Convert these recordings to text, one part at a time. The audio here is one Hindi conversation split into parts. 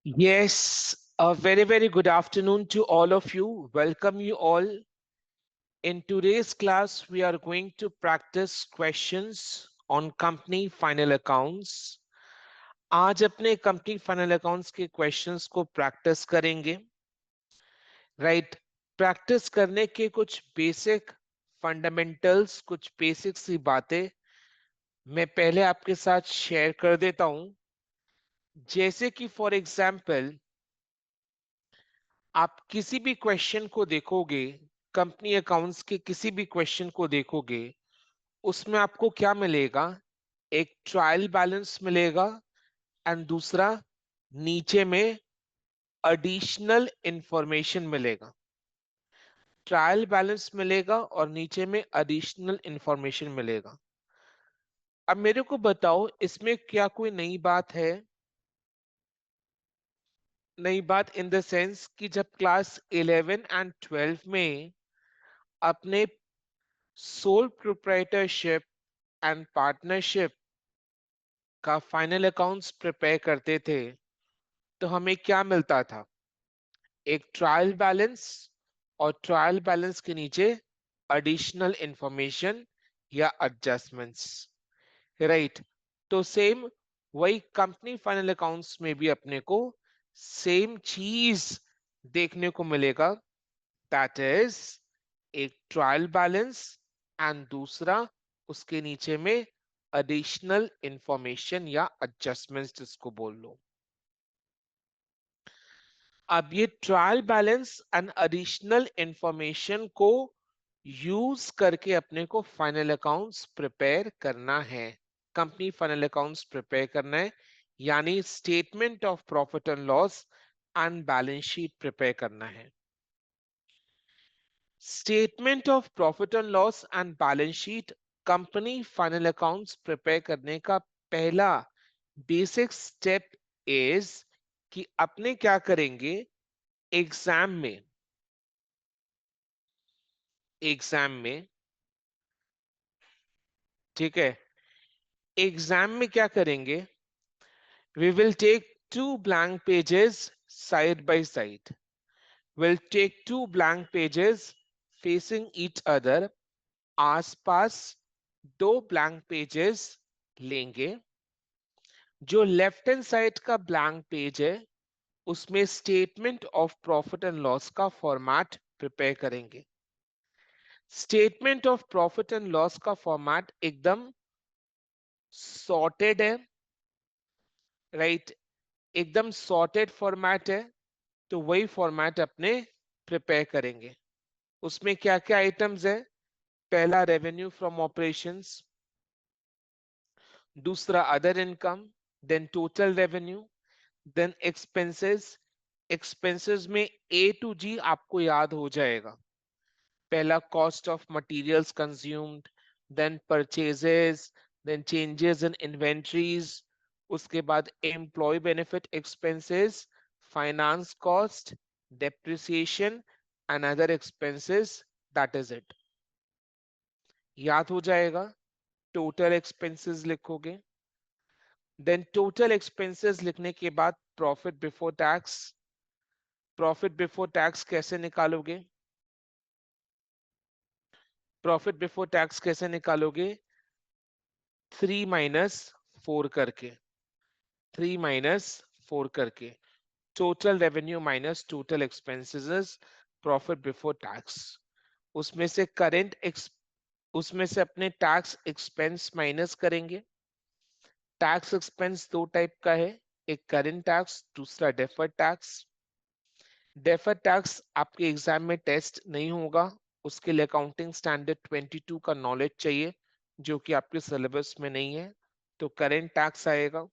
Yes, a very good afternoon to all of you. Welcome you all. In today's class, we are going to practice questions on company final accounts. आज अपने company final accounts के questions को practice करेंगे. Right? Practice करने के कुछ basic fundamentals, कुछ basic सी बातें मैं पहले आपके साथ share कर देता हूं. जैसे कि for example, आप किसी भी क्वेश्चन को देखोगे, कंपनी अकाउंट्स के किसी भी क्वेश्चन को देखोगे, उसमें आपको क्या मिलेगा? एक ट्रायल बैलेंस मिलेगा एंड दूसरा नीचे में एडिशनल इंफॉर्मेशन मिलेगा. ट्रायल बैलेंस मिलेगा और नीचे में एडिशनल इंफॉर्मेशन मिलेगा. अब मेरे को बताओ, इसमें क्या कोई नई बात है? नई बात इन द सेंस कि जब क्लास 11 एंड 12 में अपने सोल प्रोप्राइटरशिप एंड पार्टनरशिप का फाइनल अकाउंट्स प्रिपेयर करते थे, तो हमें क्या मिलता था? एक ट्रायल बैलेंस और ट्रायल बैलेंस के नीचे एडिशनल इंफॉर्मेशन या एडजस्टमेंट्स. राइट? तो सेम वही कंपनी फाइनल अकाउंट्स में भी अपने को सेम चीज देखने को मिलेगा. दैट इज एक ट्रायल बैलेंस एंड दूसरा उसके नीचे में एडिशनल इंफॉर्मेशन या एडजस्टमेंट्स जिसको बोल लो. अब ये trial balance and additional information को यूज करके अपने को फाइनल अकाउंट्स प्रिपेयर करना है. कंपनी फाइनल अकाउंट्स प्रिपेयर करना है, यानी statement of profit and loss and balance sheet prepare करना है. Statement of profit and loss and balance sheet company final accounts prepare करने का पहला बेसिक स्टेप इज कि अपने क्या करेंगे? एग्जाम में ठीक है, एग्जाम में क्या करेंगे? We will take two blank pages side by side. Will take two blank pages facing each other. आसपास दो ब्लैंक पेजेस लेंगे. जो लेफ्ट हैंड साइड का ब्लैंक पेज है, उसमें statement of profit and loss का फॉर्मेट प्रिपेयर करेंगे. Statement of profit and loss का फॉर्मेट एकदम सॉर्टेड है. राइट? एकदम सॉर्टेड फॉर्मेट है, तो वही फॉर्मेट अपने प्रिपेयर करेंगे. उसमें क्या क्या आइटम्स है? पहला रेवेन्यू फ्रॉम ऑपरेशंस, दूसरा other income, then total revenue, then expenses. Expenses में ए टू जी आपको याद हो जाएगा. पहला cost of materials consumed, then purchases, then changes in inventories, उसके बाद employ benefit expenses, finance cost, depreciation and other expenses. That is it. याद हो जाएगा. टोटल एक्सपेंसेस लिखोगे. देन टोटल एक्सपेंसेस लिखने के बाद profit before tax. Profit before tax कैसे निकालोगे? प्रॉफिट बिफोर टैक्स कैसे निकालोगे? 3 - 4 करके. 3 - 4 करके. Total revenue minus total expenses, profit before tax. उसमें से उसमें से अपने टैक्स एक्सपेंस माइनस करेंगे. टैक्स एक्सपेंस दो टाइप का है, एक करेंट टैक्स, दूसरा डेफर्ड टैक्स. डेफर्ड टैक्स आपके एग्जाम में टेस्ट नहीं होगा, उसके लिए अकाउंटिंग स्टैंडर्ड 22 का नॉलेज चाहिए, जो कि आपके सिलेबस में नहीं है. तो करेंट टैक्स आएगा.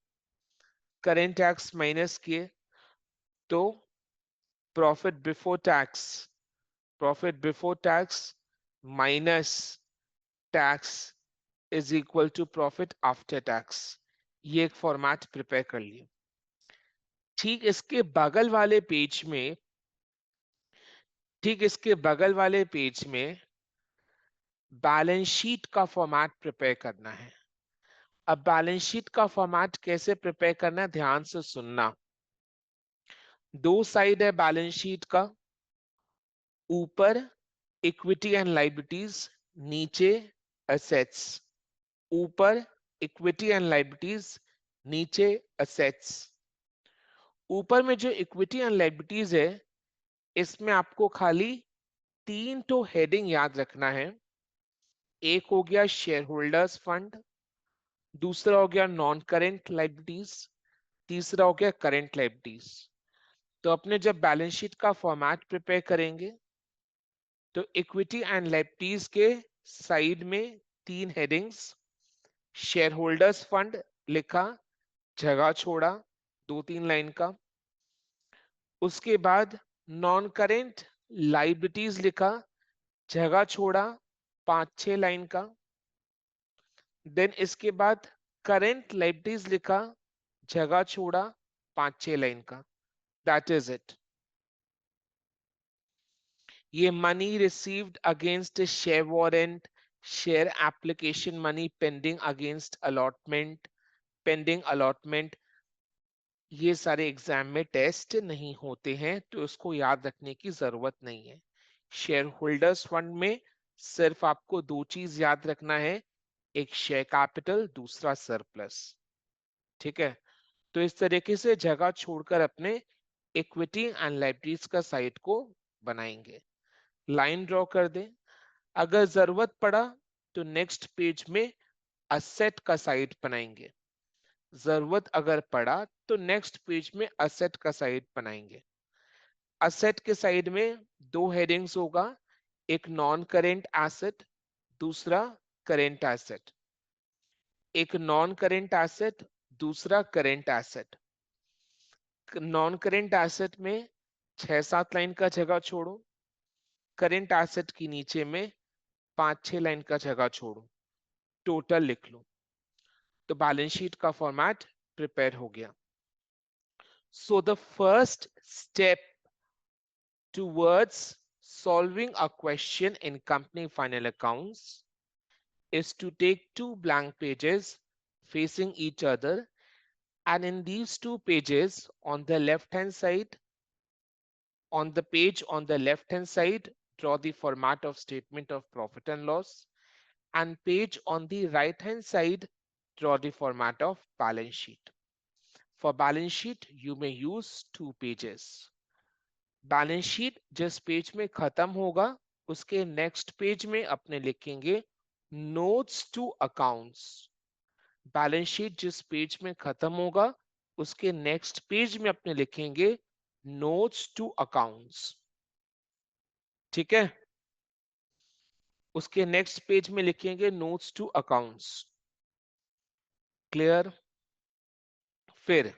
करेंट टैक्स माइनस किए तो profit before tax. Profit before tax minus tax is equal to profit after tax. ये एक फॉर्मेट प्रिपेयर कर लिए. ठीक इसके बगल वाले पेज में ठीक इसके बगल वाले पेज में बैलेंस शीट का फॉर्मेट प्रिपेयर करना है. अब बैलेंस शीट का फॉर्मेट कैसे प्रिपेयर करना है, ध्यान से सुनना. दो साइड है बैलेंस शीट का, ऊपर इक्विटी एंड लाइबिलिटीज, नीचे असेट्स। ऊपर इक्विटी एंड लाइबिलिटीज, नीचे असेट्स। ऊपर में जो इक्विटी एंड लाइबिलिटीज है, इसमें आपको खाली तीन तो हेडिंग याद रखना है। एक हो गया शेयर होल्डर्स फंड, दूसरा हो गया नॉन करेंट लाइबिलिटीज, तीसरा हो गया करेंट लाइबिलिटीज। तो अपने जब बैलेंस शीट का फॉर्मेट प्रिपेयर करेंगे, तो इक्विटी एंड लाइबिलिटीज के साइड में तीन हेडिंग्स, शेयर होल्डर्स फंड लिखा, जगह छोड़ा, 2-3 लाइन का। उसके बाद नॉन करेंट लाइबिलिटीज लिखा, जगह छोड़ा, 5-6 लाइन का। देन इसके बाद करेंट लाइबिलिटीज लिखा, जगह छोड़ा, 5-6 लाइन का। That is it. ये money received against share warrant, share application money pending against allotment, pending allotment, ये सारे एग्जाम में टेस्ट नहीं होते हैं, तो इसको याद रखने की जरूरत नहीं है। शेयर होल्डर्स फंड में सिर्फ आपको दो चीज याद रखना है, एक शेयर कैपिटल, दूसरा सरप्लस। ठीक है, तो इस तरीके से जगह छोड़कर अपने इक्विटी एंड लाइबिलिटीज का साइड को बनाएंगे। लाइन ड्रॉ कर दें। अगर जरूरत पड़ा तो नेक्स्ट पेज में असेट का साइड बनाएंगे। जरूरत अगर पड़ा तो नेक्स्ट पेज में असेट का साइड बनाएंगे। असेट के साइड में दो हेडिंग्स होगा, एक नॉन करेंट एसेट, दूसरा करेंट एसेट। एक नॉन करेंट एसेट, दूसरा current asset. Non current asset में 6-7 लाइन का जगह छोड़ो, करेंट एसेट की नीचे में 5-6 लाइन का जगह छोड़ो, टोटल लिख लो। तो बैलेंस शीट का फॉर्मेट प्रिपेयर हो गया। So the first step towards solving a question in company final accounts is to take two blank pages facing each other, and in these two pages on the left hand side, on the page on the left hand side, draw the format of statement of profit and loss, and page on the right hand side, draw the format of balance sheet. For balance sheet you may use two pages. Balance sheet जिस पेज में खत्म होगा, उसके नेक्स्ट पेज में अपने लिखेंगे notes to accounts. Balance sheet जिस पेज में खत्म होगा, उसके नेक्स्ट पेज में अपने लिखेंगे नोट्स टू अकाउंट्स। ठीक है, उसके नेक्स्ट पेज में लिखेंगे नोट्स टू अकाउंट्स। क्लियर? फिर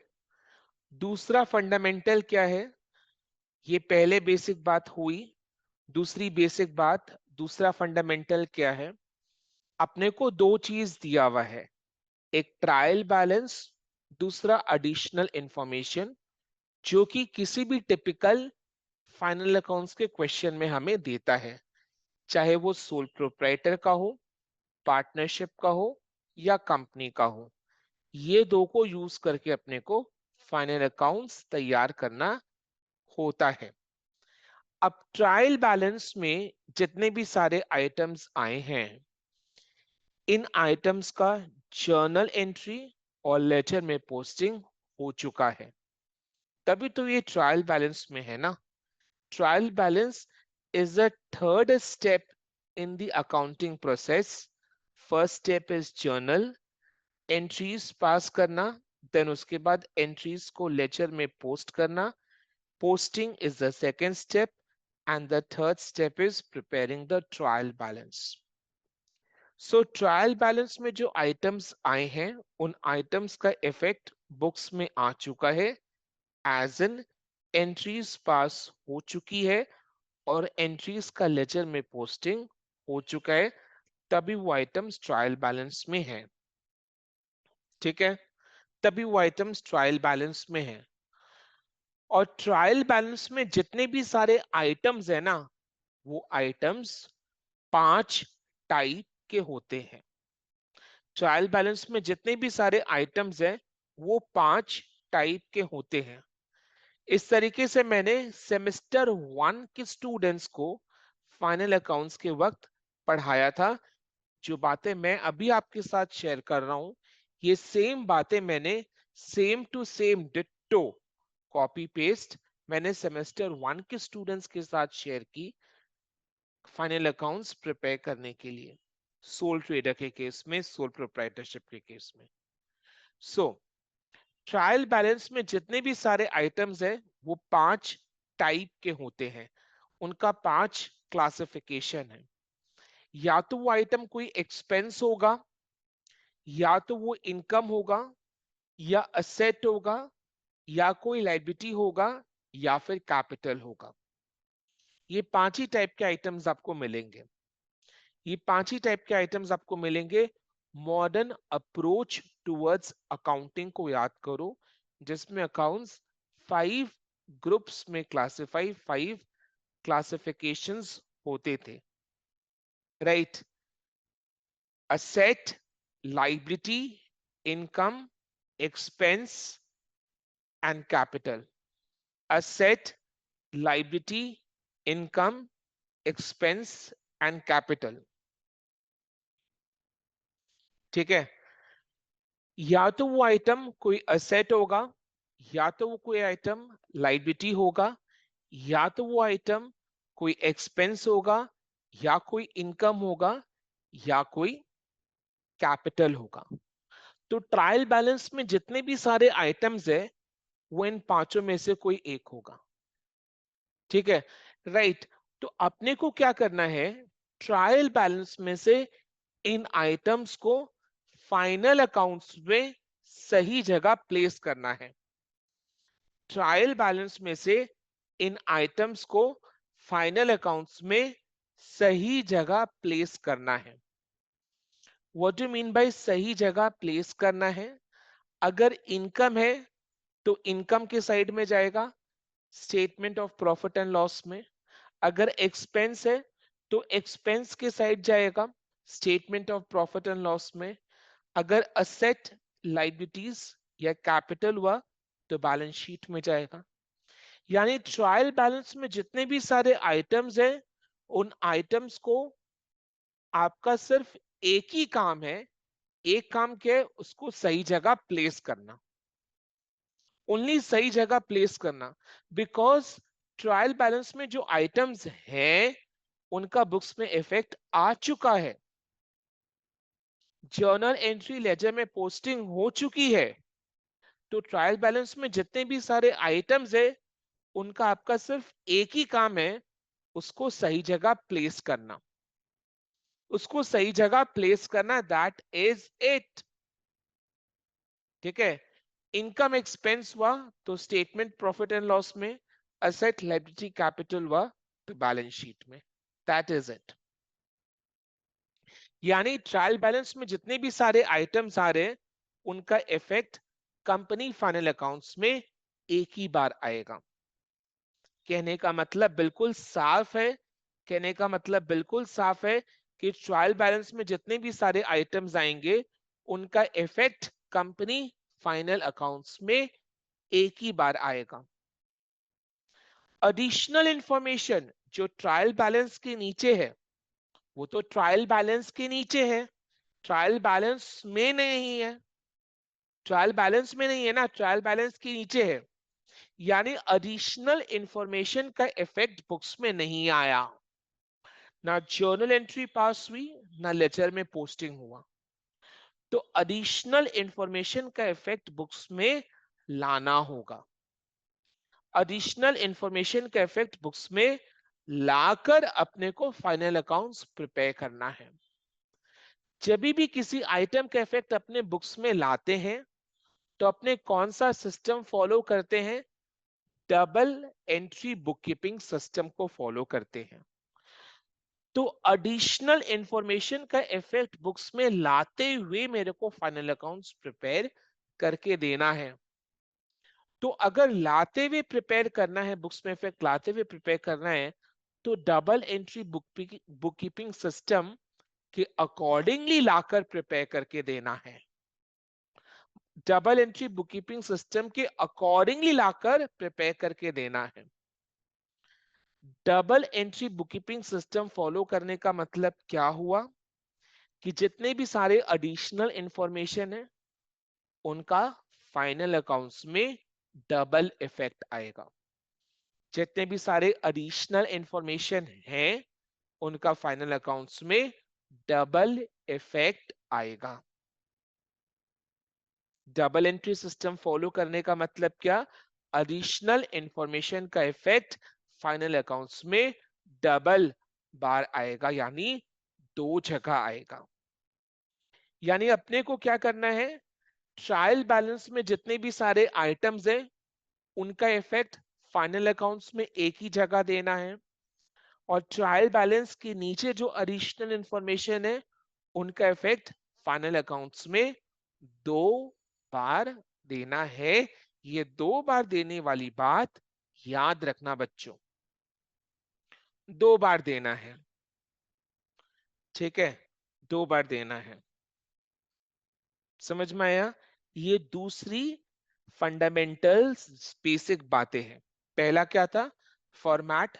दूसरा फंडामेंटल क्या है? ये पहले बेसिक बात हुई। दूसरी बेसिक बात, दूसरा फंडामेंटल क्या है? अपने को दो चीज दिया हुआ है, एक ट्रायल बैलेंस, दूसरा एडिशनल इंफॉर्मेशन, जो कि किसी भी टिपिकल फाइनल अकाउंट्स के क्वेश्चन में हमें देता है, चाहे वो सोल प्रोप्राइटर का हो, पार्टनरशिप का हो, या कंपनी का हो। ये दो को यूज करके अपने को फाइनल अकाउंट्स तैयार करना होता है। अब ट्रायल बैलेंस में जितने भी आइटम्स आए हैं, इन आइटम्स का जर्नल एंट्री और लेजर में पोस्टिंग हो चुका है, तभी तो ये ट्रायल बैलेंस में है ना। Trial balance is the third step in the accounting process. First step is journal entries pass करना, देन उसके बाद एंट्रीज को लेजर में पोस्ट करना। Posting is the second step, and the third step is preparing the trial balance. So trial balance में जो आइटम्स आए हैं, उन आइटम्स का इफेक्ट बुक्स में आ चुका है, एज इन एंट्रीज पास हो चुकी है और एंट्रीज का लेजर में पोस्टिंग हो चुका है, तभी वो आइटम्स ट्रायल बैलेंस में है। ठीक है, तभी वो आइटम्स ट्रायल बैलेंस में है। और ट्रायल बैलेंस में जितने भी सारे आइटम्स है ना, वो आइटम्स 5 टाइप के होते हैं। ट्रायल बैलेंस में जितने भी सारे आइटम्स हैं, वो 5 टाइप के होते हैं। इस तरीके से मैंने सेमेस्टर 1 के स्टूडेंट्स को फाइनल अकाउंट्स के वक्त पढ़ाया था। जो बातें मैं अभी आपके साथ शेयर कर रहा हूं, ये सेम बातें मैंने same to same ditto copy paste मैंने सेमेस्टर 1 के स्टूडेंट्स के साथ शेयर की फाइनल अकाउंट्स प्रिपेयर करने के लिए, सोल ट्रेडर के केस में, सोल प्रोप्राइटरशिप के केस में। सो ट्रायल बैलेंस में जितने भी सारे आइटम्स है वो 5 टाइप के होते हैं, उनका 5 क्लासिफिकेशन है। या तो वो आइटम कोई एक्सपेंस होगा, या तो वो इनकम होगा, या असेट होगा, या कोई लाइबिलिटी होगा, या फिर कैपिटल होगा। ये 5 ही टाइप के आइटम्स आपको मिलेंगे। ये 5 ही टाइप के आइटम्स आपको मिलेंगे। मॉडर्न अप्रोच टुवर्ड्स अकाउंटिंग को याद करो, जिसमें अकाउंट्स 5 ग्रुप्स में क्लासिफाई, 5 क्लासिफिकेशंस होते थे, right? Asset, liability, income, expense and capital. Asset, liability, income, expense and capital. ठीक है? या तो वो आइटम कोई असेट होगा, या तो वो कोई आइटम लाइबिलिटी होगा, या तो वो आइटम कोई एक्सपेंस होगा, या कोई इनकम होगा, या कोई कैपिटल होगा। तो ट्रायल बैलेंस में जितने भी सारे आइटम्स है वो इन पांचों में से कोई एक होगा। ठीक है, राइट? तो अपने को क्या करना है, ट्रायल बैलेंस में से इन आइटम्स को फाइनल अकाउंट्स में सही जगह प्लेस करना है। ट्रायल बैलेंस में से इन आइटम्स को फाइनल अकाउंट्स में सही जगह प्लेस करना है। व्हाट डू मीन बाय सही जगह प्लेस करना है? अगर इनकम है तो इनकम के साइड में जाएगा, statement of profit and loss में। अगर एक्सपेंस है तो एक्सपेंस के साइड जाएगा, statement of profit and loss में। अगर असेट, लाइबिलिटीज या कैपिटल हुआ तो बैलेंस शीट में जाएगा। यानी ट्रायल बैलेंस में जितने भी सारे आइटम्स हैं, उन आइटम्स को आपका सिर्फ एक ही काम है, एक काम क्या है, उसको सही जगह प्लेस करना, ओनली सही जगह प्लेस करना। बिकॉज ट्रायल बैलेंस में जो आइटम्स हैं उनका बुक्स में इफेक्ट आ चुका है, जर्नल एंट्री लेजर में पोस्टिंग हो चुकी है। तो ट्रायल बैलेंस में जितने भी सारे आइटम्स है उनका आपका सिर्फ एक ही काम है, उसको सही जगह प्लेस करना, उसको सही जगह प्लेस करना, दैट इज इट। ठीक है? इनकम एक्सपेंस हुआ तो स्टेटमेंट प्रॉफिट एंड लॉस में, असेट लायबिलिटी कैपिटल हुआ तो बैलेंस शीट में, दैट इज इट। यानी ट्रायल बैलेंस में जितने भी सारे आइटम्स आ रहे हैं उनका इफेक्ट कंपनी फाइनल अकाउंट्स में एक ही बार आएगा। कहने का मतलब बिल्कुल साफ है, कहने का मतलब बिल्कुल साफ है कि ट्रायल बैलेंस में जितने भी सारे आइटम्स आएंगे उनका इफेक्ट कंपनी फाइनल अकाउंट्स में एक ही बार आएगा। एडिशनल इंफॉर्मेशन जो ट्रायल बैलेंस के नीचे है, वो तो ट्रायल बैलेंस के नीचे है, ट्रायल बैलेंस में नहीं है, ट्रायल बैलेंस में नहीं है ना, ट्रायल बैलेंस के नीचे है। यानी एडिशनल इंफॉर्मेशन का इफेक्ट बुक्स में नहीं आया, ना जर्नल एंट्री पास हुई, ना लेजर में पोस्टिंग हुआ। तो एडिशनल इंफॉर्मेशन का इफेक्ट बुक्स में लाना होगा। एडिशनल इंफॉर्मेशन का इफेक्ट बुक्स में लाकर अपने को फाइनल अकाउंट्स प्रिपेयर करना है। जब भी किसी आइटम का इफेक्ट अपने बुक्स में लाते हैं तो अपने कौन सा सिस्टम फॉलो करते हैं? डबल एंट्री बुककीपिंग सिस्टम को फॉलो करते हैं। तो एडिशनल इंफॉर्मेशन का इफेक्ट बुक्स में लाते हुए मेरे को फाइनल अकाउंट्स प्रिपेयर करके देना है। तो अगर लाते हुए प्रिपेयर करना है, बुक्स में इफेक्ट लाते हुए प्रिपेयर करना है, तो डबल एंट्री बुककीपिंग सिस्टम के अकॉर्डिंगली लाकर प्रिपेयर करके देना है। डबल एंट्री बुककीपिंग सिस्टम के अकॉर्डिंगली लाकर प्रिपेयर करके देना है। Double entry bookkeeping system follow करने का मतलब क्या हुआ कि जितने भी सारे एडिशनल इंफॉर्मेशन है उनका फाइनल अकाउंट्स में डबल इफेक्ट आएगा। जितने भी सारे एडिशनल इंफॉर्मेशन हैं उनका फाइनल अकाउंट्स में डबल इफेक्ट आएगा। डबल एंट्री सिस्टम फॉलो करने का मतलब क्या? एडिशनल इंफॉर्मेशन का इफेक्ट फाइनल अकाउंट्स में डबल बार आएगा, यानी दो जगह आएगा। यानी अपने को क्या करना है, ट्रायल बैलेंस में जितने भी सारे आइटम्स हैं उनका इफेक्ट फाइनल अकाउंट्स में एक ही जगह देना है, और ट्रायल बैलेंस के नीचे जो एडिशनल इंफॉर्मेशन है उनका इफेक्ट फाइनल अकाउंट्स में दो बार देना है। ये दो बार देने वाली बात याद रखना बच्चों, दो बार देना है, ठीक है, दो बार देना है। समझ में आया? ये दूसरी फंडामेंटल बेसिक बातें हैं। पहला क्या था? फॉर्मेट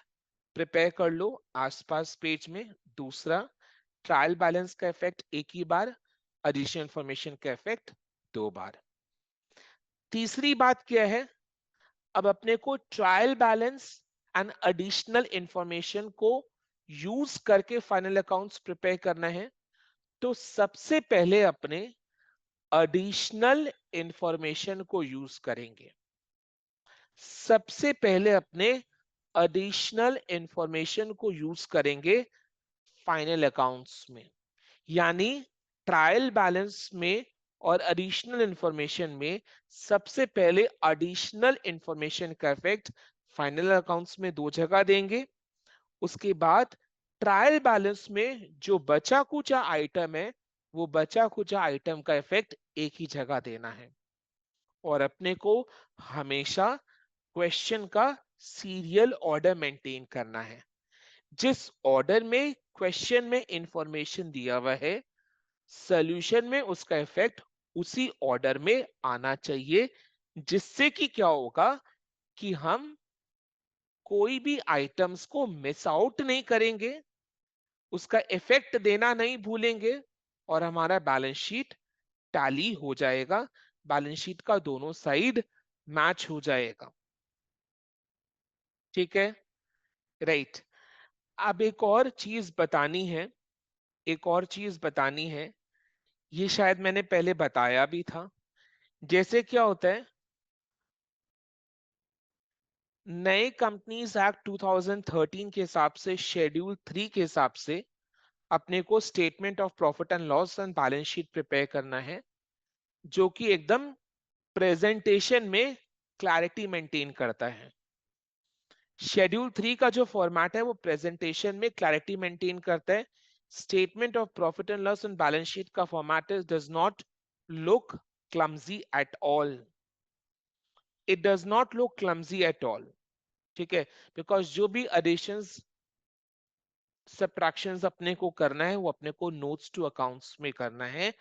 प्रिपेयर कर लो आसपास पेज में। दूसरा, ट्रायल बैलेंस का इफेक्ट एक ही बार, एडिशनल इंफॉर्मेशन का इफेक्ट दो बार। तीसरी बात क्या है, अब अपने को trial balance and additional information को यूज करके फाइनल अकाउंट्स प्रिपेयर करना है। तो सबसे पहले अपने एडिशनल इंफॉर्मेशन को यूज करेंगे। सबसे पहले अपने एडिशनल इंफॉर्मेशन को यूज करेंगे फाइनल अकाउंट्स में। यानी ट्रायल बैलेंस में और एडिशनल इंफॉर्मेशन में सबसे पहले एडिशनल इंफॉर्मेशन का इफेक्ट फाइनल अकाउंट्स में दो जगह देंगे। उसके बाद ट्रायल बैलेंस में जो बचा कुचा आइटम है वो बचा कुचा आइटम का इफेक्ट एक ही जगह देना है। और अपने को हमेशा क्वेश्चन का सीरियल ऑर्डर मेंटेन करना है। जिस ऑर्डर में क्वेश्चन में इंफॉर्मेशन दिया हुआ है, सॉल्यूशन में उसका इफेक्ट उसी ऑर्डर में आना चाहिए, जिससे कि क्या होगा कि हम कोई भी आइटम्स को मिस आउट नहीं करेंगे, उसका इफेक्ट देना नहीं भूलेंगे, और हमारा बैलेंस शीट टैली हो जाएगा, बैलेंस शीट का दोनों साइड मैच हो जाएगा। ठीक है, राइट। अब एक और चीज बतानी है, एक और चीज बतानी है। ये शायद मैंने पहले बताया भी था। जैसे क्या होता है, नए कंपनीज एक्ट 2013 के हिसाब से शेड्यूल 3 के हिसाब से अपने को statement of profit and loss and balance sheet prepare करना है, जो कि एकदम प्रेजेंटेशन में क्लैरिटी मेंटेन करता है। शेड्यूल 3 का जो फॉर्मेट है वो प्रेजेंटेशन में क्लैरिटी मेंटेन करता है। Statement of profit and loss and balance sheet का format is does not look clumsy at all. It does not look clumsy at all, ठीक है, बिकॉज जो भी एडिशंस सब्ट्रैक्शंस अपने को करना है वो अपने को नोट्स टू अकाउंट्स में करना है।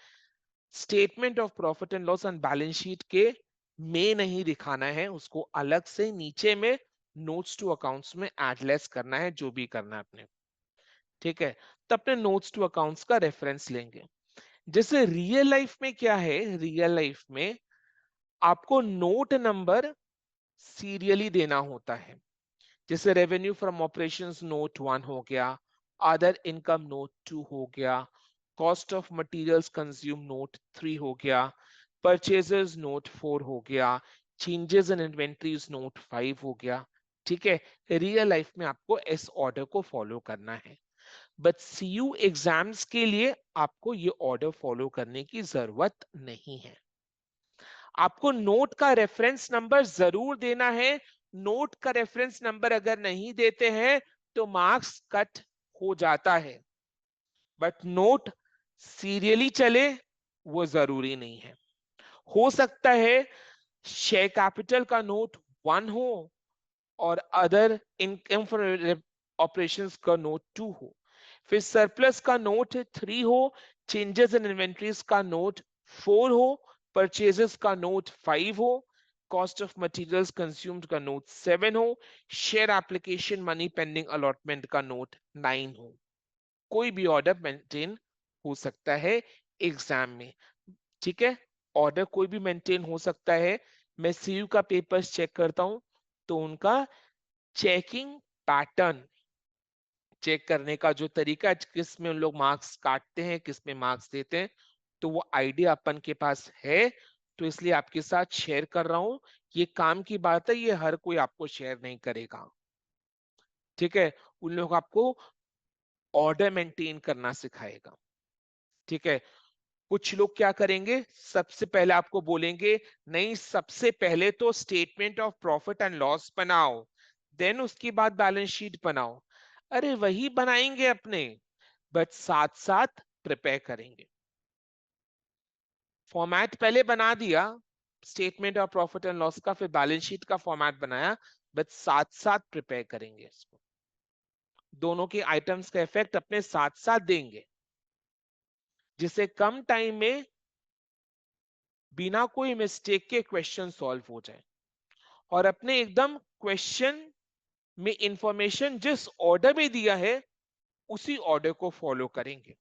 Statement of profit and loss and balance sheet के में नहीं दिखाना है, उसको अलग से नीचे में नोट्स टू अकाउंट्स में एड लेस करना है, जो भी करना है अपने। ठीक है, तो अपने नोट्स टू अकाउंट्स का रेफरेंस लेंगे। जैसे रियल लाइफ में क्या है, रियल लाइफ में आपको नोट नंबर सीरियली देना होता है। जैसे रेवेन्यू फ्रॉम ऑपरेशंस नोट 1 हो गया, अदर इनकम नोट 2 हो गया, cost of materials consume note 3 हो गया, परचेजेस नोट 4 हो गया, चेंजेस इन इन्वेंटरीज नोट 5 हो गया। ठीक है, रियल लाइफ में आपको इस ऑर्डर को फॉलो करना है, बट सीयू एग्जाम्स के लिए आपको ये ऑर्डर फॉलो करने की जरूरत नहीं है। आपको नोट का रेफरेंस नंबर जरूर देना है। नोट का रेफरेंस नंबर अगर नहीं देते हैं तो मार्क्स कट हो जाता है, बट नोट सीरियली चले वो जरूरी नहीं है। हो सकता है शेयर कैपिटल का नोट 1 हो और अदर इनकम ऑपरेशंस का नोट 2 हो, फिर सरप्लस का नोट 3 हो, चेंजेस इन इन्वेंट्रीज का नोट 4 हो, परचेजेस का नोट 5 हो, कॉस्ट ऑफ मटेरियल्स कंज्यूम्ड का नोट 7 हो, share application money pending allotment का नोट 9 हो। कोई भी ऑर्डर मेंटेन हो सकता है एग्जाम में। ठीक है, ऑर्डर कोई भी मेंटेन हो सकता है। मैं सीयू का पेपर्स चेक करता हूं तो उनका चेकिंग पैटर्न चेक करने का जो तरीका है, किस में उन लोग मार्क्स काटते हैं, किस में मार्क्स देते हैं, तो वो आइडिया अपन के पास है। तो इसलिए आपके साथ शेयर कर रहा हूं। ये काम की बात है, ये हर कोई आपको शेयर नहीं करेगा। ठीक है, उन लोग आपको ऑर्डर मेंटेन करना सिखाएगा। ठीक है, कुछ लोग क्या करेंगे, सबसे पहले आपको बोलेंगे नहीं, सबसे पहले तो statement of profit and loss बनाओ, देन उसके बाद बैलेंस शीट बनाओ। अरे वही बनाएंगे अपने, बट साथ साथ प्रिपेयर करेंगे। फॉर्मेट पहले बना दिया statement of profit and loss का, फिर बैलेंस शीट का फॉर्मेट बनाया, बट साथ साथ प्रिपेयर करेंगे इसको। दोनों के आइटम्स का इफेक्ट अपने साथ साथ देंगे, जिससे कम टाइम में बिना कोई मिस्टेक के क्वेश्चन सॉल्व हो जाए। और अपने एकदम क्वेश्चन में इंफॉर्मेशन जिस ऑर्डर में दिया है उसी ऑर्डर को फॉलो करेंगे।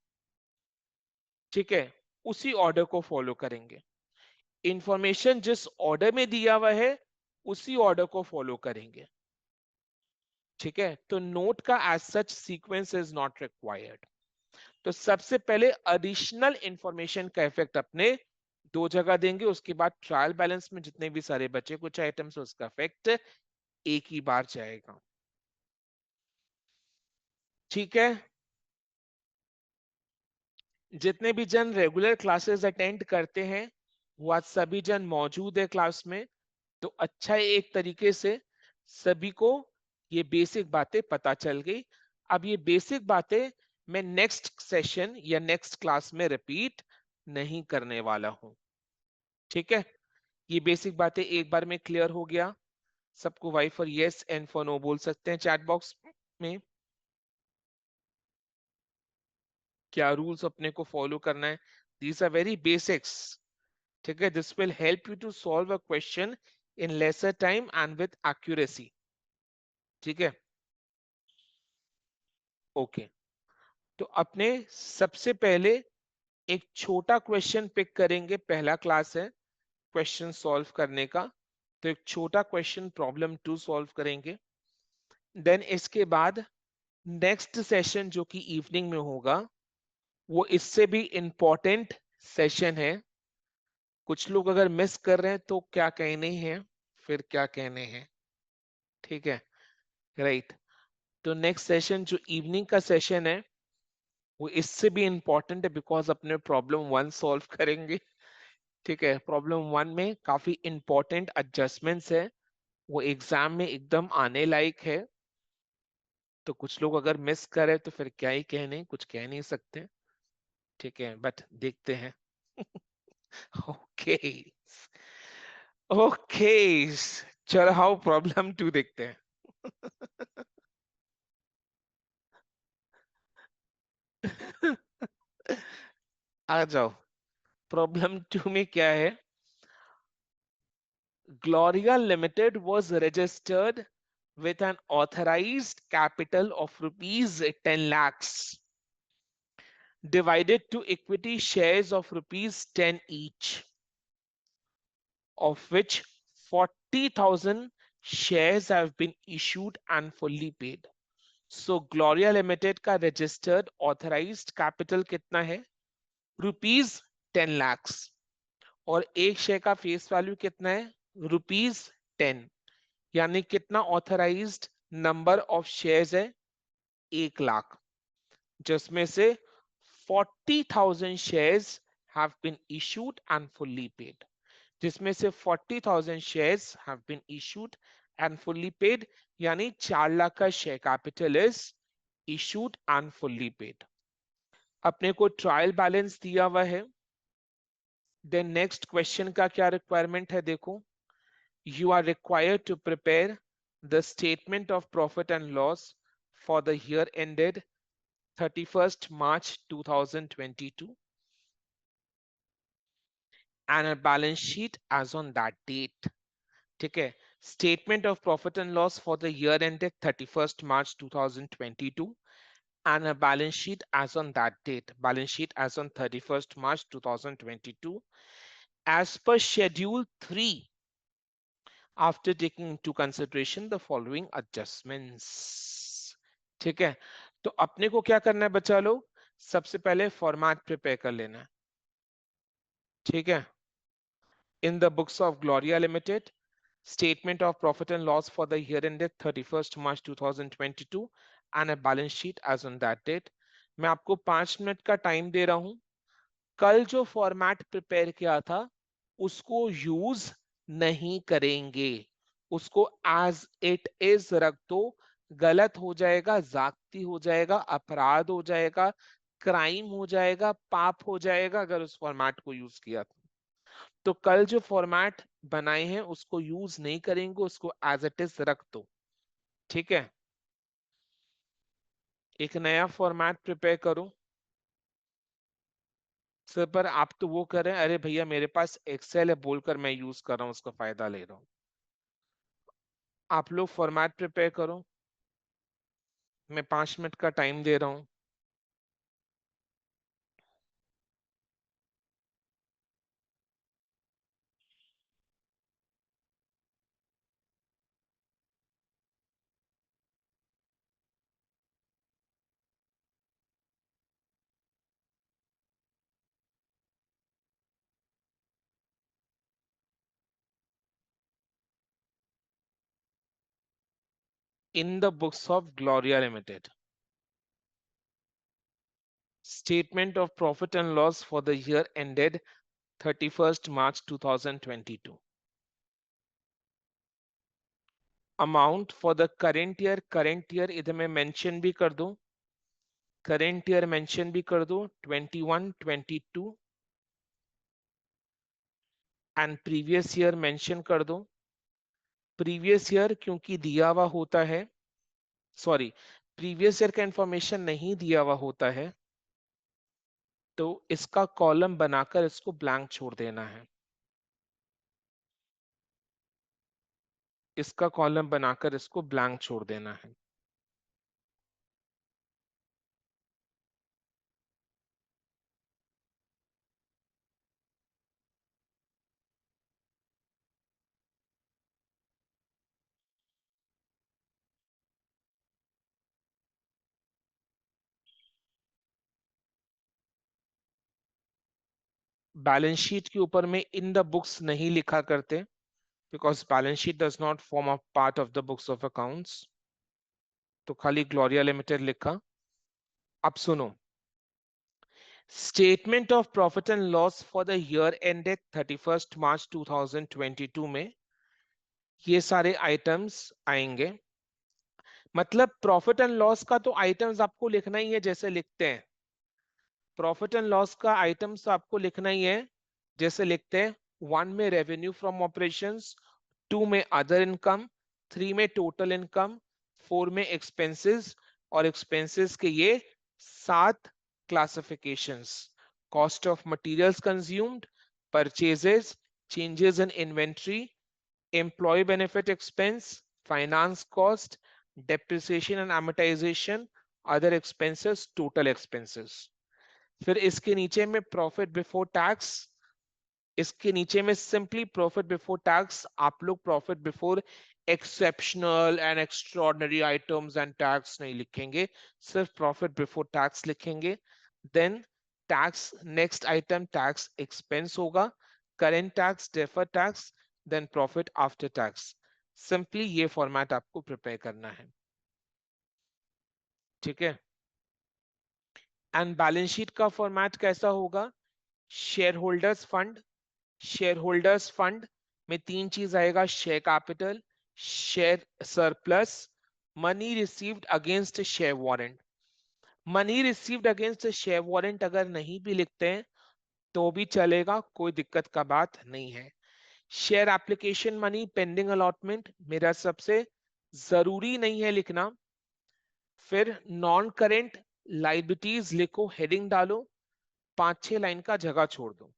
ठीक है, उसी ऑर्डर को फॉलो करेंगे। इंफॉर्मेशन जिस ऑर्डर में दिया हुआ है उसी ऑर्डर को फॉलो करेंगे। ठीक है, तो नोट का as such sequence is not required. तो सबसे पहले एडिशनल इंफॉर्मेशन का इफेक्ट अपने दो जगह देंगे, उसके बाद ट्रायल बैलेंस में जितने भी सारे बचे कुछ आइटम्स उसका इफेक्ट एक ही बार जाएगा। ठीक है, जितने भी जन रेगुलर क्लासेस अटेंड करते हैं वो आज सभी जन मौजूद है क्लास में। तो अच्छा है, एक तरीके से सभी को ये बेसिक बातें पता चल गई। अब ये बेसिक बातें मैं नेक्स्ट सेशन या नेक्स्ट क्लास में रिपीट नहीं करने वाला हूं। ठीक है, ये बेसिक बातें एक बार में क्लियर हो गया सबको? Y for yes and for no बोल सकते हैं चैट बॉक्स में। क्या रूल्स अपने को फॉलो करना है, दीज आर वेरी बेसिक्स। ठीक है, this will help you to solve a question in lesser time and with accuracy. ठीक है, ओके। तो अपने सबसे पहले एक छोटा क्वेश्चन पिक करेंगे, पहला क्लास है क्वेश्चन सॉल्व करने का, तो एक छोटा क्वेश्चन प्रॉब्लम 2 सॉल्व करेंगे। देन इसके बाद नेक्स्ट सेशन जो कि इवनिंग में होगा वो इससे भी इंपॉर्टेंट सेशन है। कुछ लोग अगर मिस कर रहे हैं तो क्या कहने हैं, फिर क्या कहने हैं। ठीक है, राइट। तो नेक्स्ट सेशन जो इवनिंग का सेशन है वो इससे भी इंपॉर्टेंट है, बिकॉज अपने प्रॉब्लम 1 सॉल्व करेंगे। ठीक है, प्रॉब्लम 1 में काफी इंपॉर्टेंट एडजस्टमेंट्स है, वो एग्जाम में एकदम आने लायक है। तो कुछ लोग अगर मिस करे तो फिर क्या ही कहने, कुछ कह नहीं सकते। ठीक है, बट देखते हैं। ओके, ओके, चलो हाउ प्रॉब्लम 2 देखते हैं। आ जाओ, प्रॉब्लम 2 में क्या है। Gloria Limited was registered with an authorized capital of rupees 10 lakhs divided to equity shares of rupees 10 each, of which 40,000 shares have been issued and fully paid. So Gloria Limited का registered authorized capital कितना है, rupees 10 lakhs, और एक शेयर का फेस वैल्यू कितना है, rupees 10। यानी कितना ऑथराइज्ड नंबर ऑफ शेयर्स है, 1 लाख, जिसमें से 40,000 shares have been issued and fully paid. जिसमें से 40,000 shares have been issued and fully paid, यानी 4 लाख का share capital is issued and fully paid. अपने को ट्रायल बैलेंस दिया हुआ है। देन नेक्स्ट क्वेश्चन का क्या रिक्वायरमेंट है, देखो। You are required to prepare the statement of profit and loss for the year ended 31st March 2022 and a balance sheet as on that date. ठीक है. Statement of profit and loss for the year ended 31st March 2022 and a balance sheet as on that date. Balance sheet as on 31st March 2022 as per schedule 3 after taking into consideration the following adjustments. ठीक है. तो अपने को क्या करना है बच्चा लोग, सबसे पहले फॉर्मेट प्रिपेयर कर लेना है. ठीक है. In the books of Gloria Limited, statement of profit and loss for the year ended 31st March 2022 and a balance sheet as on that date. मैं आपको 5 मिनट का टाइम दे रहा हूं. कल जो फॉर्मेट प्रिपेयर किया था उसको यूज नहीं करेंगे, उसको एज इट इज रख दो. गलत हो जाएगा, जागती हो जाएगा, अपराध हो जाएगा, क्राइम हो जाएगा, पाप हो जाएगा अगर उस फॉर्मेट को यूज किया तो कल जो फॉर्मेट बनाए हैं उसको यूज नहीं करेंगे, उसको एज इट इज रख दो. ठीक है. एक नया फॉर्मेट प्रिपेयर करो. सर पर आप तो वो कर रहे हैं, अरे भैया मेरे पास एक्सेल है बोलकर मैं यूज कर रहा हूं, उसका फायदा ले रहा हूं. आप लोग फॉर्मेट प्रिपेयर करो. मैं 5 मिनट का टाइम दे रहा हूं. In the books of Gloria Limited, statement of profit and loss for the year ended 31st March 2022. Amount for the current year इधर मैं मेंशन भी कर दूं, करंट ईयर मेंशन भी कर दो 21 22 एंड प्रीवियस ईयर मेंशन कर दो. प्रीवियस ईयर क्योंकि दिया हुआ होता है, सॉरी प्रीवियस ईयर का इंफॉर्मेशन नहीं दिया हुआ होता है तो इसका कॉलम बनाकर इसको ब्लैंक छोड़ देना है. इसका कॉलम बनाकर इसको ब्लैंक छोड़ देना है. बैलेंस शीट के ऊपर में इन द बुक्स नहीं लिखा करते because balance sheet does not form a part of the books of accounts. तो खाली ग्लोरिया लिमिटेड लिखा. अब सुनो. Statement of profit and loss for the year ended 31st March 2022 में ये सारे आइटम्स आएंगे. मतलब प्रॉफिट एंड लॉस का तो आइटम्स आपको लिखना ही है जैसे लिखते हैं. प्रॉफिट एंड लॉस का आइटम्स तो आपको लिखना ही है जैसे लिखते हैं. 1 में रेवेन्यू फ्रॉम ऑपरेशंस, 2 में अदर इनकम, 3 में टोटल इनकम, 4 में एक्सपेंसेस. और एक्सपेंसेस के ये 7 classifications: cost of materials consumed, purchases, changes in inventory, employee benefit expense, finance cost, depreciation and amortization, other expenses, total expenses. फिर इसके नीचे में प्रॉफिट बिफोर टैक्स, इसके नीचे में सिंपली प्रॉफिट बिफोर टैक्स. आप लोग profit before exceptional and extraordinary items and tax नहीं लिखेंगे, सिर्फ प्रॉफिट बिफोर टैक्स लिखेंगे. Then tax, next item tax expense होगा, current tax, deferred tax, then profit after tax. Simply ये फॉर्मेट आपको प्रिपेयर करना है. ठीक है. एंड बैलेंस शीट का फॉर्मेट कैसा होगा? Shareholders fund. Shareholders fund में 3 चीज आएगा: share capital, share surplus, money received against share warrant. Money received against share warrant अगर नहीं भी लिखते हैं तो भी चलेगा, कोई दिक्कत का बात नहीं है. Share application money pending allotment मेरा सबसे जरूरी नहीं है लिखना. फिर नॉन करेंट लाइबिलिटीज लिखो, हेडिंग डालो, 5-6 लाइन का जगह छोड़ दो.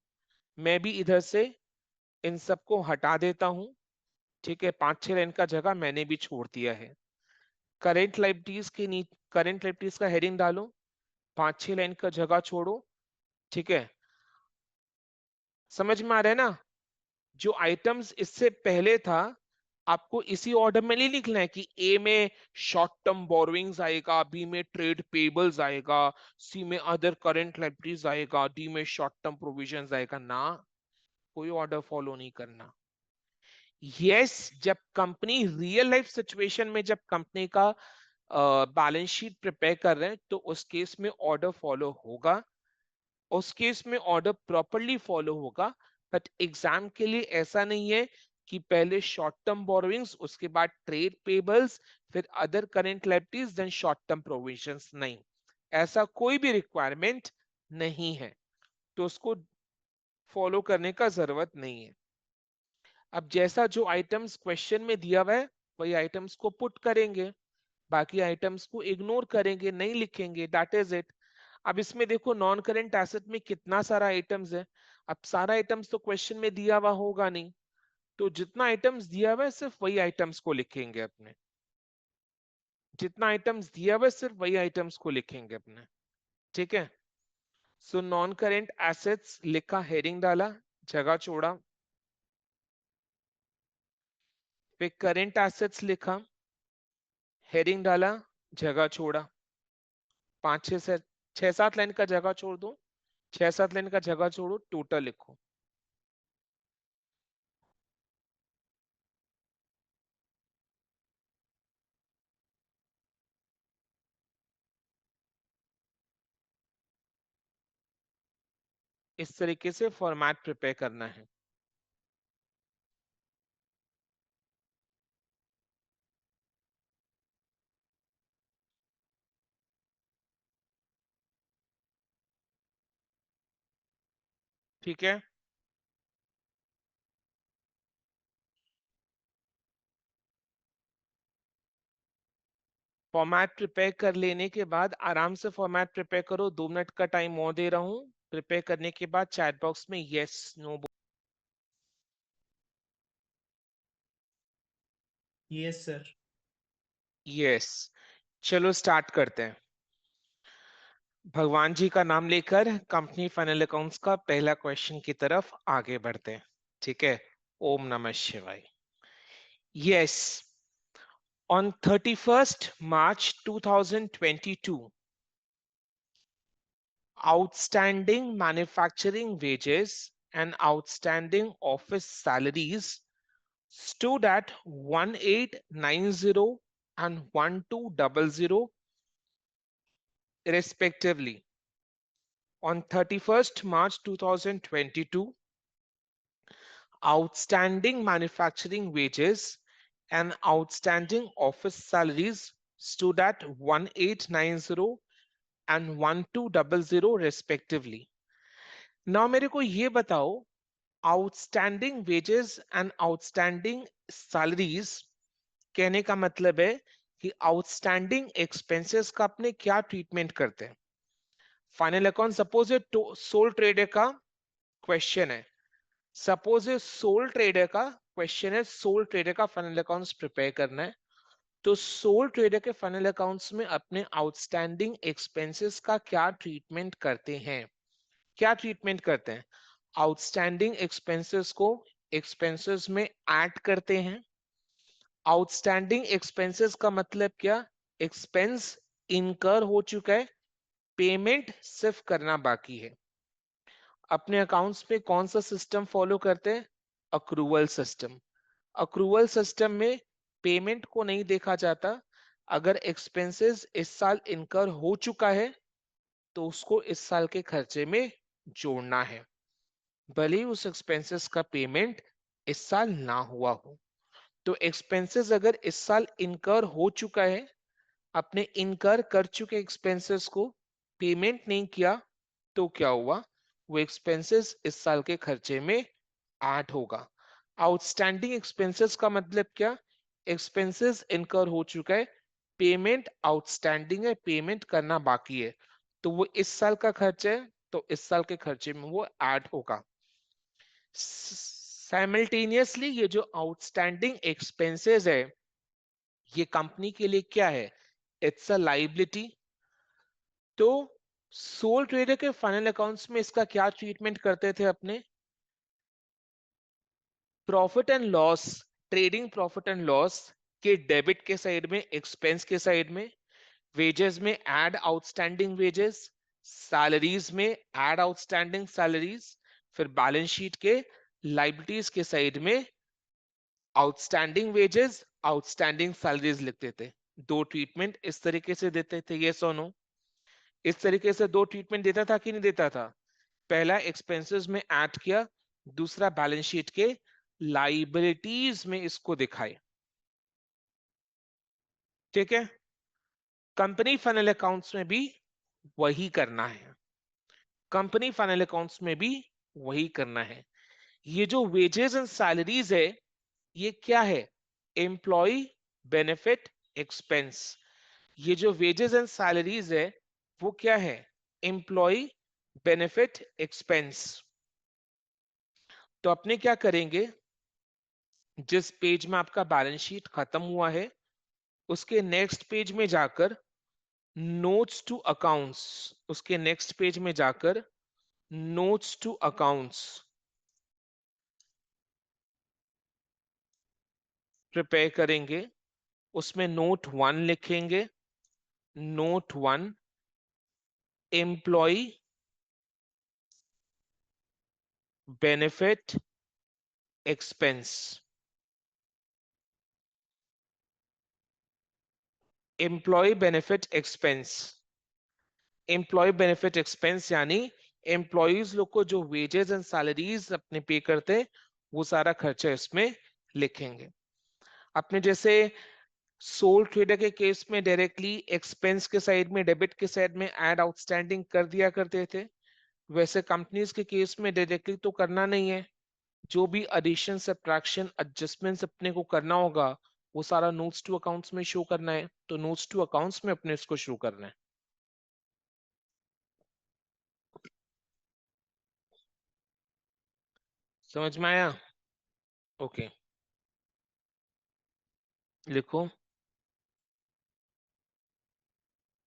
मैं भी इधर से इन सबको हटा देता हूं। ठीक है, 5-6 लाइन का जगह मैंने भी छोड़ दिया है। करेंट लाइबिलिटीज के नीचे करेंट लाइबिलिटीज का हेडिंग डालो, 5-6 लाइन का जगह छोड़ो। ठीक है, समझ में आ रहा है ना? जो आइटम्स इससे पहले था, आपको इसी ऑर्डर में नहीं लिखना है कि ए में शॉर्ट टर्म बोरोइंग्स आएगा, बी में ट्रेड पेबल्स आएगा, सी में अदर करंट लायबिलिटीज आएगा, डी में शॉर्ट टर्म प्रोविजंस आएगा ना। कोई ऑर्डर फॉलो नहीं करना। यस, जब कंपनी रियल लाइफ सिचुएशन में जब कंपनी का बैलेंस शीट प्रिपेयर कर रहे हैं तो उस केस में ऑर्डर फॉलो होगा, उस केस में ऑर्डर प्रॉपरली फॉलो होगा। बट एग्जाम के लिए ऐसा नहीं है कि पहले शॉर्ट टर्म बोरोइंग्स, उसके बाद ट्रेड पेबल्स, फिर other current liabilities, then short term provisions. नहीं, ऐसा कोई भी रिक्वायरमेंट नहीं है, तो उसको फॉलो करने का जरूरत नहीं है। अब जैसा जो आइटम्स क्वेश्चन में दिया हुआ है वही आइटम्स को पुट करेंगे, बाकी आइटम्स को इग्नोर करेंगे, नहीं लिखेंगे, दैट इज इट। अब इसमें देखो नॉन करेंट एसेट में कितना सारा आइटम्स है। अब सारा आइटम्स तो क्वेश्चन में दिया हुआ होगा नहीं, तो जितना आइटम्स दिया हुआ है सिर्फ वही आइटम्स को लिखेंगे अपने। जितना आइटम्स दिया हुआ है सिर्फ वही आइटम्स को लिखेंगे अपने। ठीक है, सो नॉन करेंट एसेट्स लिखा, हेडिंग डाला, जगह छोड़ा। फिर करेंट एसेट्स लिखा, हेडिंग डाला, जगह छोड़ा। 5-6 से 6-7 लाइन का जगह छोड़ दो, 6-7 लाइन का जगह छोड़ो, टोटल लिखो। इस तरीके से फॉर्मेट प्रिपेयर करना है। ठीक है, फॉर्मेट प्रिपेयर कर लेने के बाद आराम से फॉर्मेट प्रिपेयर करो। 2 मिनट का टाइम और दे रहा हूँ। प्रिपेयर करने के बाद चैट बॉक्स में yes no. Yes sir. Yes, चलो स्टार्ट करते हैं। भगवान जी का नाम लेकर कंपनी फाइनल अकाउंट्स का पहला क्वेश्चन की तरफ आगे बढ़ते हैं। ठीक है, ओम नमः शिवाय। Yes, on 31st March 2022, outstanding manufacturing wages and outstanding office salaries stood at 1890 and 1200 respectively. On 31st March 2022, outstanding manufacturing wages and outstanding office salaries stood at 1890 and 1200 respectively. Now मेरे को ये बताओ, outstanding wages and outstanding salaries कहने का मतलब है कि आउटस्टैंडिंग एक्सपेंसेस का अपने क्या ट्रीटमेंट करते हैं। फाइनल अकाउंट सपोज ये सोल ट्रेडर का क्वेश्चन है, सपोज ये सोल ट्रेडर का क्वेश्चन है, सोल ट्रेडर का फाइनल अकाउंट्स प्रिपेयर करना है। तो सोल ट्रेडर के फाइनल अकाउंट्स में अपने आउटस्टैंडिंग एक्सपेंसेस का क्या ट्रीटमेंट करते हैं, क्या ट्रीटमेंट करते हैं? आउटस्टैंडिंग एक्सपेंसेस को एक्सपेंसेस में ऐड करते हैं। आउटस्टैंडिंग एक्सपेंसेस का मतलब क्या? एक्सपेंस इनकर हो चुका है, पेमेंट सिर्फ करना बाकी है। अपने अकाउंट्स में कौन सा सिस्टम फॉलो करते हैं? Accrual system. अक्रूवल सिस्टम में पेमेंट को नहीं देखा जाता। अगर एक्सपेंसेस इस साल इनकर हो चुका है तो उसको इस साल के खर्चे में जोड़ना है, भले ही उस एक्सपेंसेस का पेमेंट इस साल ना हुआ हो। तो एक्सपेंसेस अगर इस साल इनकर हो चुका है, अपने इनकर कर चुके एक्सपेंसेस को पेमेंट नहीं किया, तो क्या हुआ? वो एक्सपेंसेस इस साल के खर्चे में ऐड होगा। आउटस्टैंडिंग एक्सपेंसेस का मतलब क्या? एक्सपेंसेस इनकर हो चुका है, पेमेंट आउटस्टैंडिंग है, पेमेंट करना बाकी है, तो वो इस साल का खर्चा है, तो इस साल के खर्चे में वो ऐड होगा। साइमल्टेनियसली ये जो आउटस्टैंडिंग एक्सपेंसेस है ये कंपनी के लिए क्या है? It's a liability. तो सोल ट्रेडर के फाइनल अकाउंट्स में इसका क्या ट्रीटमेंट करते थे अपने? Profit and loss, trading profit and loss के डेबिट के साइड में, एक्सपेंस के साइड में, वेजेस में ऐड आउटस्टैंडिंग वेजेस, सैलरीज में ऐड आउटस्टैंडिंग सैलरीज, फिर बैलेंस शीट के लाइबिलिटीज के साइड में आउटस्टैंडिंग वेजेस, आउटस्टैंडिंग सैलरीज लिखते थे। दो ट्रीटमेंट इस तरीके से देते थे, ये सोनो इस तरीके से दो ट्रीटमेंट देता था कि नहीं देता था? पहला एक्सपेंसेस में ऐड किया, दूसरा बैलेंस शीट के लाइबिलिटीज में इसको दिखाए। ठीक है, कंपनी फाइनल अकाउंट्स में भी वही करना है। कंपनी फाइनल अकाउंट्स में भी वही करना है। ये जो वेजेस एंड सैलरीज है ये क्या है? Employee benefit expense. ये जो वेजेस एंड सैलरीज है वो क्या है? Employee benefit expense. तो अपने क्या करेंगे, जिस पेज में आपका बैलेंस शीट खत्म हुआ है उसके नेक्स्ट पेज में जाकर नोट्स टू अकाउंट्स, उसके नेक्स्ट पेज में जाकर नोट्स टू अकाउंट्स प्रिपेयर करेंगे। उसमें नोट 1 लिखेंगे। Note 1, employee benefit expense. Employee benefit expense, employee benefit expense यानी एम्प्लॉयज लोग को जो वेजेस एंड सैलरीज अपने पे करते हैं वो सारा खर्चा इसमें लिखेंगे। अपने जैसे सोल ट्रेडर के केस में डायरेक्टली एक्सपेंस के साइड में, डेबिट के साइड में ऐड आउटस्टैंडिंग कर दिया करते थे, वैसे कंपनीज के केस में डायरेक्टली तो करना नहीं है। जो भी एडिशन, सब्ट्रैक्शन, एडजस्टमेंट्स अपने को करना होगा वो सारा नोट्स टू अकाउंट्स में शो करना है। तो नोट्स टू अकाउंट्स में अपने इसको शो करना है। समझ में आया? ओके, लिखो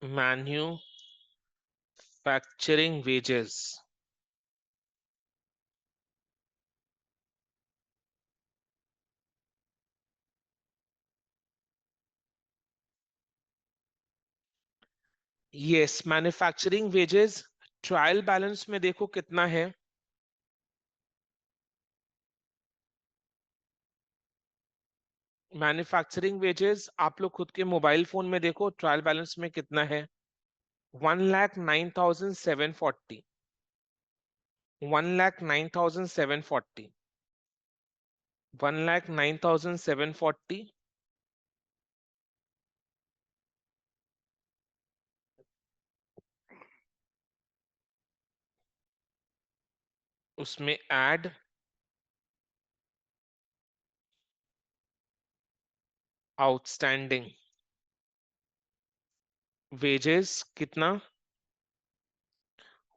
manufacturing wages. Yes, manufacturing wages trial balance में देखो कितना है। मैन्युफैक्चरिंग वेजेस आप लोग खुद के मोबाइल फोन में देखो ट्रायल बैलेंस में कितना है। 1,09,740, 1,09,740, 1,09,740। उसमें ऐड आउटस्टैंडिंग वेजेस कितना?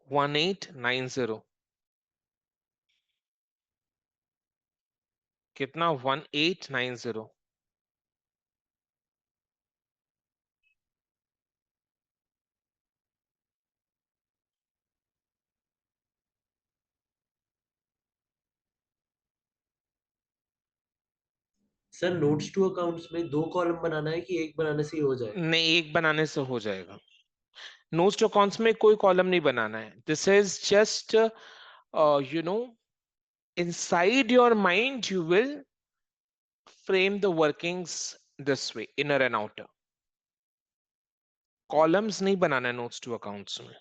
1,890। कितना? 1,890। सर नोट्स टू अकाउंट्स में दो कॉलम बनाना है कि एक बनाने से ही हो जाएगा? नहीं, एक बनाने से हो जाएगा। नोट्स टू अकाउंट्स में कोई कॉलम नहीं बनाना है। This is just you know inside your mind you will frame the workings this way, inner and outer। Columns नहीं बनाना है नोट्स टू अकाउंट्स में।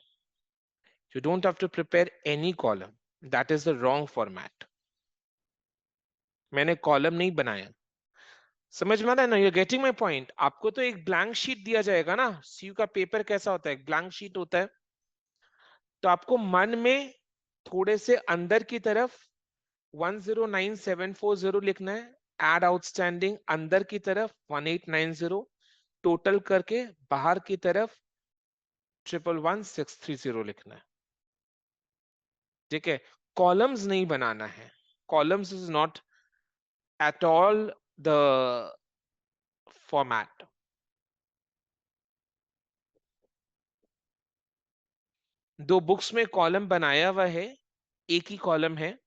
you don't have to prepare any column, that is the wrong format। मैंने कॉलम नहीं बनाया। समझ में आ रहा है ना? You getting my point? आपको तो एक ब्लैंक शीट दिया जाएगा ना, सीयू का पेपर कैसा होता है? ब्लैंक शीट होता है। तो आपको मन में थोड़े से अंदर की तरफ 109,740 लिखना है, एड आउटस्टैंडिंग अंदर की तरफ 1,890, टोटल करके बाहर की तरफ 1,11630 लिखना है। ठीक है, कॉलम्स नहीं बनाना है। columns is not at all the format. दो बुक्स में कॉलम बनाया हुआ है, एक ही कॉलम है,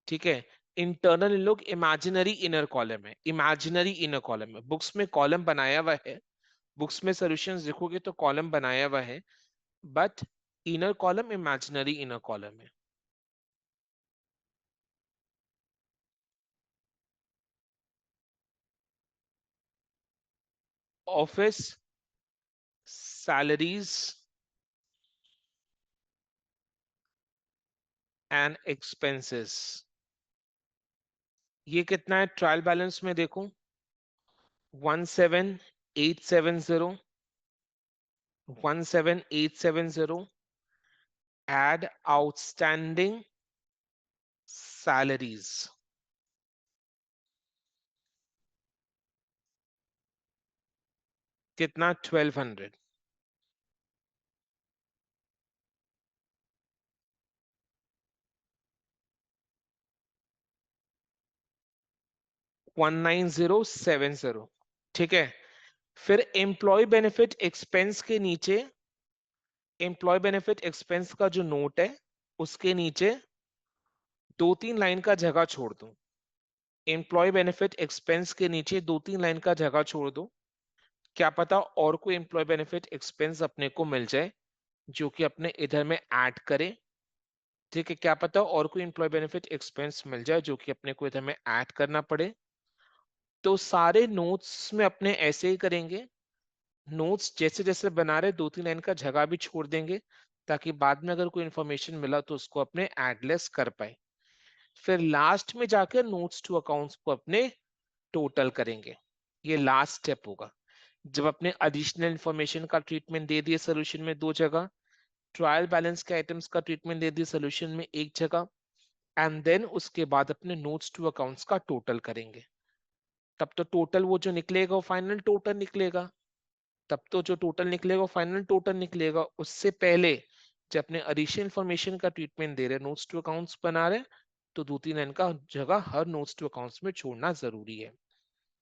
ठीक है। इंटरनल इन लोग इमेजिनरी इनर कॉलम है, इमेजिनरी इनर कॉलम है। बुक्स में कॉलम बनाया हुआ है, बुक्स में सॉल्यूशंस देखोगे तो कॉलम बनाया हुआ है, but inner column imaginary inner column है। ऑफिस सैलरीज एंड एक्सपेंसेस, ये कितना है ट्रायल बैलेंस में देखो, 17870, 17870 एड आउटस्टैंडिंग सैलरीज, कितना 1200, 19070, ठीक है। फिर एम्प्लॉय बेनिफिट एक्सपेंस के नीचे, एम्प्लॉय बेनिफिट एक्सपेंस का जो नोट है उसके नीचे 2-3 लाइन का जगह छोड़ दो। एम्प्लॉय बेनिफिट एक्सपेंस के नीचे 2-3 लाइन का जगह छोड़ दो, क्या पता और कोई एम्प्लॉय बेनिफिट एक्सपेंस अपने को मिल जाए जो कि अपने इधर में ऐड करे, ठीक है। क्या पता और कोई एम्प्लॉय बेनिफिट एक्सपेंस मिल जाए जो कि अपने को इधर में ऐड करना पड़े। तो सारे नोट्स में अपने ऐसे ही करेंगे, नोट्स जैसे जैसे बना रहे 2-3 लाइन का जगह भी छोड़ देंगे, ताकि बाद में अगर कोई इंफॉर्मेशन मिला तो उसको अपने एडलेस कर पाए। फिर लास्ट में जाकर नोट्स टू अकाउंट्स को अपने टोटल करेंगे, ये लास्ट स्टेप होगा। जब अपने एडिशनल इंफॉर्मेशन का ट्रीटमेंट दे दिए सोल्यूशन में 2 जगह, ट्रायल बैलेंस के आइटम्स का ट्रीटमेंट दे दिए सोल्यूशन में 1 जगह, एंड देन उसके बाद अपने नोट्स टू अकाउंट्स का टोटल करेंगे। तब तो टोटल वो जो निकलेगा वो फाइनल टोटल निकलेगा, तब तो जो टोटल निकलेगा फाइनल टोटल निकलेगा। उससे पहले जब अपने एडिशनल इंफॉर्मेशन का ट्रीटमेंट दे रहे, नोट्स टू अकाउंट्स बना रहे, तो 2-3 लाइन का जगह हर नोट्स टू अकाउंट्स में छोड़ना जरूरी है,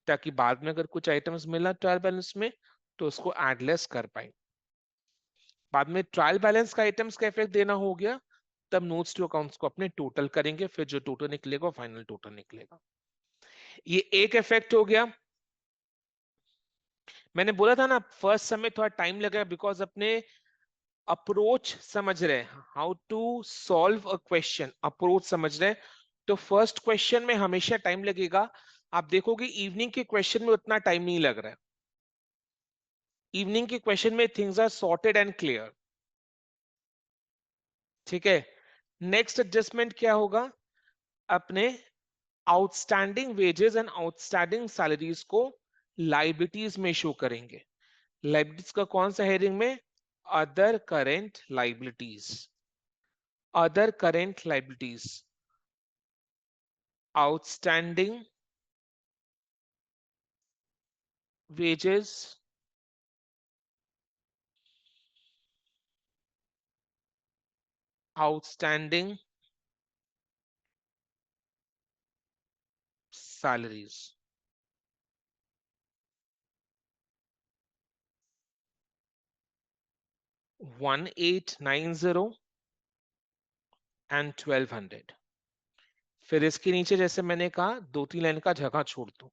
ताकि बाद में अगर कुछ आइटम्स मिला ट्रायल बैलेंस में तो उसको एडलेस कर पाए। बाद में ट्रायल बैलेंस का आइटम्स का इफेक्ट देना हो गया, तब नोट्स टू अकाउंट्स को अपने टोटल करेंगे, फिर जो टोटल निकलेगा फाइनल टोटल निकलेगा। ये एक इफेक्ट हो गया। मैंने बोला था ना फर्स्ट समय थोड़ा टाइम लगेगा, बिकॉज अपने अप्रोच समझ रहे हैं, how to solve a question, approach समझ रहे हैं। तो फर्स्ट क्वेश्चन में हमेशा टाइम लगेगा। आप देखोगे इवनिंग के क्वेश्चन में उतना टाइम नहीं लग रहा है, इवनिंग के क्वेश्चन में things are sorted and clear, ठीक है। नेक्स्ट एडजस्टमेंट क्या होगा, अपने outstanding wages and outstanding salaries को लाइबिलिटीज में शो करेंगे। लाइबिलिटीज का कौन सा हेडिंग में, other current liabilities, other current liabilities, outstanding wages outstanding salaries. One eight nine zero and 1200। फिर इसके नीचे जैसे मैंने कहा 2-3 लाइन का जगह छोड़ दो,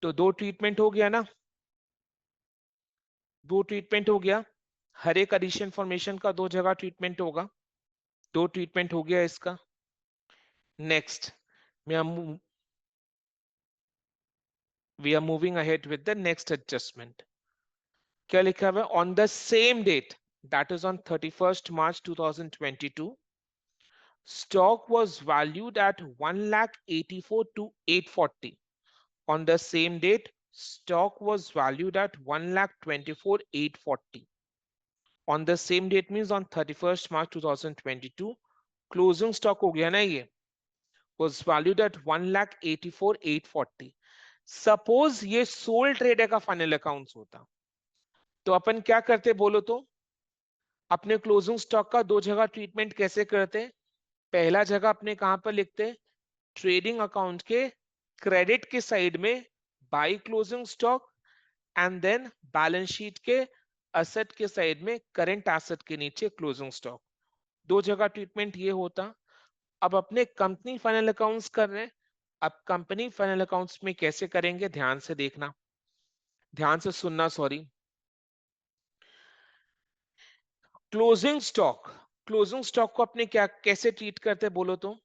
तो 2 ट्रीटमेंट हो गया ना, 2 ट्रीटमेंट हो गया। हर एक एडिशन फॉर्मेशन का 2 जगह ट्रीटमेंट होगा, 2 ट्रीटमेंट हो गया इसका। Next we are moving ahead with the next adjustment। क्या लिखा हुआ है, on the same date, that is on 31st March 2022, stock was valued at 1,84,840 to 840। On the same date, stock was valued at 1,24,840। On the same date means on 31st March 2022, closing stock हो गया ना ये, was valued at 1,84,840। सपोज ये सोल ट्रेडर का फाइनल अकाउंट्स होता, तो अपन क्या करते बोलो तो, अपने क्लोजिंग स्टॉक का 2 जगह ट्रीटमेंट कैसे करते, पहला जगह अपने कहां पर लिखते हैं, ट्रेडिंग अकाउंट के क्रेडिट के साइड में by closing stock, and then balance sheet के असेट के साइड में करंट एसेट के नीचे क्लोजिंग स्टॉक। दो जगह ट्रीटमेंट ये होता। अब अपने कंपनी फाइनल अकाउंट्स कर रहे हैं। अब कंपनी फाइनल अकाउंट्स में कैसे करेंगे, ध्यान से देखना, ध्यान से सुनना, sorry. Closing stock, closing stock को अपने क्या कैसे ट्रीट करते हैं बोलो तो।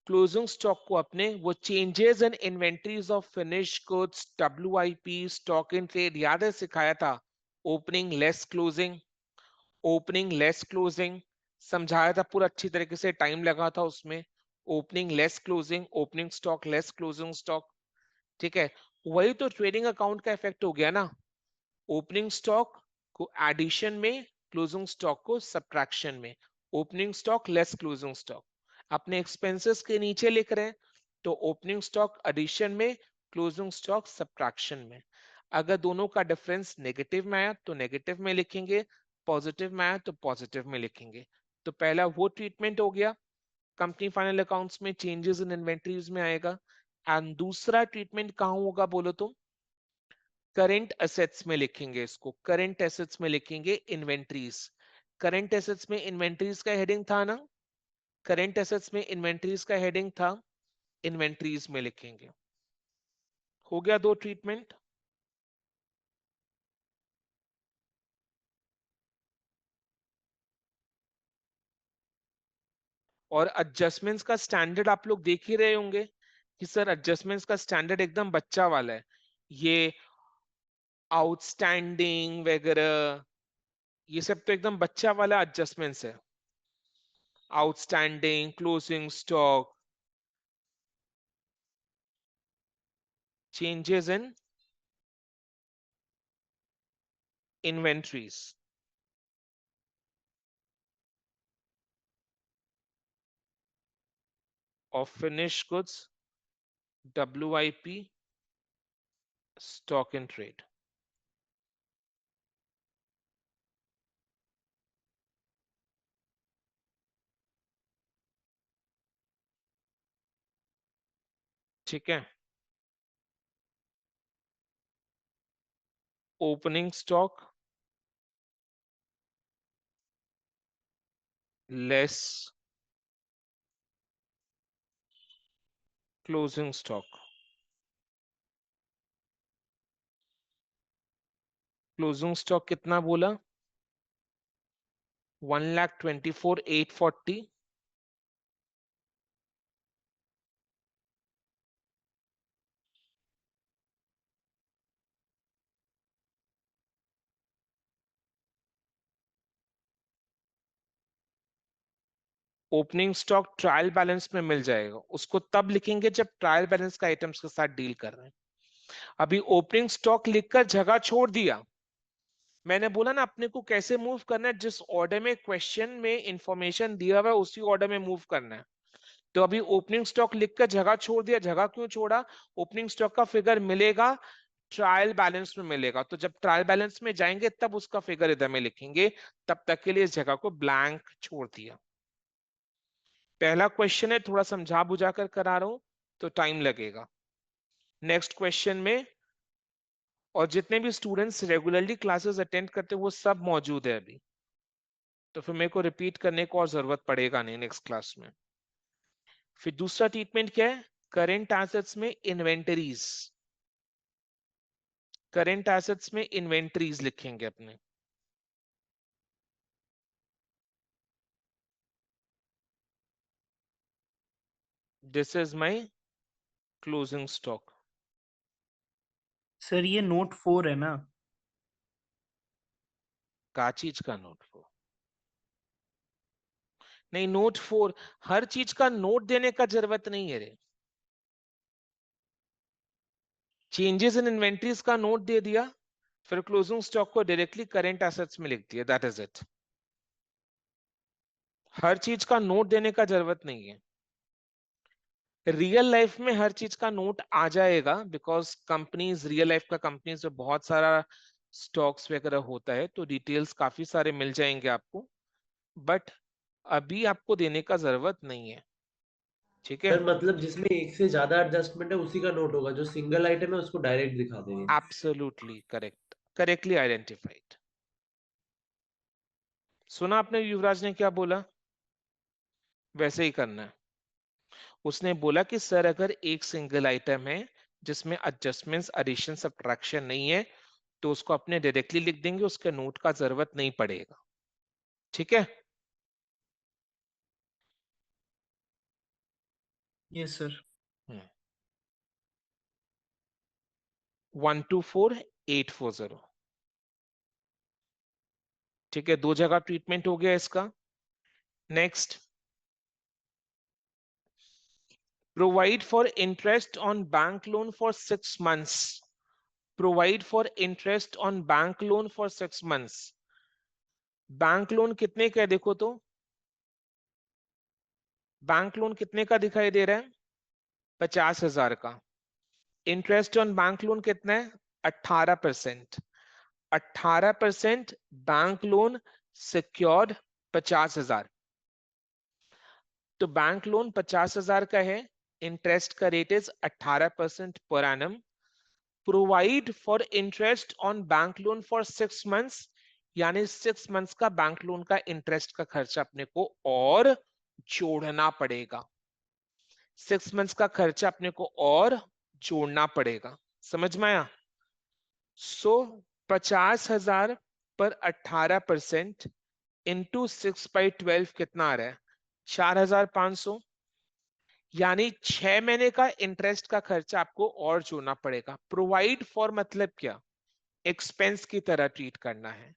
क्लोजिंग स्टॉक को अपने वो changes in inventories of finish goods, WIP, stock in trade, याद है सिखाया था, opening less closing, opening less closing समझाया था पूरा अच्छी तरीके से, टाइम लगा था उसमें। Opening less closing, opening stock less closing stock, ठीक है। वही तो ट्रेडिंग अकाउंट का इफेक्ट हो गया ना, ओपनिंग स्टॉक को एडिशन में, क्लोजिंग स्टॉक को सब्ट्रैक्शन में। Opening stock less closing stock अपने एक्सपेंसेस के नीचे लिख रहे हैं, तो ओपनिंग स्टॉक एडिशन में, क्लोजिंग स्टॉक सब्ट्रैक्शन में। अगर दोनों का डिफरेंस नेगेटिव में आया तो नेगेटिव में लिखेंगे, पॉजिटिव में आया तो पॉजिटिव में लिखेंगे। तो पहला वो ट्रीटमेंट हो गया, कंपनी फाइनल अकाउंट्स में चेंजेस इन इन्वेंटरीज में आएगा। एंड दूसरा ट्रीटमेंट कहां होगा बोलो तो, करंट एसेट्स में लिखेंगे इसको, करंट एसेट्स में लिखेंगे इन्वेंटरीज। करंट एसेट्स में इन्वेंटरीज का हेडिंग था ना, करंट एसेट्स में इन्वेंटरीज का हेडिंग था, इन्वेंटरीज में लिखेंगे। हो गया दो ट्रीटमेंट। और एडजस्टमेंट्स का स्टैंडर्ड आप लोग देख ही रहे होंगे कि सर एडजस्टमेंट्स का स्टैंडर्ड एकदम बच्चा वाला है। ये आउटस्टैंडिंग वगैरह, ये सब तो एकदम बच्चा वाला एडजस्टमेंट्स है। Outstanding, closing stock, changes in inventories of finished goods, WIP, stock in trade। ठीक है। Opening stock less closing stock, closing stock कितना बोला, 1,24,840। ओपनिंग स्टॉक ट्रायल बैलेंस में मिल जाएगा, उसको तब लिखेंगे जब ट्रायल बैलेंस का आइटम्स के साथ डील कर रहे हैं। अभी ओपनिंग स्टॉक लिखकर जगह छोड़ दिया, मैंने बोला ना अपने को कैसे मूव करना है, जिस ऑर्डर में क्वेश्चन में इंफॉर्मेशन दिया हुआ है उसी ऑर्डर में मूव करना है। तो अभी ओपनिंग स्टॉक लिखकर जगह छोड़ दिया, जगह क्यों छोड़ा, ओपनिंग स्टॉक का फिगर मिलेगा ट्रायल बैलेंस में मिलेगा, तो जब ट्रायल बैलेंस में जाएंगे तब उसका फिगर इधर में लिखेंगे, तब तक के लिए इस जगह को ब्लैंक छोड़ दिया। पहला क्वेश्चन है, थोड़ा समझा बुझा कर करा रहा हूं तो टाइम लगेगा। नेक्स्ट क्वेश्चन में, और जितने भी स्टूडेंट्स रेगुलरली क्लासेस अटेंड करते हैं वो सब मौजूद है अभी, तो फिर मेरे को रिपीट करने को और जरूरत पड़ेगा नहीं नेक्स्ट क्लास में। फिर दूसरा ट्रीटमेंट क्या है, करेंट एसेट्स में इन्वेंटरीज, करेंट एसेट्स में इन्वेंटरीज लिखेंगे अपने। This is my closing stock. Sir ये नोट 4 है ना? का चीज का नोट 4? नहीं, नोट 4 हर चीज का नोट देने का जरूरत नहीं है रे। चेंजेस इन इन्वेंटरीज का नोट दे दिया, फिर क्लोजिंग स्टॉक को डायरेक्टली करेंट एसेट्स में लिख दिया, दैट इज इट। हर चीज का नोट देने का जरूरत नहीं है। रियल लाइफ में हर चीज का नोट आ जाएगा, बिकॉज कंपनीज, रियल लाइफ का कंपनीज में बहुत सारा स्टॉक्स वगैरह होता है, तो डिटेल्स काफी सारे मिल जाएंगे आपको। बट अभी आपको देने का जरूरत नहीं है, ठीक है। सर मतलब जिसमें एक से ज्यादा एडजस्टमेंट है उसी का नोट होगा, जो सिंगल आइटम है उसको डायरेक्ट दिखा देंगे। Absolutely correct, correctly identified. सुना आपने युवराज ने क्या बोला, वैसे ही करना है। उसने बोला कि सर अगर एक सिंगल आइटम है जिसमें एडजस्टमेंट्स एडिशन सब्ट्रैक्शन नहीं है तो उसको अपने डायरेक्टली लिख देंगे, उसके नोट का जरूरत नहीं पड़ेगा, ठीक है। Yes sir. 124840, ठीक है, दो जगह ट्रीटमेंट हो गया इसका। Next, provide for interest on bank loan for 6 months। Provide for interest on bank loan for 6 months। Bank loan कितने का है देखो तो, बैंक लोन कितने का दिखाई दे रहा है, 50,000 का। इंटरेस्ट ऑन बैंक लोन कितना है, 18%। 18% बैंक लोन सिक्योर्ड 50,000। तो बैंक लोन 50,000 का है, इंटरेस्ट का rate is 18% per annum. Provide for interest on bank loan for 6 months, यानी 6 months का बैंक लोन का इंटरेस्ट का खर्चा अपने को और जोड़ना पड़ेगा। 6 months का खर्चा अपने को और जोड़ना पड़ेगा, समझ में आया। सो 50,000 पर 18% इंटू 6/12 कितना आ रहा है, 4,500। यानी 6 महीने का इंटरेस्ट का खर्चा आपको और जोड़ना पड़ेगा। प्रोवाइड फॉर मतलब क्या, एक्सपेंस की तरह ट्रीट करना है।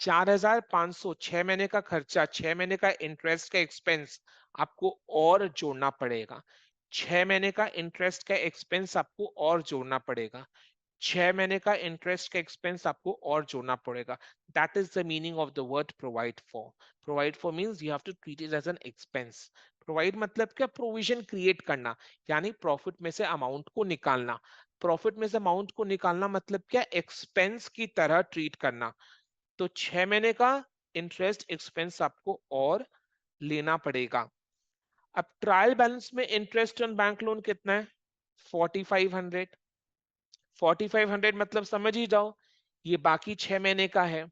4,500 6 महीने का खर्चा, 6 महीने का इंटरेस्ट का एक्सपेंस आपको और जोड़ना पड़ेगा। 6 महीने का इंटरेस्ट का एक्सपेंस आपको और जोड़ना पड़ेगा। 6 महीने का इंटरेस्ट का एक्सपेंस आपको और जोड़ना पड़ेगा। That is the meaning of the word provide for. Provide for means you have to treat it as an expense. Provide मतलब क्या, प्रोविजन क्रिएट करना, यानी प्रॉफिट में से अमाउंट को निकालना। प्रॉफिट में से अमाउंट को निकालना मतलब क्या, एक्सपेंस की तरह ट्रीट करना। तो 6 महीने का इंटरेस्ट एक्सपेंस आपको और लेना पड़ेगा। अब ट्रायल बैलेंस में इंटरेस्ट ऑन बैंक लोन कितना है, 4,500। 4,500 मतलब समझ ही जाओ, ये बाकी 6 महीने का है।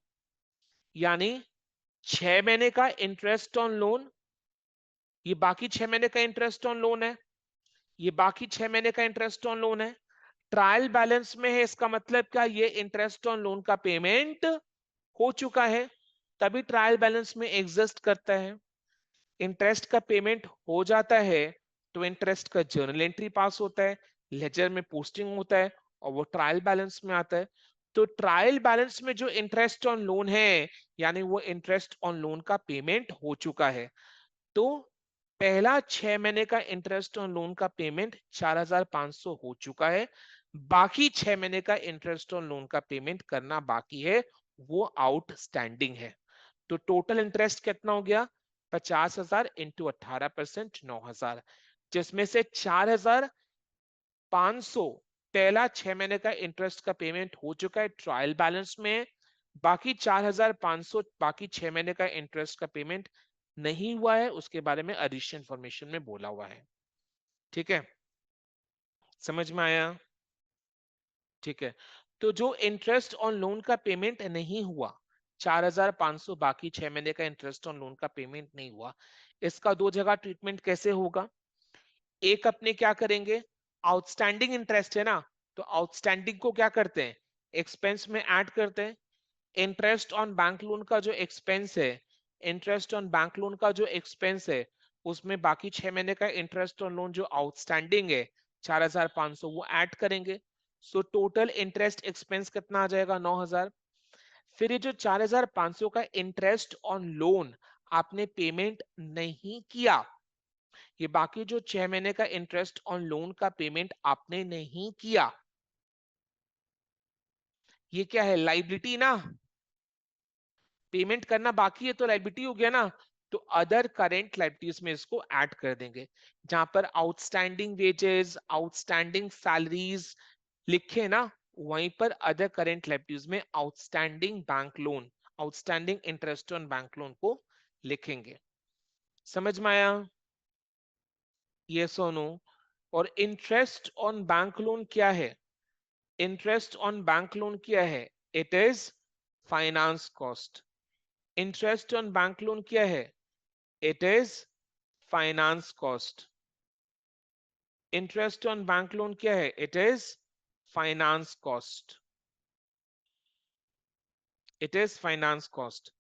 यानी 6 महीने का इंटरेस्ट ऑन लोन, ये बाकी 6 महीने का इंटरेस्ट ऑन लोन है, ये बाकी 6 महीने का इंटरेस्ट ऑन लोन है। ट्रायल बैलेंस में है, इसका मतलब क्या, ये इंटरेस्ट ऑन लोन का पेमेंट हो चुका है, तभी ट्रायल बैलेंस में एग्जिस्ट करता है। इंटरेस्ट का पेमेंट हो जाता है तो इंटरेस्ट का जर्नल एंट्री पास होता है, लेजर में पोस्टिंग होता है, और वो ट्रायल बैलेंस में आता है। तो ट्रायल बैलेंस में जो इंटरेस्ट ऑन लोन है, यानी वो इंटरेस्ट ऑन लोन का पेमेंट हो चुका है। तो पहला 6 महीने का इंटरेस्ट ऑन लोन का पेमेंट 4,500 हो चुका है। बाकी 6 महीने का इंटरेस्ट ऑन लोन का पेमेंट करना बाकी है, वो आउटस्टैंडिंग है। तो टोटल इंटरेस्ट कितना हो गया, 50,000 इंटू 18%, 9,000, जिसमें से 4,500 पहला 6 महीने का इंटरेस्ट का पेमेंट हो चुका है, ट्रायल बैलेंस में। बाकी 4,500 बाकी 6 महीने का इंटरेस्ट का पेमेंट नहीं हुआ है, उसके बारे में एडिशन इंफॉर्मेशन में बोला हुआ है, ठीक है, समझ में आया। ठीक है, तो जो इंटरेस्ट ऑन लोन का पेमेंट नहीं हुआ, 4,500 बाकी 6 महीने का इंटरेस्ट ऑन लोन का पेमेंट नहीं हुआ, इसका दो जगह ट्रीटमेंट कैसे होगा। एक अपने क्या करेंगे, आउटस्टैंडिंग इंटरेस्ट है ना, तो आउटस्टैंडिंग को क्या करते हैं, एक्सपेंस में ऐड करते हैं। इंटरेस्ट ऑन बैंक लोन का जो एक्सपेंस है, इंटरेस्ट ऑन बैंक लोन का जो एक्सपेंस है, उसमें बाकी 6 महीने का इंटरेस्ट ऑन लोन जो आउटस्टैंडिंग है 4,500 वो ऐड करेंगे। सो टोटल इंटरेस्ट एक्सपेंस कितना आ जाएगा, 9,000। फिर ये जो 4,500 का इंटरेस्ट ऑन लोन आपने पेमेंट नहीं किया, ये बाकी जो 6 महीने का इंटरेस्ट ऑन लोन का पेमेंट आपने नहीं किया, ये क्या है, लाइबिलिटी ना, पेमेंट करना बाकी है तो लाइबिलिटी हो गया ना। तो अदर करेंट लाइबिलिटीज में इसको ऐड कर देंगे, जहां पर आउटस्टैंडिंग वेजेस, आउटस्टैंडिंग सैलरीज लिखे ना, वहीं पर अदर करेंट लाइबिलिटीज में outstanding bank loan, outstanding interest on bank loan को लिखेंगे। समझ में आया? ये सोनू। और इंटरेस्ट ऑन बैंक लोन क्या है? इंटरेस्ट ऑन बैंक लोन क्या है? It is finance cost. Interest on bank loan क्या है? It is finance cost. Interest on bank loan क्या है? It is finance cost. It is finance cost.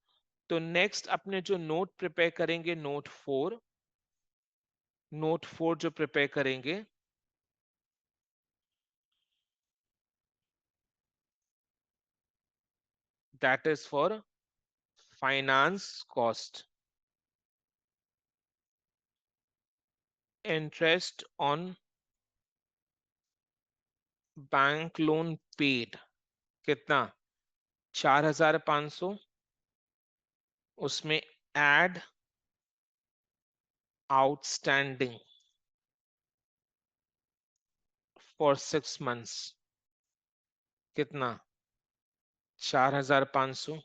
तो नेक्स्ट अपने जो नोट प्रिपेयर करेंगे, नोट 4 जो प्रिपेयर करेंगे, that is for finance cost. Interest on bank loan paid कितना? 4,500। उसमें एड आउटस्टैंडिंग फॉर 6 months कितना? 4,500।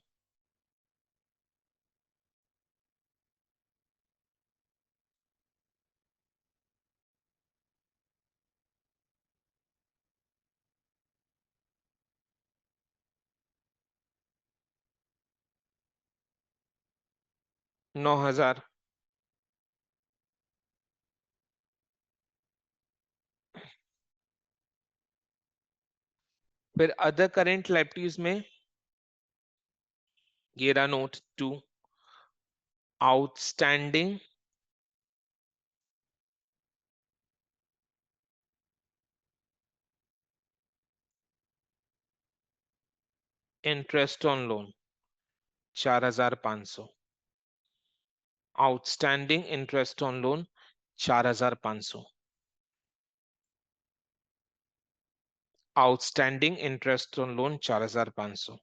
9,000। फिर अदर करेंट लाइबिलिटीज में ये रहा note 2, outstanding interest on loan 4,500। Outstanding interest on loan 4,500। Outstanding interest on loan 4,500।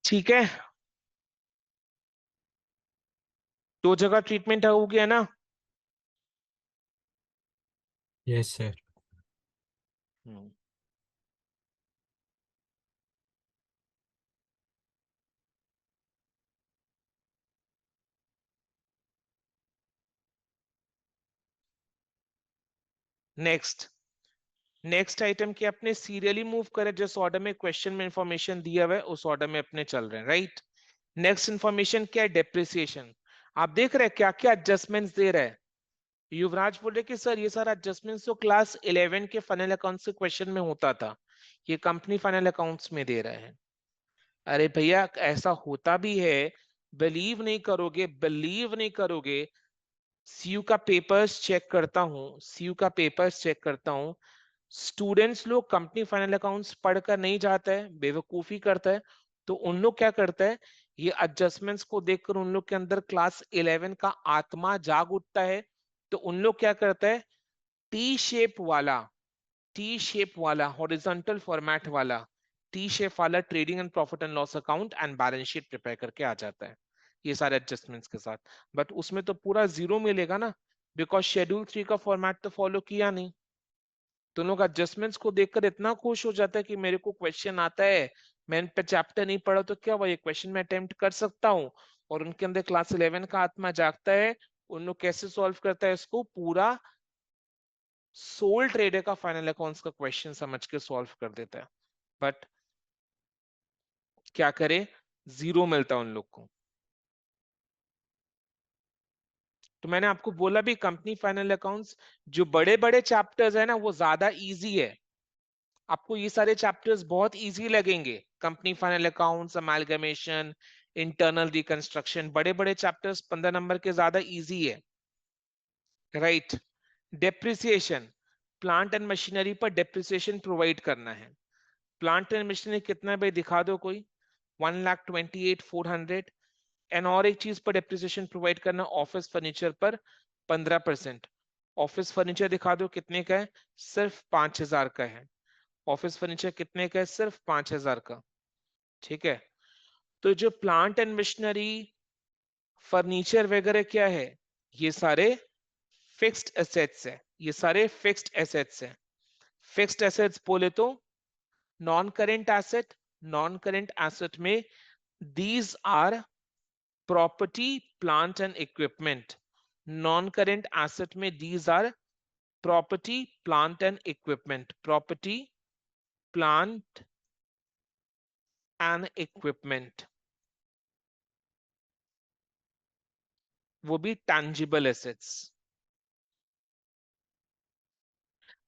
ठीक है, दो जगह ट्रीटमेंट हो गया ना? Yes sir. Next next item की अपने सीरियली मूव करे, जिस ऑर्डर में क्वेश्चन में इंफॉर्मेशन दिया हुआ है उस ऑर्डर में अपने चल रहे हैं, राइट? नेक्स्ट इंफॉर्मेशन क्या है? डेप्रिसिएशन। आप देख रहे हैं क्या क्या एडजस्टमेंट्स दे रहे हैं। युवराज बोल रहे कि सर ये सारा एडजस्टमेंट्स तो क्लास 11 के फाइनल अकाउंट्स के क्वेश्चन में होता था, ये कंपनी फाइनल अकाउंट्स में दे रहे हैं। अरे भैया ऐसा होता भी है, बिलीव नहीं करोगे। सीयू का पेपर्स चेक करता हूँ, स्टूडेंट्स लोग कंपनी फाइनल अकाउंट्स पढ़कर नहीं जाता है, बेवकूफी करता है। तो उन लोग क्या करता है, ये एडजस्टमेंट्स को देखकर उन लोग के अंदर क्लास 11 का आत्मा जाग उठता है। तो उन लोग क्या करता है, टी शेप वाला हॉरिजॉन्टल फॉर्मेट वाला टी शेप वाला trading and profit and loss account and balance sheet prepare करके आ जाता है ये सारे एडजस्टमेंट्स के साथ। बट उसमें तो पूरा जीरो मिलेगा ना, बिकॉज शेड्यूल 3 का फॉर्मेट तो फॉलो किया नहीं। तो लोग एडजस्टमेंट्स को देखकर इतना खुश हो जाता है कि मेरे को क्वेश्चन आता है, मैंने पे चैप्टर नहीं पढ़ा तो क्या हुआ, ये क्वेश्चन मैं अटेम्प्ट कर सकता हूँ। और उनके अंदर क्लास 11 का आत्मा जागता है। उन लोग कैसे सॉल्व करता है इसको, पूरा सोल ट्रेडर का फाइनल अकाउंट्स का क्वेश्चन समझ के सॉल्व कर देता है। बट क्या करे, जीरो मिलता है उन लोग को। तो मैंने आपको बोला भी कंपनी फाइनल अकाउंट्स जो बड़े बड़े चैप्टर्स है ना वो ज्यादा इजी है। आपको ये सारे चैप्टर्स बहुत इजी लगेंगे, company final accounts, amalgamation, internal reconstruction, बड़े बड़े चैप्टर्स 15 नंबर के ज्यादा इजी है, right? Depreciation, plant and machinery पर डेप्रिसिएशन प्रोवाइड करना है। प्लांट एंड मशीनरी कितना है भाई, दिखा दो कोई। 1,28,400। एंड और एक चीज पर डेप्रिसिएशन प्रोवाइड करना, ऑफिस फर्नीचर पर 15%। ऑफिस फर्नीचर दिखा दो कितने का है, सिर्फ 5,000 का है। ऑफिस फर्नीचर कितने का है, सिर्फ 5,000 का। ठीक है, तो जो प्लांट एंड मशीनरी, फर्नीचर वगैरह क्या है, ये सारे फिक्स्ड एसेट्स है, ये सारे फिक्स्ड एसेट्स है। फिक्स्ड एसेट्स बोले तो non current asset, non current asset में these are property plant and equipment, non current asset में these are property plant and equipment, property plant and equipment, वो भी टैंजिबल एसेट्स।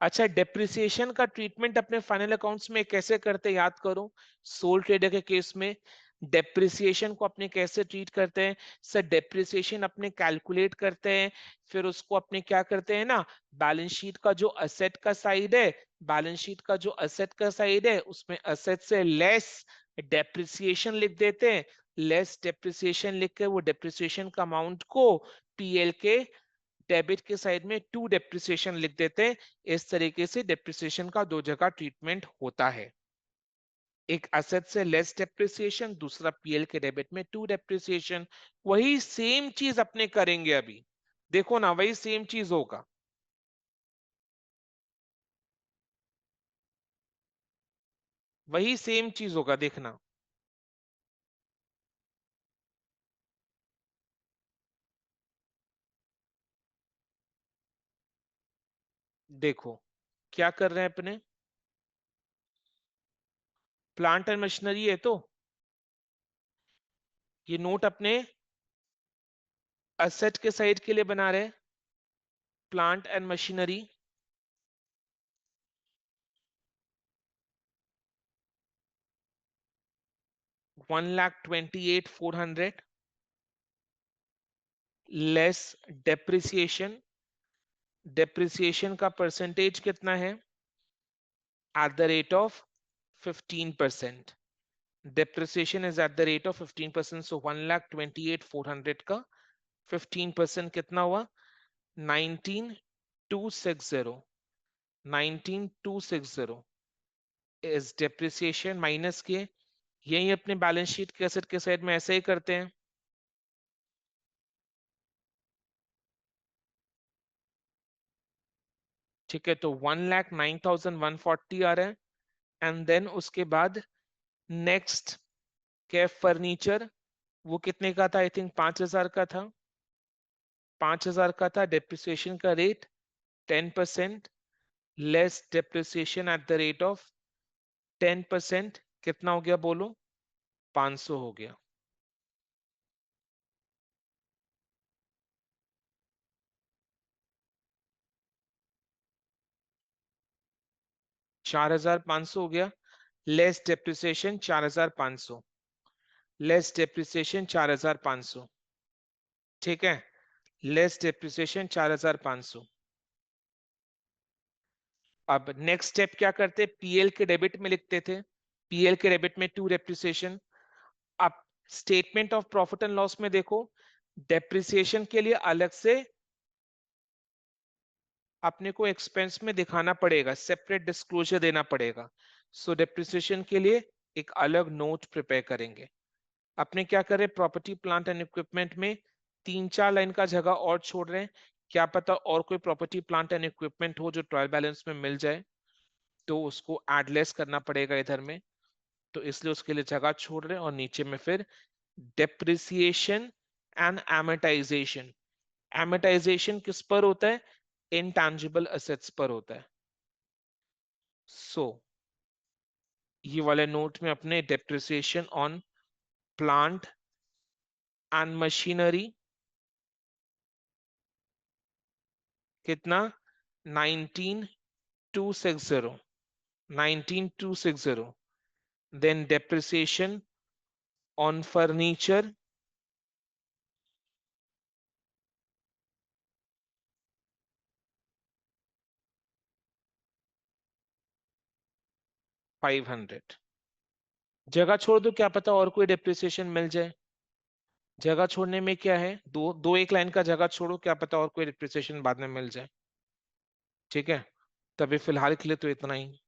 अच्छा, डेप्रिसिएशन का ट्रीटमेंट अपने फाइनल अकाउंट्स में कैसे करते हैं याद करो। सोल ट्रेडर के केस में डेप्रिसिएशन को अपने कैसे ट्रीट करते हैं सर, डेप्रिसिएशन अपने कैलकुलेट करते हैं, फिर उसको अपने क्या करते हैं ना, बैलेंस शीट का जो असेट का साइड है, बैलेंस शीट का जो असेट का साइड है उसमें असेट से लेस डेप्रिसिएशन लिख देते हैं, लेस डेप्रिसिएशन लिख के वो डेप्रिसिएशन का अमाउंट को पीएल के डेबिट के साइड में टू डेप्रिसिएशन लिख देते हैं। इस तरीके से डेप्रिसिएशन का दो जगह ट्रीटमेंट होता है, एक असेट से लेस डेप्रिसिएशन, दूसरा पीएल के डेबिट में टू डेप्रिसिएशन। वही सेम चीज अपने करेंगे अभी, देखो ना वही सेम चीज होगा। वही सेम चीज होगा, देखना। देखो क्या कर रहे हैं अपने, प्लांट एंड मशीनरी है तो ये नोट अपने असेट के साइड के लिए बना रहे हैं, plant and machinery, 1,28,400 less depreciation, depreciation का परसेंटेज कितना है, at the rate of 15%, depreciation is at the rate of 15%, so 1,28,400 का 15% कितना हुआ, 19,260, 19,260 is depreciation माइनस के, यही अपने बैलेंस शीट के एसेट के साइड में ऐसे ही करते हैं। ठीक है, तो 1,09,140 आ रहा है, एंड देन उसके बाद नेक्स्ट कैफ फर्नीचर, वो कितने का था, आई थिंक 5,000 का था, 5,000 का था, डेप्रिसिएशन का rate 10%, less depreciation at the rate of 10%, कितना हो गया बोलो, 500 हो गया। चार हजार पांच सौ हो गया, लेस डेप्रिसिएशन 4,500, लेस डेप्रिसिएशन 4,500, ठीक है, लेस डेप्रिसिएशन 4,500। अब नेक्स्ट स्टेप क्या करते, पीएल के डेबिट में लिखते थे, पीएल के डेबिट में टू डेप्रिसिएशन। अब statement of profit and loss में देखो, डेप्रिसिएशन के लिए अलग से अपने को एक्सपेंस में दिखाना पड़ेगा, सेपरेट डिस्क्लोजर देना पड़ेगा। सो डेप्रिसिएशन के लिए एक अलग नोट प्रिपेयर करेंगे। अपने क्या करें, प्रॉपर्टी प्लांट एंड इक्विपमेंट में 3-4 लाइन का जगह और छोड़ रहे हैं, क्या पता और कोई प्रॉपर्टी प्लांट एंड इक्विपमेंट हो जो ट्रायल बैलेंस में मिल जाए, तो उसको एडलेस करना पड़ेगा इधर में, तो इसलिए उसके लिए जगह छोड़ रहे हैं। और नीचे में फिर डेप्रिसिएशन एंड एमोटाइजेशन, एमोटाइजेशन किस पर होता है, इनटैंजिबल असेट्स पर होता है। सो ये वाले नोट में अपने depreciation on plant and machinery कितना, 19,260, 19,260, then depreciation on furniture 500। जगह छोड़ दो, क्या पता और कोई डेप्रिसिएशन मिल जाए, जगह छोड़ने में क्या है, दो दो एक लाइन का जगह छोड़ो, क्या पता और कोई डेप्रिसिएशन बाद में मिल जाए। ठीक है, तभी फिलहाल के लिए तो इतना ही।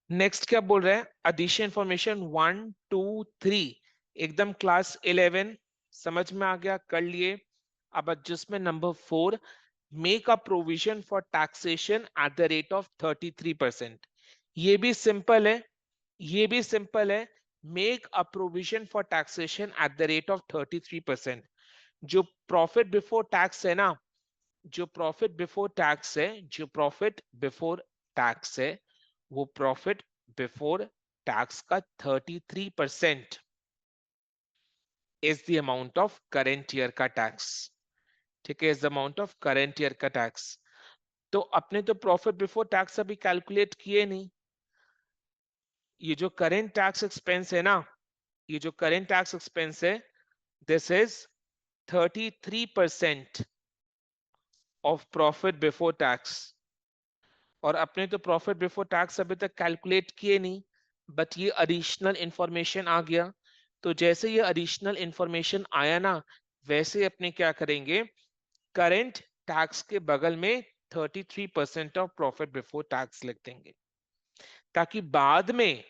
नेक्स्ट क्या बोल रहा है, एडिशन इंफॉर्मेशन 1, 2, 3, एकदम क्लास 11 समझ में आ गया, कर लिए। अब adjustment number 4, make a provision for taxation at the rate of 33%। ये भी सिंपल है, ये भी सिंपल है। Make a provision for taxation at the rate of 33%। जो प्रॉफिट बिफोर टैक्स है ना, जो प्रॉफिट बिफोर टैक्स है, जो प्रॉफिट बिफोर टैक्स है, वो प्रॉफिट बिफोर टैक्स का 33% is the amount of current year का टैक्स। ठीक है, is the amount of current year का टैक्स। तो अपने तो प्रॉफिट बिफोर टैक्स अभी कैलकुलेट किए नहीं। ये जो करेंट टैक्स एक्सपेंस है ना, ये जो करेंट टैक्स एक्सपेंस है, this is 33% of profit before tax. और अपने तो प्रॉफिट बिफोर टैक्स अभी तक कैलकुलेट किए नहीं, बट ये एडिशनल इंफॉर्मेशन आ गया। तो जैसे ये एडिशनल इंफॉर्मेशन आया ना, वैसे अपने क्या करेंगे, करंट टैक्स के बगल में 33% ऑफ प्रॉफिट बिफोर टैक्स लिख देंगे, ताकि बाद में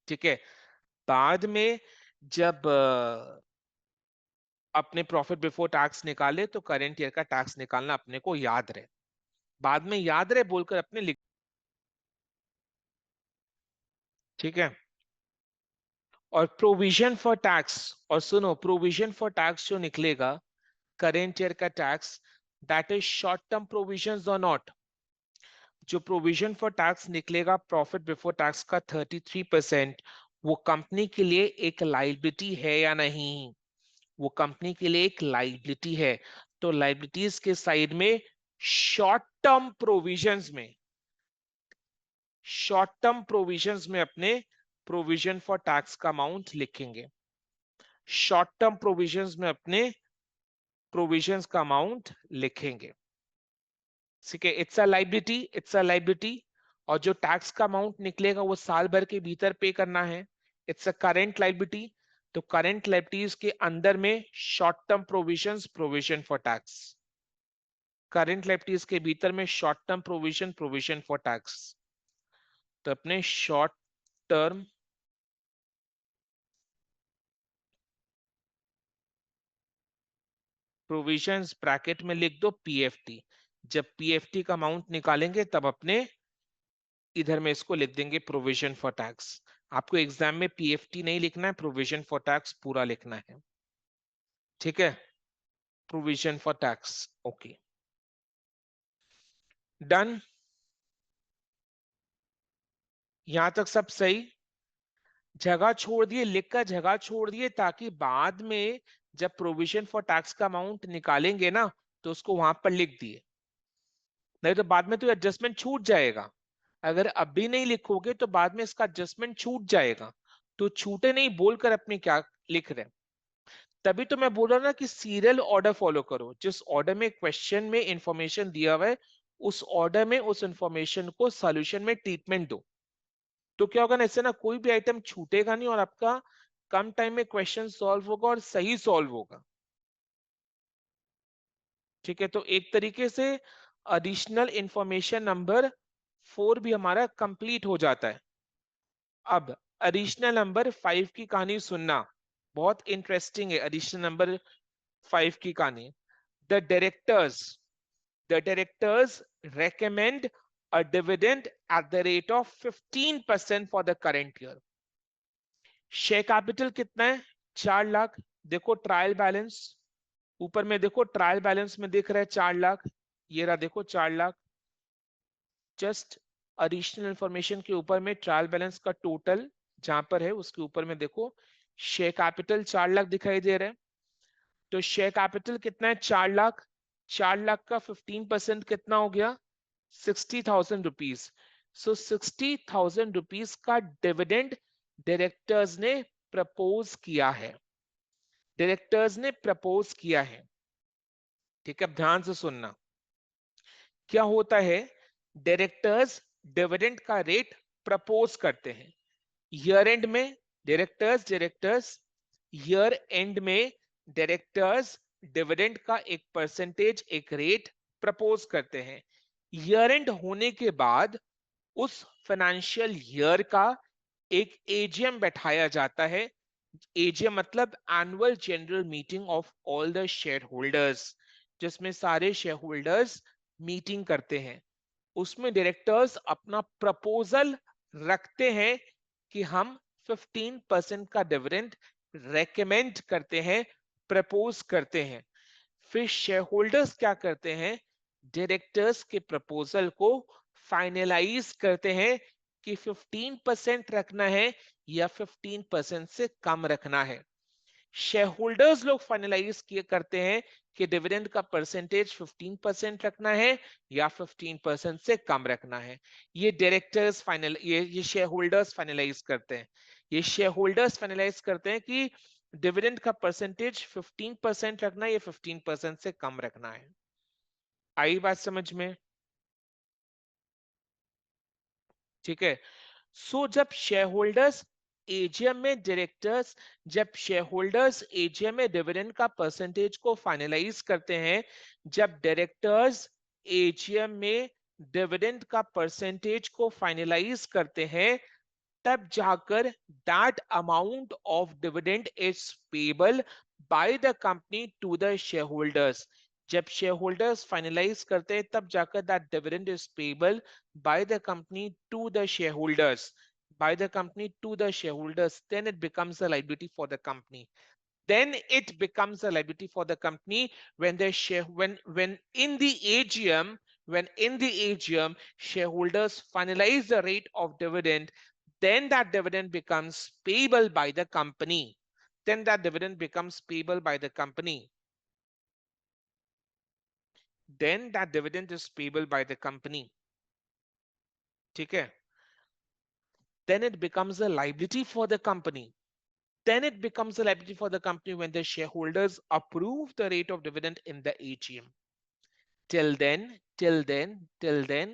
ठीक है, बाद में जब अपने प्रॉफिट बिफोर टैक्स निकाले तो करंट ईयर का टैक्स निकालना अपने को याद रहे, बाद में याद रहे बोलकर अपने लिख। ठीक है। और प्रोविजन फॉर टैक्स, और सुनो, प्रोविजन फॉर टैक्स जो निकलेगा करेंट ईयर का tax, that is short term provisions और नॉट। जो प्रोविजन फॉर टैक्स निकलेगा प्रॉफिट बिफोर टैक्स का 33%, वो कंपनी के लिए एक लाइबिलिटी है या नहीं? वो कंपनी के लिए एक लाइबिलिटी है। तो लाइबिलिटीज के साइड में शॉर्ट टर्म प्रोविजंस में, शॉर्ट टर्म प्रोविजंस में अपने प्रोविजन फॉर टैक्स का अमाउंट लिखेंगे। शॉर्ट टर्म प्रोविजंस में अपने प्रोविजंस का अमाउंट लिखेंगे। ठीक है, it's a liability, it's a liability. और जो टैक्स का अमाउंट निकलेगा वो साल भर के भीतर पे करना है। It's a current liability. तो करेंट लाइबिलिटीज के अंदर में short term provisions, provision for tax. Current liabilities के भीतर में short term provision, provision for tax. तो अपने शॉर्ट टर्म प्रोविजंस ब्रैकेट में लिख दो पीएफटी। जब पीएफटी का अमाउंट निकालेंगे तब अपने इधर में इसको लिख देंगे प्रोविजन फॉर टैक्स। आपको एग्जाम में पीएफटी नहीं लिखना है, प्रोविजन फॉर टैक्स पूरा लिखना है। ठीक है, provision for tax. Okay, done. यहां तक सब सही। जगह छोड़ दिए, लिखकर जगह छोड़ दिए, ताकि बाद में जब प्रोविजन फॉर टैक्स का अमाउंट निकालेंगे ना, तो उसको वहां पर लिख दिए। नहीं तो बाद में तो एडजस्टमेंट छूट जाएगा। अगर अभी नहीं लिखोगे तो बाद में इसका एडजस्टमेंट छूट जाएगा। तो छूटे नहीं बोलकर अपने क्या लिख रहे हैं। तभी तो मैं बोल रहा हूं ना कि सीरियल ऑर्डर फॉलो करो। जिस ऑर्डर में क्वेश्चन में इंफॉर्मेशन दिया हुआ है, उस ऑर्डर में उस इंफॉर्मेशन को सॉल्यूशन में ट्रीटमेंट दो। तो क्या होगा ना, इससे ना कोई भी आइटम छूटेगा नहीं और आपका कम टाइम में क्वेश्चन सॉल्व होगा और सही सॉल्व होगा। ठीक है, तो एक तरीके से एडिशनल इंफॉर्मेशन नंबर 4 भी हमारा कंप्लीट हो जाता है। अब एडिशनल नंबर 5 की कहानी सुनना, बहुत इंटरेस्टिंग है एडिशनल नंबर 5 की कहानी। The directors, the directors recommend a dividend at the rate of 15% for the current year. Share capital कितना है? 4 लाख। देखो ट्रायल बैलेंस, ऊपर में देखो ट्रायल बैलेंस में दिख रहा है 4 लाख। ये रहा देखो 4 लाख। जस्ट एडिशनल इंफॉर्मेशन के ऊपर में ट्रायल बैलेंस का टोटल जहां पर है उसके ऊपर में देखो शेयर कैपिटल 4 लाख दिखाई दे रहा है। तो शेयर कैपिटल कितना है? 4 लाख। 4 लाख का 15% कितना हो गया? 60,000 रुपीज। सो 60,000 रुपीज का डिविडेंड डायरेक्टर्स ने प्रपोज किया है। डायरेक्टर्स ने प्रपोज किया है। ठीक है, अब ध्यान से सुनना। क्या होता है, डायरेक्टर्स डिविडेंड का रेट प्रपोज करते हैं। ईयर एंड में डायरेक्टर्स ईयर एंड में डायरेक्टर्स डिविडेंड का एक परसेंटेज, एक रेट प्रपोज करते हैं। ईयर एंड होने के बाद उस फाइनेंशियल ईयर का एक एजीएम बैठाया जाता है, एजीएम मतलब annual general meeting of all the share holders, जिसमें सारे शेयर होल्डर्स मीटिंग करते हैं। उसमें डायरेक्टर्स अपना प्रपोजल रखते हैं कि हम 15% का डिविडेंड रेकमेंड करते हैं, प्रपोज करते हैं। फिर शेयर होल्डर्स क्या करते हैं, डायरेक्टर्स के प्रपोजल को फाइनलाइज करते हैं कि 15% रखना है या 15% से कम रखना है। शेयर होल्डर्स लोग फाइनलाइज किए करते हैं कि डिविडेंड का परसेंटेज 15% रखना है या 15% से कम रखना है। ये डायरेक्टर्स फाइनल ये शेयर होल्डर्स फाइनलाइज करते हैं। ये शेयर होल्डर्स फाइनलाइज करते हैं कि डिविडेंड का परसेंटेज 15% रखना है या 15% से कम रखना है। आई बात समझ में? ठीक है। सो जब शेयर होल्डर्स एजीएम में डायरेक्टर्स जब शेयर होल्डर्स एजीएम में डिविडेंड का परसेंटेज को फाइनलाइज करते हैं, जब डायरेक्टर्स एजीएम में डिविडेंड का परसेंटेज को फाइनलाइज करते हैं, तब जाकर that amount of dividend is payable by the company to the shareholders. जब शेयर होल्डर्स फाइनलाइज करते हैं तब जाकर that dividend is payable by the company to the shareholders, by the company to the shareholders, then it becomes a liability for the company. Then it becomes a liability for the company when the share when in the AGM, when in the AGM shareholders finalize the rate of dividend, then that dividend becomes payable by the company. Then that dividend becomes payable by the company. Then that dividend is payable by the company. ठीक है? Then it becomes a liability for the company. Then it becomes a liability for the company when the shareholders approve the rate of dividend in the AGM. Till then,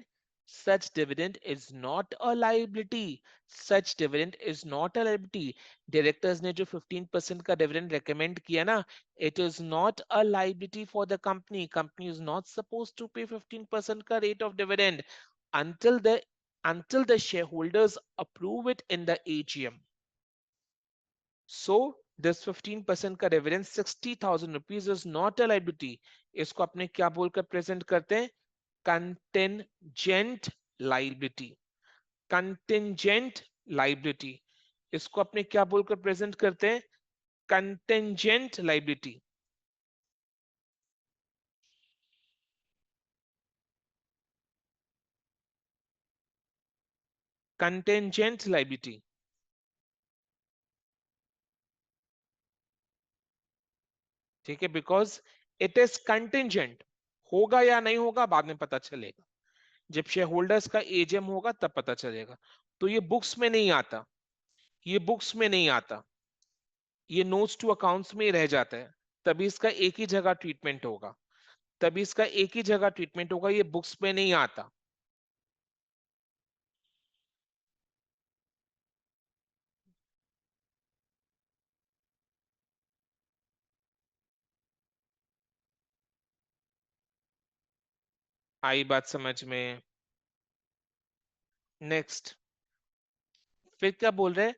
such dividend is not a liability. Such dividend is not a liability. Directors ने जो 15% का dividend recommend किया ना, it is not a liability for the company. Company is not supposed to pay 15% का rate of dividend until the shareholders approve it in the AGM. So this 15% का dividend 60,000 rupees is not a liability. इसको अपने क्या बोलकर प्रेजेंट करते हैं? Contingent liability. कंटेंजेंट लाइबिलिटी, इसको अपने क्या बोलकर प्रेजेंट करते हैं? Contingent liability. कंटेंजेंट लाइबिलिटी, ठीक है, बिकॉज इट इज कंटेंजेंट। होगा या नहीं होगा बाद में पता चलेगा, जब शेयर होल्डर्स का एजीएम होगा तब पता चलेगा। तो ये बुक्स में नहीं आता, ये बुक्स में नहीं आता, ये नोट्स टू अकाउंट्स में ही रह जाता है। तभी इसका एक ही जगह ट्रीटमेंट होगा, तभी इसका एक ही जगह ट्रीटमेंट होगा, ये बुक्स में नहीं आता। आई बात समझ में? नेक्स्ट, फिर क्या बोल रहे हैं?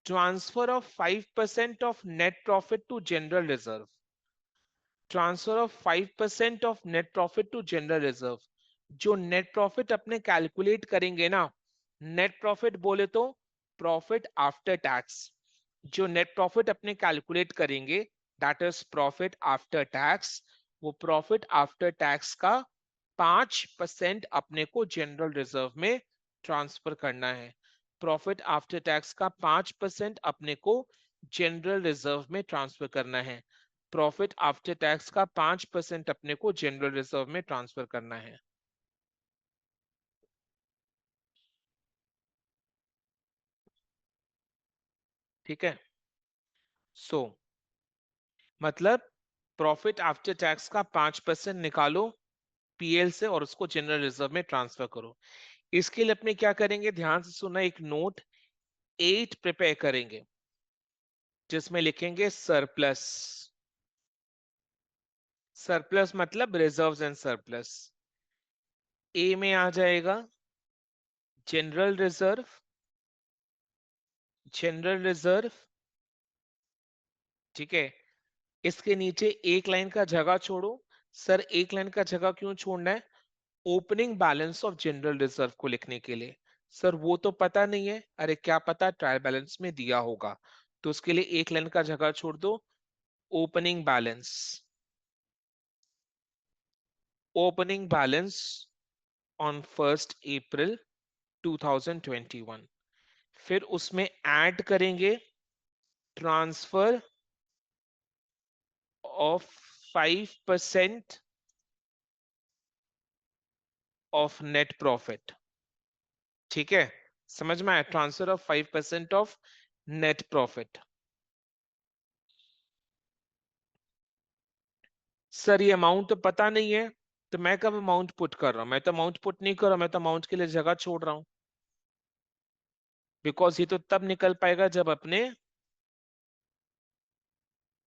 Transfer of 5% of net profit to general reserve. Transfer of 5% of net profit to general reserve. जो नेट प्रॉफिट अपने कैलकुलेट करेंगे ना, नेट प्रॉफिट बोले तो प्रॉफिट आफ्टर टैक्स। जो नेट प्रॉफिट अपने कैलकुलेट करेंगे, that is profit after tax. वो प्रॉफिट आफ्टर टैक्स का 5% अपने को जनरल रिजर्व में ट्रांसफर करना है। प्रॉफिट आफ्टर टैक्स का 5% अपने को जनरल रिजर्व में ट्रांसफर करना है। प्रॉफिट आफ्टर टैक्स का 5% अपने को जनरल रिजर्व में ट्रांसफर करना है। ठीक है। सो मतलब प्रॉफिट आफ्टर टैक्स का 5% निकालो पीएल से और उसको जनरल रिजर्व में ट्रांसफर करो। इसके लिए अपने क्या करेंगे, ध्यान से सुना, एक नोट 8 प्रिपेयर करेंगे जिसमें लिखेंगे सरप्लस। सरप्लस मतलब रिजर्व्स एंड सरप्लस। ए में आ जाएगा जनरल रिजर्व, जनरल रिजर्व ठीक है, इसके नीचे एक लाइन का जगह छोड़ो। सर एक लाइन का जगह क्यों छोड़ना है? Opening balance of general reserve को लिखने के लिए। सर वो तो पता नहीं है। अरे क्या पता, ट्रायल बैलेंस में दिया होगा, तो उसके लिए एक लाइन का जगह छोड़ दो। Opening balance, opening balance on 1 अप्रैल 2021। फिर उसमें ऐड करेंगे transfer of 5% of net profit. ठीक है, समझ में आया? Transfer of 5% of net profit. Sir ये अमाउंट तो पता नहीं है, तो मैं कब अमाउंट पुट कर रहा हूं? मैं तो अमाउंट पुट नहीं कर रहा हूं, मैं तो अमाउंट के लिए जगह छोड़ रहा हूं। बिकॉज ये तो तब निकल पाएगा जब अपने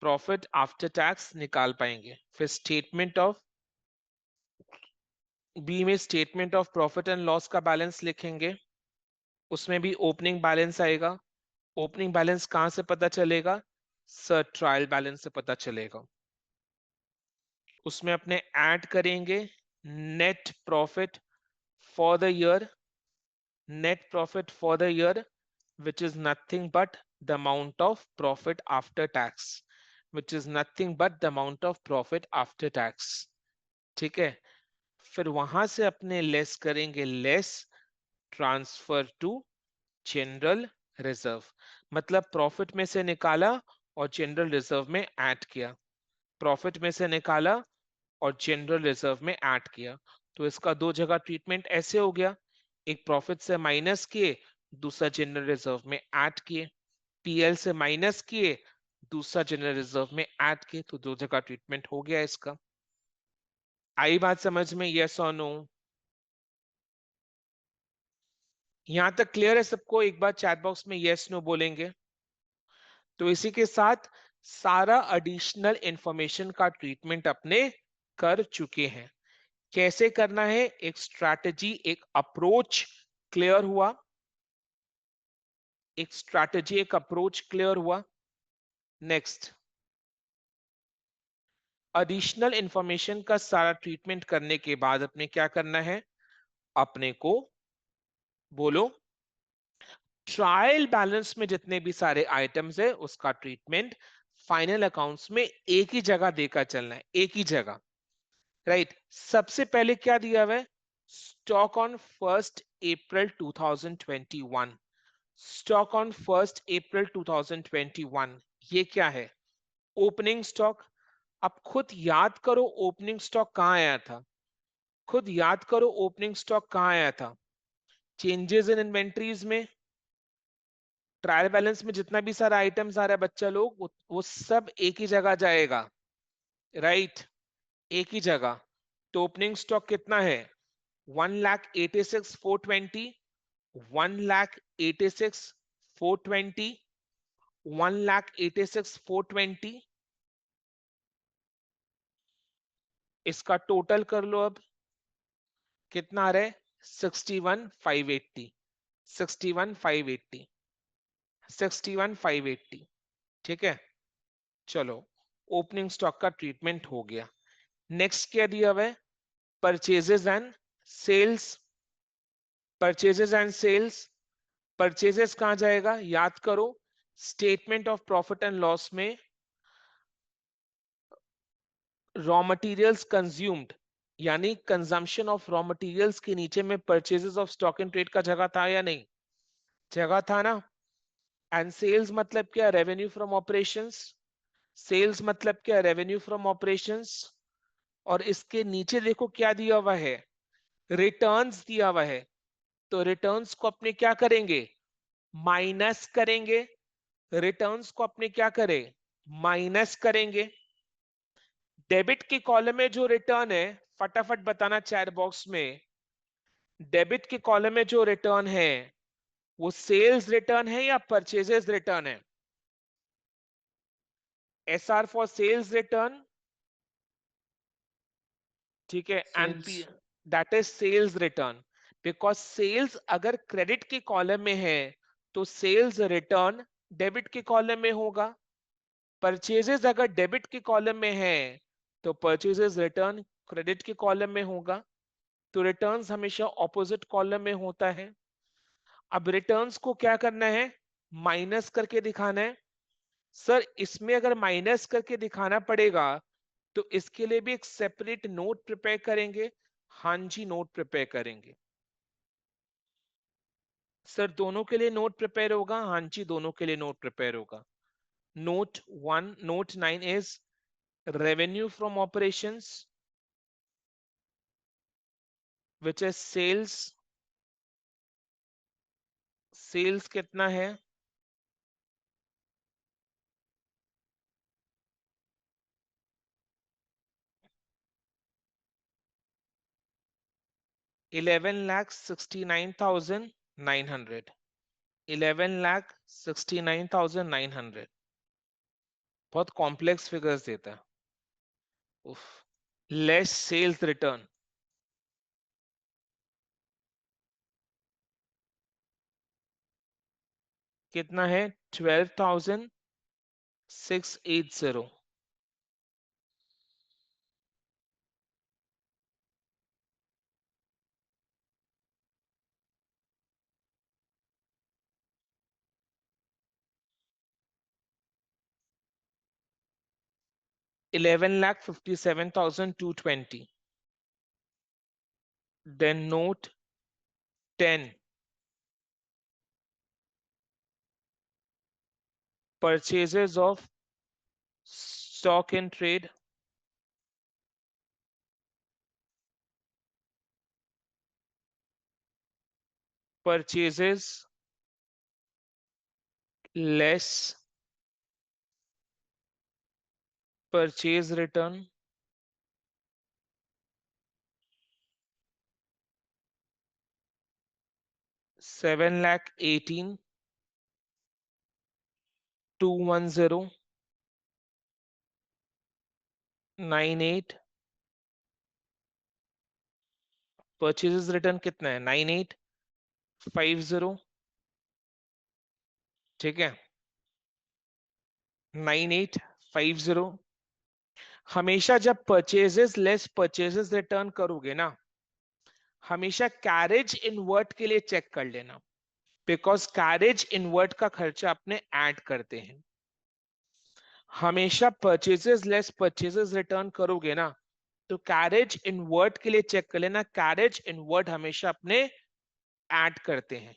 प्रॉफिट आफ्टर टैक्स निकाल पाएंगे। फिर स्टेटमेंट ऑफ बी में statement of profit and loss का बैलेंस लिखेंगे, उसमें भी ओपनिंग बैलेंस आएगा। ओपनिंग बैलेंस कहां से पता चलेगा? सर ट्रायल बैलेंस से पता चलेगा। उसमें अपने ऐड करेंगे net profit for the year, net profit for the year which is nothing but the amount of profit after tax, which is nothing but the amount of profit after tax। ठीक है, फिर वहां से अपने लेस करेंगे, less transfer to general reserve. मतलब प्रॉफिट में से निकाला और जनरल रिजर्व में ऐड किया, प्रॉफिट में से निकाला और जनरल रिजर्व में ऐड किया। तो इसका दो जगह ट्रीटमेंट ऐसे हो गया, एक प्रॉफिट से माइनस किए, दूसरा जनरल रिजर्व में ऐड किए। पीएल से माइनस किए, दूसरा जनरल रिजर्व में ऐड किए, तो दो जगह ट्रीटमेंट हो गया इसका। आई बात समझ में? यस और नो? यहां तक क्लियर है सबको? एक बार चैट बॉक्स में यस नो बोलेंगे। तो इसी के साथ सारा एडिशनल इंफॉर्मेशन का ट्रीटमेंट अपने कर चुके हैं। कैसे करना है, एक स्ट्रैटेजी, एक अप्रोच क्लियर हुआ, एक स्ट्रैटेजी, एक अप्रोच क्लियर हुआ। नेक्स्ट, एडिशनल इंफॉर्मेशन का सारा ट्रीटमेंट करने के बाद अपने क्या करना है? अपने को बोलो, ट्रायल बैलेंस में जितने भी सारे आइटम्स है उसका ट्रीटमेंट फाइनल अकाउंट्स में एक ही जगह देकर चलना है, एक ही जगह। राइट, सबसे पहले क्या दिया हुआ है? Stock on 1 April 2021। Stock on 1 अप्रैल 2021, ये क्या है? Opening stock. अब खुद याद करो ओपनिंग स्टॉक कहां आया था, खुद याद करो ओपनिंग स्टॉक कहां आया था? चेंजेस इन इन्वेंट्रीज में। ट्रायल बैलेंस में जितना भी सारा आइटम्स आ रहा है बच्चा लोग, वो सब एक ही जगह जाएगा। राइट, एक ही जगह। तो ओपनिंग स्टॉक कितना है? 1,86,420, 1,86,420, 1,86,420। इसका टोटल कर लो अब, कितना आ रहा है? 61,580, 61,580, 61,580। ठीक है, चलो, ओपनिंग स्टॉक का ट्रीटमेंट हो गया। नेक्स्ट क्या दिया हुआ है? Purchases and sales. Purchases and sales, purchases कहां जाएगा? याद करो, statement of profit and loss में रॉ मटेरियल्स कंज्यूम्ड, यानी कंजम्पशन ऑफ रॉ मटेरियल्स के नीचे में purchases of stock and trade का जगह था या नहीं? जगह था ना। एंड सेल्स मतलब क्या? Revenue from operations. सेल्स मतलब क्या? Revenue from operations. और इसके नीचे देखो क्या दिया हुआ है? रिटर्न्स दिया हुआ है। तो रिटर्न्स को अपने क्या करेंगे? माइनस करेंगे। रिटर्न्स को अपने क्या करें? माइनस करेंगे। डेबिट के कॉलम में जो रिटर्न है, फटाफट बताना चैट बॉक्स में, डेबिट के कॉलम में जो रिटर्न है वो सेल्स रिटर्न है या परचेजेस रिटर्न है? SR फॉर सेल्स रिटर्न, ठीक है, and sales. P that is sales return. Because sales अगर क्रेडिट के कॉलम में है तो सेल्स रिटर्न डेबिट के कॉलम में होगा। परचेजेस अगर डेबिट के कॉलम में है तो परचेजेस रिटर्न क्रेडिट के कॉलम में होगा, तो रिटर्न्स हमेशा ऑपोजिट कॉलम में होता है। अब रिटर्न्स को क्या करना है, माइनस करके दिखाना है। सर इसमें अगर माइनस करके दिखाना पड़ेगा तो इसके लिए भी एक सेपरेट नोट प्रिपेयर करेंगे। हाँ जी, नोट प्रिपेयर करेंगे। सर दोनों के लिए नोट प्रिपेयर होगा? हाँ जी, दोनों के लिए नोट प्रिपेयर होगा। Note 1, note 9 is revenue from operations which is sales. Sales कितना है? $11,69,900। 11,69,900 बहुत कॉम्प्लेक्स फिगर्स देता है। उफ। लेस सेल्स रिटर्न कितना है? 12,680। $11,57,220। Then note 10, purchases of stock in trade, purchases less purchase return, $7,18,210,98। Purchases return कितना है? 9850। ठीक है, 9850। हमेशा जब परचेजेस लेस परचेजेस रिटर्न करोगे ना, हमेशा कैरेज इनवर्ट के लिए चेक कर लेना, बिकॉज कैरेज इनवर्ट का खर्चा अपने ऐड करते हैं। हमेशा परचेजेस लेस परचेजेस रिटर्न करोगे ना, तो कैरेज इनवर्ट के लिए चेक कर लेना, कैरेज इनवर्ट हमेशा अपने ऐड करते हैं।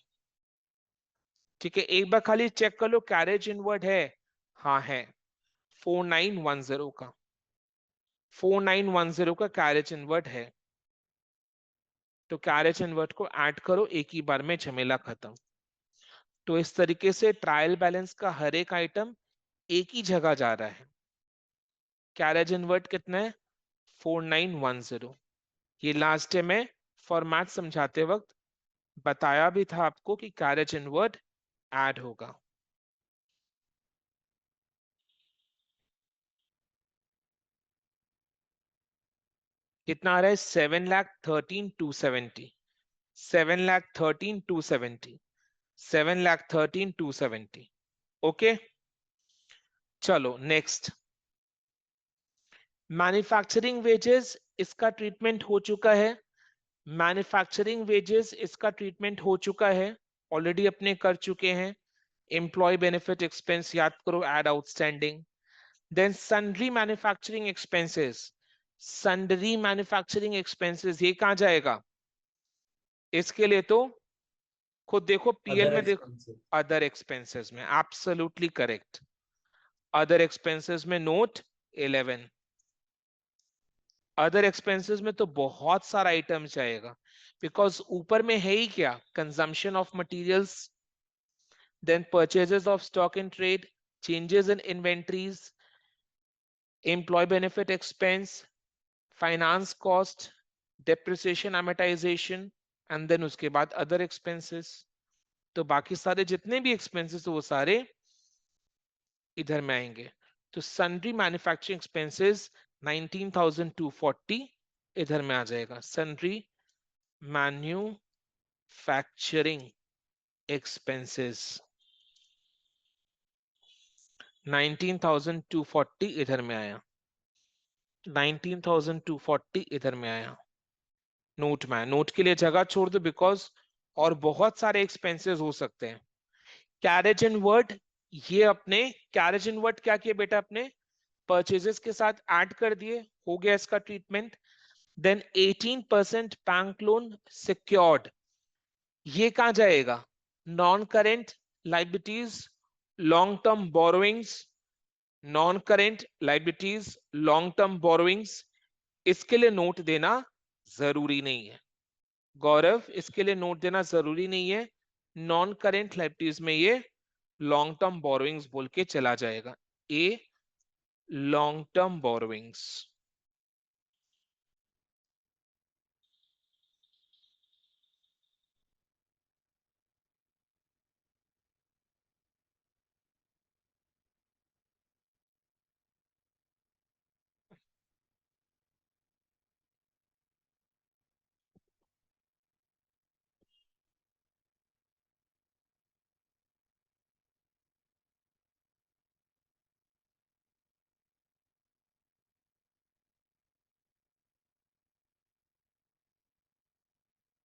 ठीक है, एक बार खाली चेक कर लो कैरेज इनवर्ट है। हाँ है, 4910 का, 4910 का कैरेज इनवर्ट है। तो कैरेज इनवर्ट को ऐड करो, एक ही बार में झमेला खत्म। तो इस तरीके से ट्रायल बैलेंस का हर एक आइटम एक ही जगह जा रहा है। कैरेज इनवर्ट कितना है? 4910। ये लास्ट टाइम में फॉर्मेट समझाते वक्त बताया भी था आपको कि कैरेज इनवर्ट ऐड होगा। कितना आ रहा है? 7,13,270। 7,13,270। 7,13,270। ओके, चलो नेक्स्ट। मैन्युफैक्चरिंग वेजेस, इसका ट्रीटमेंट हो चुका है। मैन्युफैक्चरिंग वेजेस इसका ट्रीटमेंट हो चुका है, ऑलरेडी अपने कर चुके हैं। एम्प्लॉय बेनिफिट एक्सपेंस याद करो, add outstanding. Then sundry manufacturing expenses. Sundry manufacturing expenses ये कहां जाएगा? इसके लिए तो खुद देखो, पीएल अदर में देखो, एक्सपेंसेस। अदर एक्सपेंसेस में, एब्सोल्युटली करेक्ट। अदर एक्सपेंसेस में नोट 11। अदर एक्सपेंसेस में तो बहुत सारा आइटम जाएगा, बिकॉज ऊपर में है ही क्या? Consumption of materials, then purchases of stock in trade, changes in inventories, employee benefit expense, finance cost, depreciation amortization, and then उसके बाद अदर एक्सपेंसेस। तो बाकी सारे जितने भी एक्सपेंसेस वो सारे इधर में आएंगे। तो सन्ड्री मैन्युफैक्चरिंग एक्सपेंसेस 19,240 इधर में आ जाएगा। सन्ड्री मैन्युफैक्चरिंग एक्सपेंसेस 19,240 इधर में आया, 19,240 इधर में आया। नोट में, नोट के लिए जगह छोड़ दो बिकॉज और बहुत सारे एक्सपेंसेस हो सकते हैं। कैरेज एंड वर्ड, ये अपने कैरेज एंड वर्ड क्या किए बेटा, अपने परचेजेस के साथ ऐड कर दिए, हो गया इसका treatment. Then 18% bank loan secured, ये कहां जाएगा, non current liabilities, long term borrowings, non current liabilities, long term borrowings, इसके लिए नोट देना जरूरी नहीं है गौरव, इसके लिए नोट देना जरूरी नहीं है। नॉन करेंट लाइबिलिटीज में ये लॉन्ग टर्म बोरोइंग्स बोल के चला जाएगा, ए लॉन्ग टर्म बोरोइंग्स।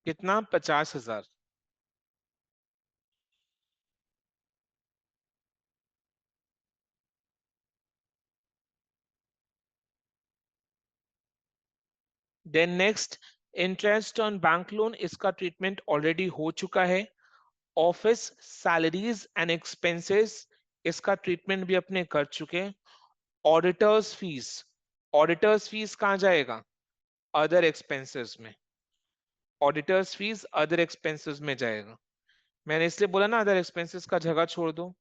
कितना, 50,000। Then next, interest on bank loan, इसका ट्रीटमेंट ऑलरेडी हो चुका है। ऑफिस सैलरीज एंड एक्सपेंसेस, इसका ट्रीटमेंट भी अपने कर चुके हैं। ऑडिटर्स फीस, ऑडिटर्स फीस कहां जाएगा, अदर एक्सपेंसेस में, ऑडिटर्स फीस अदर एक्सपेंसेस में जाएगा। मैंने इसलिए बोला ना अदर एक्सपेंसेस का जगह छोड़ दो,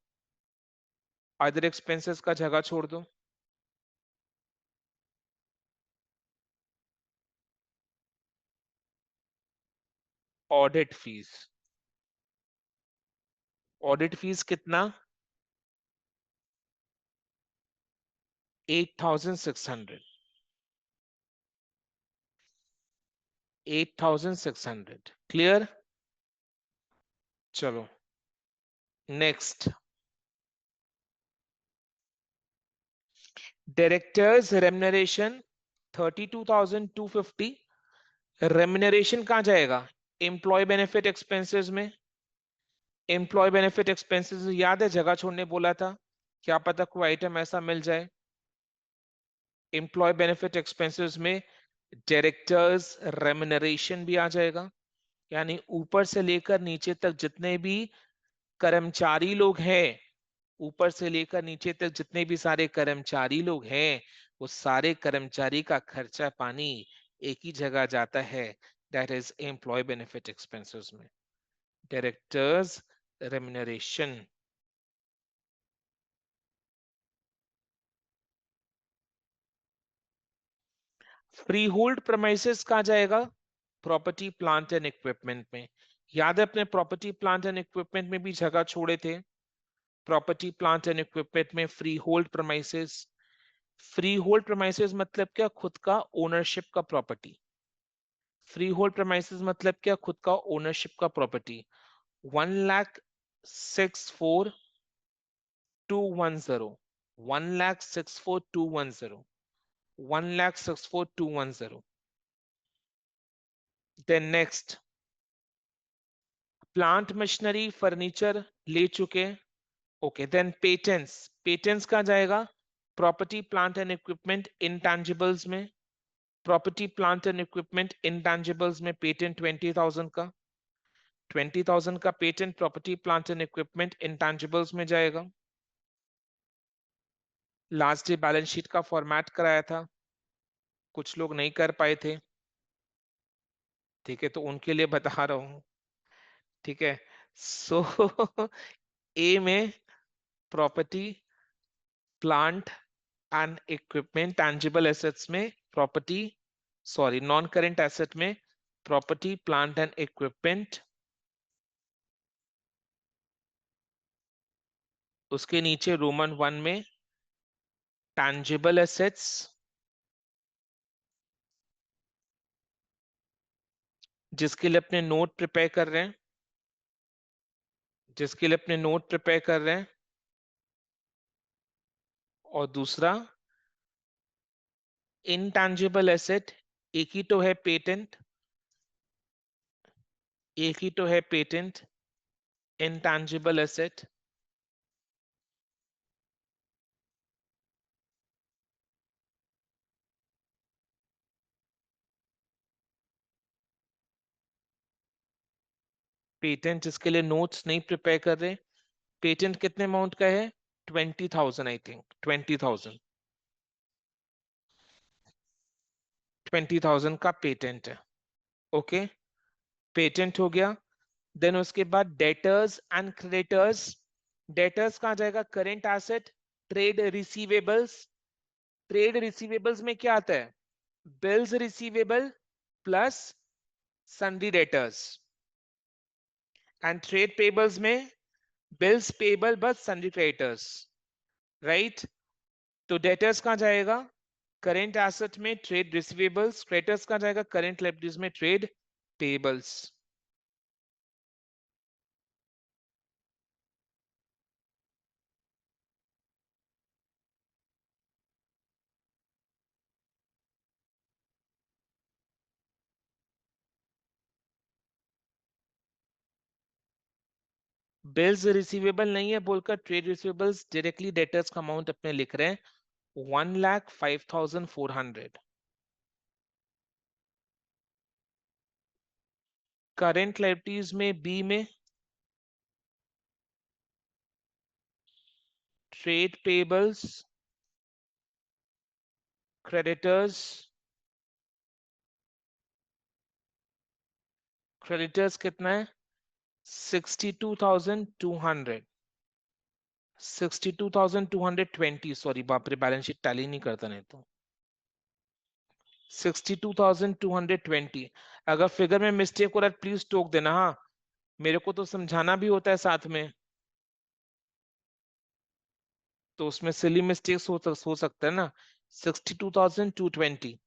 अदर एक्सपेंसेस का जगह छोड़ दो। ऑडिट फीस, ऑडिट फीस कितना, 8,600, 8,600 क्लियर। चलो नेक्स्ट, डायरेक्टर्स रेम्युनरेशन 32,250, रेम्युनरेशन कहां जाएगा, एम्प्लॉय बेनिफिट एक्सपेंसेस में। एम्प्लॉय बेनिफिट एक्सपेंसेस याद है, जगह छोड़ने बोला था, क्या पता कोई आइटम ऐसा मिल जाए। एम्प्लॉय बेनिफिट एक्सपेंसेस में डायरेक्टर्स रेम्युनरेशन भी आ जाएगा, यानी ऊपर से लेकर नीचे तक जितने भी कर्मचारी लोग हैं, ऊपर से लेकर नीचे तक जितने भी सारे कर्मचारी लोग हैं, वो सारे कर्मचारी का खर्चा पानी एक ही जगह जाता है, that is employee benefit expenses में, directors remuneration. Freehold premises कहाँ जाएगा, प्रॉपर्टी प्लांट एंड इक्विपमेंट में। याद है अपने प्रॉपर्टी प्लांट एंड इक्विपमेंट में भी जगह छोड़े थे, प्रॉपर्टी प्लांट एंड इक्विपमेंट में free hold premises. Free hold premises मतलब क्या, खुद का ओनरशिप का प्रॉपर्टी। फ्री होल्ड प्रमाइसेस मतलब क्या, खुद का ओनरशिप का property. 1,64,210, 1,64,210, 1,64,210। Then next, plant machinery furniture ले चुके। ओके देन पेटेंट्स, पेटेंट्स कहाँ जाएगा, property plant and equipment intangibles में। Property plant and equipment intangibles में पेटेंट 20,000 का, 20,000 का patent property plant and equipment intangibles में जाएगा। लास्ट डे बैलेंस शीट का फॉर्मेट कराया था, कुछ लोग नहीं कर पाए थे, ठीक है, तो उनके लिए बता रहा हूं, ठीक है। सो ए में property plant and equipment tangible assets में property, sorry non current asset में प्रॉपर्टी प्लांट एंड इक्विपमेंट, उसके नीचे रोमन 1 में टैंजिबल एसेट्स, जिसके लिए अपने नोट प्रिपेयर कर रहे हैं, जिसके लिए अपने नोट प्रिपेयर कर रहे हैं, और दूसरा इनटैंजिबल एसेट, एक ही तो है पेटेंट, एक ही तो है पेटेंट, इनटैंजिबल एसेट। पेटेंट जिसके लिए नोट्स नहीं प्रिपेयर कर रहे, पेटेंट कितने अमाउंट का है? 20,000, आई थिंक 20,000, 20,000 का पेटेंट है। ओके, पेटेंट हो गया। देन उसके बाद डेटर्स एंड क्रेडिटर्स। डेटर्स कहाँ जाएगा? Current asset, trade receivables. Trade receivables में क्या आता है? Bills receivable plus सन्डी debtors. And trade payables में बिल्स पेबल बस सन्डी क्रेडिटर्स, राइट? तो डेटर्स कहाँ जाएगा? करेंट एसेट में ट्रेड रिसीवेबल्स। क्रेडिटर्स कहाँ जाएगा? करेंट लायबिलिटीज में ट्रेड पेबल्स। बिल्स रिसीवेबल नहीं है बोलकर ट्रेड रिसीवेबल्स डायरेक्टली डेटर्स का अमाउंट अपने लिख रहे हैं 1,05,400। करेंट लायबिलिटीज में बी में ट्रेड पेबल्स, क्रेडिटर्स, क्रेडिटर्स कितना है? 62,200, 62,220, सॉरी बाप रे, बैलेंस शीट टैली नहीं करता नहीं तो। 62,220। अगर फिगर में मिस्टेक हो रहा है प्लीज टोक देना, हाँ, मेरे को तो समझाना भी होता है साथ में, तो उसमें सिली मिस्टेक्स हो सकता है ना। 62,220।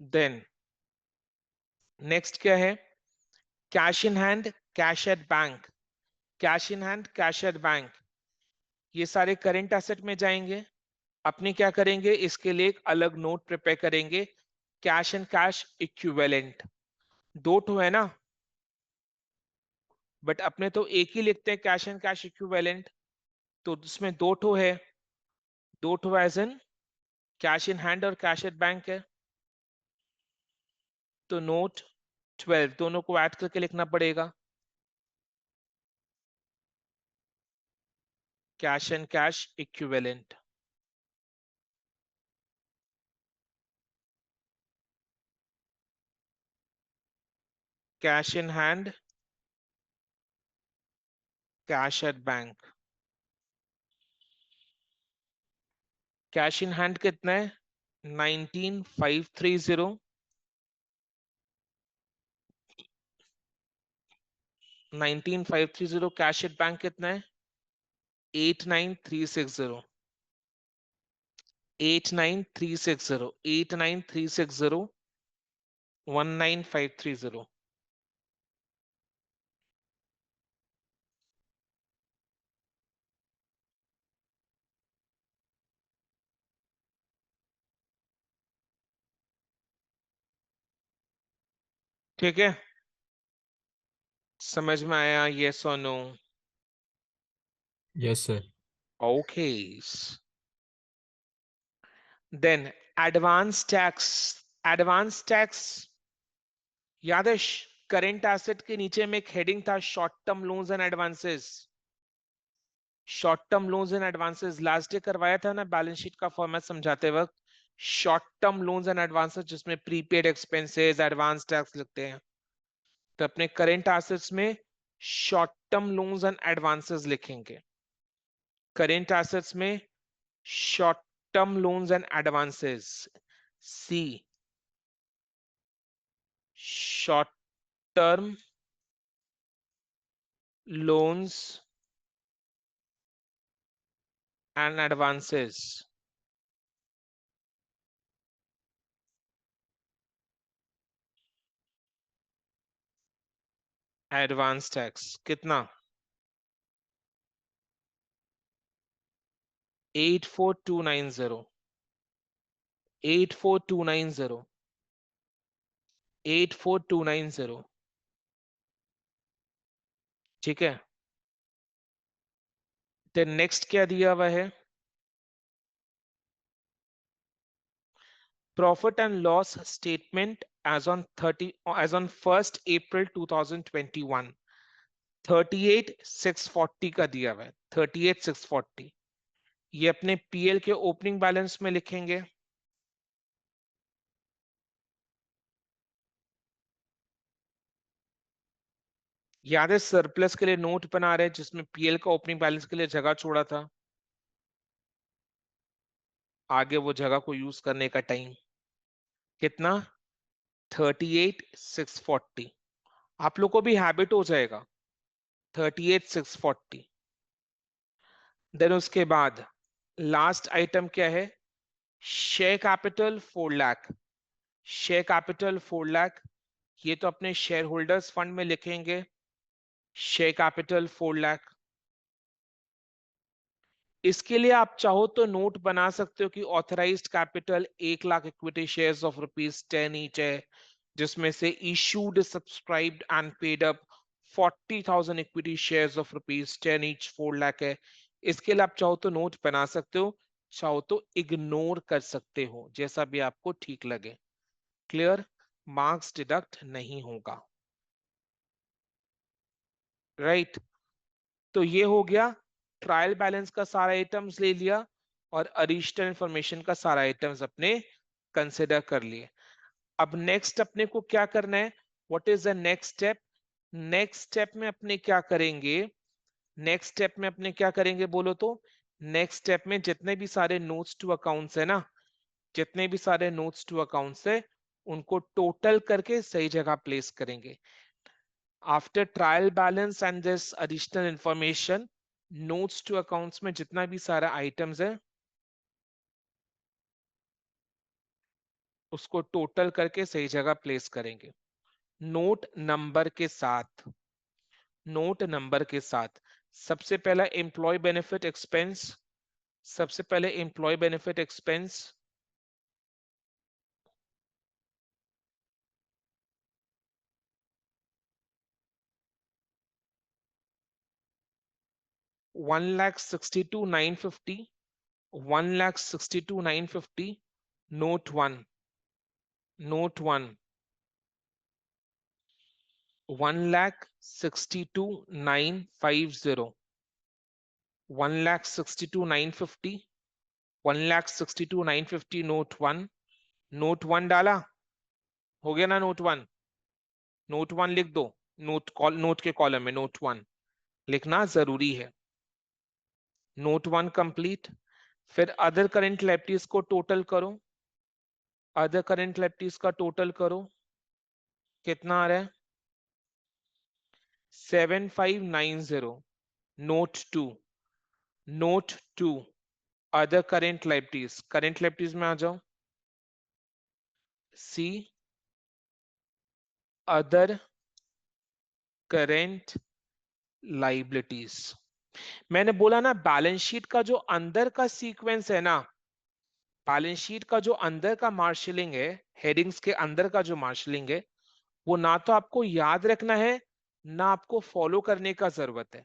देन नेक्स्ट क्या है? Cash in hand, cash at bank. Cash in hand, cash at bank, ये सारे करेंट एसेट में जाएंगे। अपने क्या करेंगे? इसके लिए एक अलग नोट प्रिपेयर करेंगे, कैश एंड कैश इक्विवेलेंट। दो ठो है ना, बट अपने तो एक ही लिखते हैं, कैश एंड कैश इक्विवेलेंट। तो उसमें दो ठो है, दो ठो as in cash in hand और कैश एट बैंक है। तो नोट 12 दोनों को ऐड करके लिखना पड़ेगा, cash and cash equivalent. Cash in hand, cash at bank. Cash in hand कितना है? 19,530। 19,530। कैश एट बैंक कितना है? 8,9,360। 8,9,360, 8,9,360, 19,530। ठीक है, समझ में आया? यस और no? Yes sir. Okay. Then advance tax. Advance tax याद है? करेंट एसेट के नीचे में एक हेडिंग था, short term loans and advances. Short term loans and advances last day करवाया था ना बैलेंस शीट का फॉर्मेट समझाते वक्त। Short term loans and advances जिसमें प्रीपेड एक्सपेंसेस, एडवांस टैक्स लगते हैं। तो अपने करेंट एसेट्स में short term loans and advances लिखेंगे। करेंट एसेट्स में short term loans and advances, see short term loans and advances. Advance tax कितना? 84290, 84290, 84290, ठीक है। तो नेक्स्ट क्या दिया हुआ है? Profit and loss statement as on 1st April 2021, 38,640 का दिया हुआ है, 38,640। ये अपने पीएल के ओपनिंग बैलेंस में लिखेंगे। याद है सरप्लस के लिए नोट बना रहे हैं जिसमें पीएल का ओपनिंग बैलेंस के लिए जगह छोड़ा था, आगे वो जगह को यूज करने का टाइम कितना? 38,640। आप लोग को भी हैबिट हो जाएगा 38,640। देन उसके बाद लास्ट आइटम क्या है? Share capital 4 lakh. Share capital 4 lakh, ये तो अपने शेयर होल्डर्स फंड में लिखेंगे, शेयर कैपिटल 4 लाख। इसके लिए आप चाहो तो नोट बना सकते हो कि authorised capital 1 lakh equity shares of ₹10 each है, जिसमें से issued subscribed and paid up 40,000 equity shares of ₹10 each 4 lakh है। इसके लिए आप चाहो तो नोट बना सकते हो, चाहो तो इग्नोर कर सकते हो, जैसा भी आपको ठीक लगे। क्लियर? मार्क्स डिडक्ट नहीं होगा, राइट? तो ये हो गया, ट्रायल बैलेंस का सारा आइटम्स ले लिया और एडिशनल इंफॉर्मेशन का सारा आइटम्स अपने कंसिडर कर लिए। अब नेक्स्ट अपने को क्या करना है? What is the next step? Next step में अपने क्या करेंगे? नेक्स्ट स्टेप में अपने क्या करेंगे बोलो तो? नेक्स्ट स्टेप में जितने भी सारे नोट्स टू अकाउंट्स है ना, जितने भी सारे नोट्स टू अकाउंट्स है, उनको टोटल करके सही जगह प्लेस करेंगे। After trial balance and this additional information, notes to accounts में जितना भी सारा आइटम्स है उसको टोटल करके सही जगह प्लेस करेंगे, नोट नंबर के साथ। नोट नंबर के साथ सबसे पहला एम्प्लॉय बेनिफिट एक्सपेंस, सबसे पहले employee benefit expense 1,62,950, 1,62,950, note one, note one, 1,62,950, 1,62,950, 1,62,950, note one. Note one डाला, हो गया ना नोट वन? नोट वन लिख दो, नोट के कॉलम में नोट वन लिखना जरूरी है। Note one complete. फिर अदर करेंट लायबिलिटीज को टोटल करो, अदर करेंट लायबिलिटीज का टोटल करो, कितना आ रहा है? 7,590, note two, note two, other current liabilities, current liabilities में आ जाओ, सी अदर करेंट लाइबिलिटीज। मैंने बोला ना बैलेंस शीट का जो अंदर का सीक्वेंस है ना, बैलेंस शीट का जो अंदर का मार्शलिंग है, हेडिंग्स के अंदर का जो मार्शलिंग है, वो ना तो आपको याद रखना है, ना आपको फॉलो करने का जरूरत है।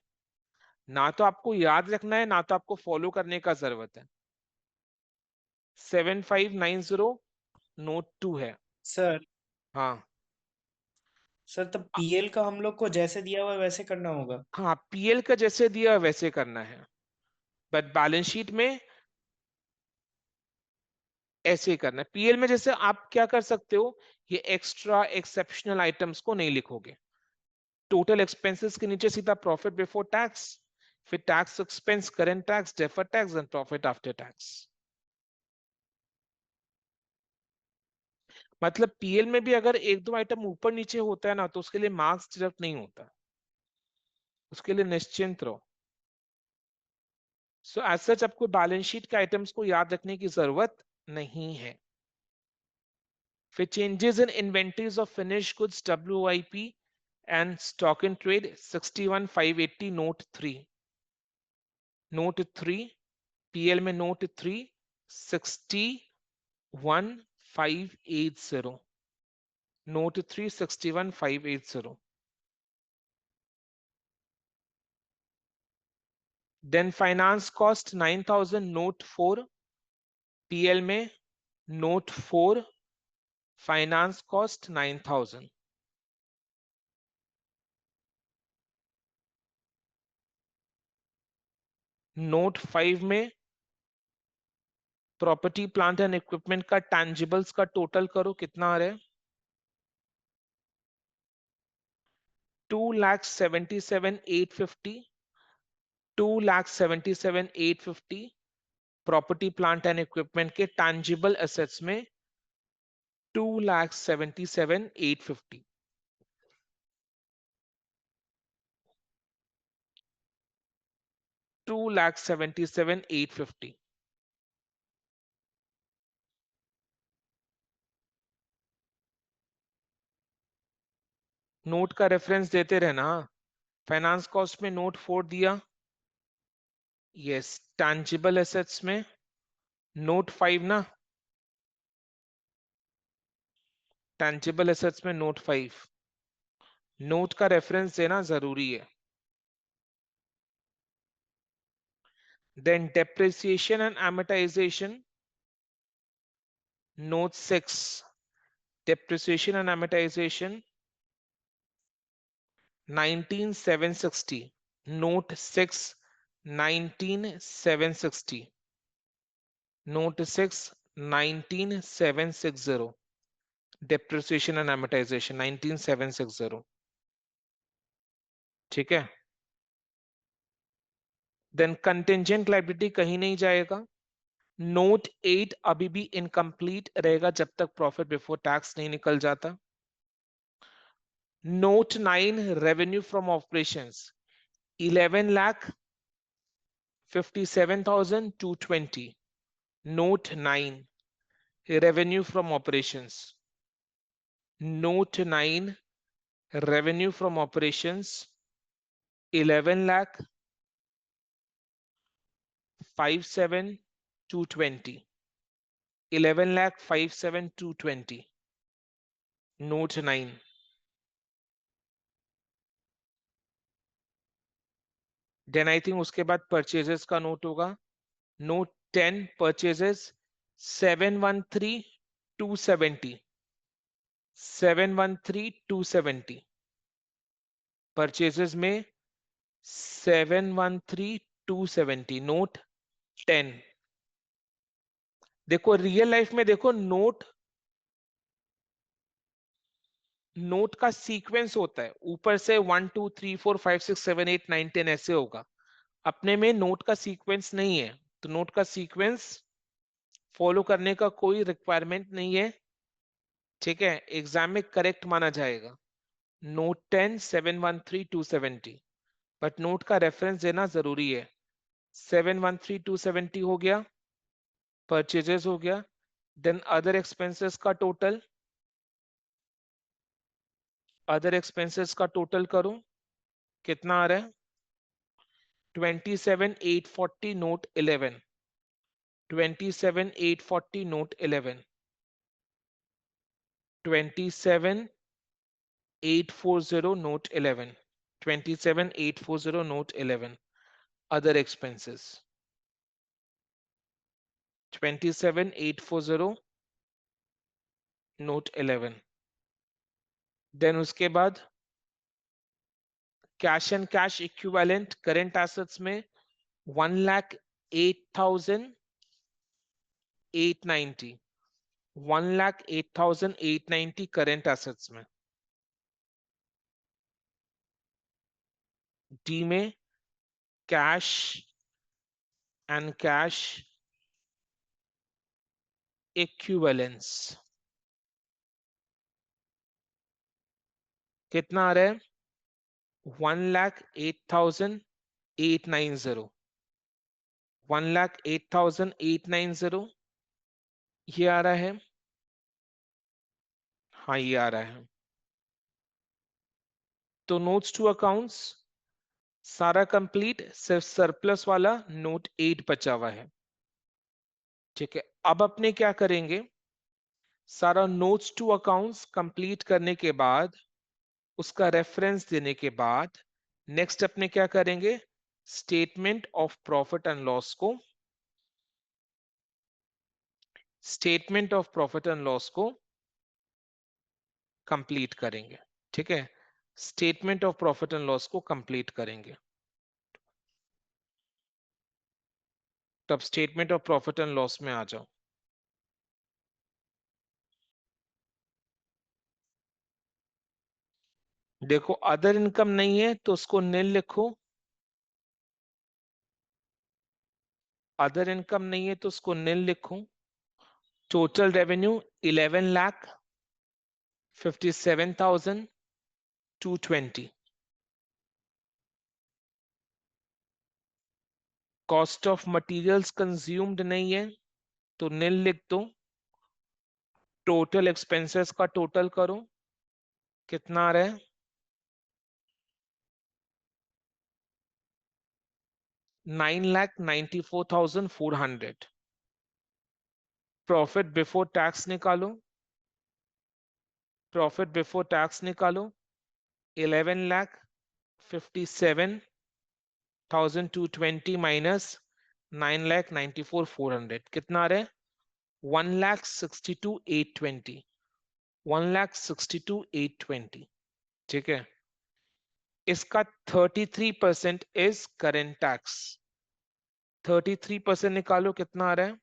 ना तो आपको याद रखना है, ना तो आपको फॉलो करने का जरूरत है। 7,590 नोट टू है। सर हाँ, सर तब पीएल का हम लोग को जैसे दिया हुआ है वैसे करना होगा। हाँ, पीएल का जैसे दिया वैसे करना है, बट बैलेंस शीट में ऐसे ही करना है। पीएल में जैसे आप क्या कर सकते हो, ये एक्स्ट्रा एक्सेप्शनल आइटम्स को नहीं लिखोगे, टोटल एक्सपेंसेस के नीचे सीधा प्रॉफिट बिफोर टैक्स, फिर tax expense, current tax, deferred tax and profit after tax. मतलब पीएल में भी अगर एक दो आइटम ऊपर नीचे होता है ना, तो उसके लिए मार्क्स डिडक्ट नहीं होता, उसके लिए निश्चिंत रहो। सो एज सच आपको बैलेंस शीट के आइटम्स को याद रखने की जरूरत नहीं है। फिर changes in inventories of finish goods WIP and stock in trade 61,580, note 3, note 3, PL में note 3 61,580 note 3 61,580 then finance cost 9,000 note 4 PL में नोट 4 फाइनेंस कॉस्ट 9,000 नोट 5 में प्रॉपर्टी प्लांट एंड इक्विपमेंट का टैंजिबल्स का टोटल करो कितना आ रहा है 2,77,850 2,77,850 प्रॉपर्टी प्लांट एंड इक्विपमेंट के टैंजिबल एसेट्स में 2,77,850 2,77,850 नोट का रेफरेंस देते रहना फाइनेंस कॉस्ट में नोट 4 दिया यस टैंजिबल एसेट्स में नोट 5 ना टैंजिबल एसेट्स में नोट 5 नोट का रेफरेंस देना जरूरी है then depreciation and amortization note 6 depreciation and amortization 19,760 note 6 19,760 note 6 19,760 depreciation and amortization 19,760 ठीक है देन कंटिंजेंट लायबिलिटी कहीं नहीं जाएगा नोट 8 अभी भी इनकम्प्लीट रहेगा जब तक प्रॉफिट बिफोर टैक्स नहीं निकल जाता note 9 revenue from operations 11,57,220 note 9 revenue from operations note 9 revenue from operations 11,57,220 11,57,220 note 9 then I think उसके बाद परचेजेस का नोट होगा नोट 10 परचेजेस 713,270 713,270 परचेजेस में 713,270 नोट 10 देखो रियल लाइफ में देखो नोट का सीक्वेंस होता है ऊपर से 1 2 3 4 5 6 7 8 9 10 ऐसे होगा अपने में नोट का सीक्वेंस नहीं है तो नोट का सीक्वेंस फॉलो करने का कोई रिक्वायरमेंट नहीं है ठीक है एग्जाम में करेक्ट माना जाएगा नोट 10 713,270 बट नोट का रेफरेंस देना जरूरी है 713,270 हो गया परचेजेस हो गया देन अदर एक्सपेंसेस का टोटल करो कितना आ रहा है 27,840 note 11 27,840 note 11 27,840 note 11 27,840 note 11 other expenses 27,840 note 11 then उसके बाद cash and cash equivalent current assets में 1,08,890 1,08,890 करंट एसेट्स में डी में कैश एंड कैश इक्विवेलेंस कितना आ रहा है 1,08,890 1,08,890 ये आ रहा है हाँ ये आ रहा है तो नोट्स टू अकाउंट्स सारा कंप्लीट सिर्फ सरप्लस वाला नोट 8 बचा हुआ है ठीक है, अब अपने क्या करेंगे, सारा नोट्स टू अकाउंट्स कंप्लीट करने के बाद, उसका रेफरेंस देने के बाद, नेक्स्ट अपने क्या करेंगे, statement of profit and loss को, statement of profit and loss को कंप्लीट करेंगे। ठीक है, statement of profit and loss को कंप्लीट करेंगे। तब statement of profit and loss में आ जाओ। देखो अदर इनकम नहीं है तो उसको नील लिखो, अदर इनकम नहीं है तो उसको नील लिखो। Total revenue 11,57,220। Cost of materials consumed नहीं है तो नील लिख दो। टोटल एक्सपेंसेस का टोटल करो, कितना आ रहा है, 9,94,400। प्रॉफिट बिफोर टैक्स निकालो, प्रॉफिट बिफोर टैक्स निकालो, 11,57,220 माइनस 9,94,400, कितना आ रहा है, 1,62,820, 1,62,820। ठीक है, इसका 33% इज करेंट टैक्स। 33% निकालो, कितना आ रहा है,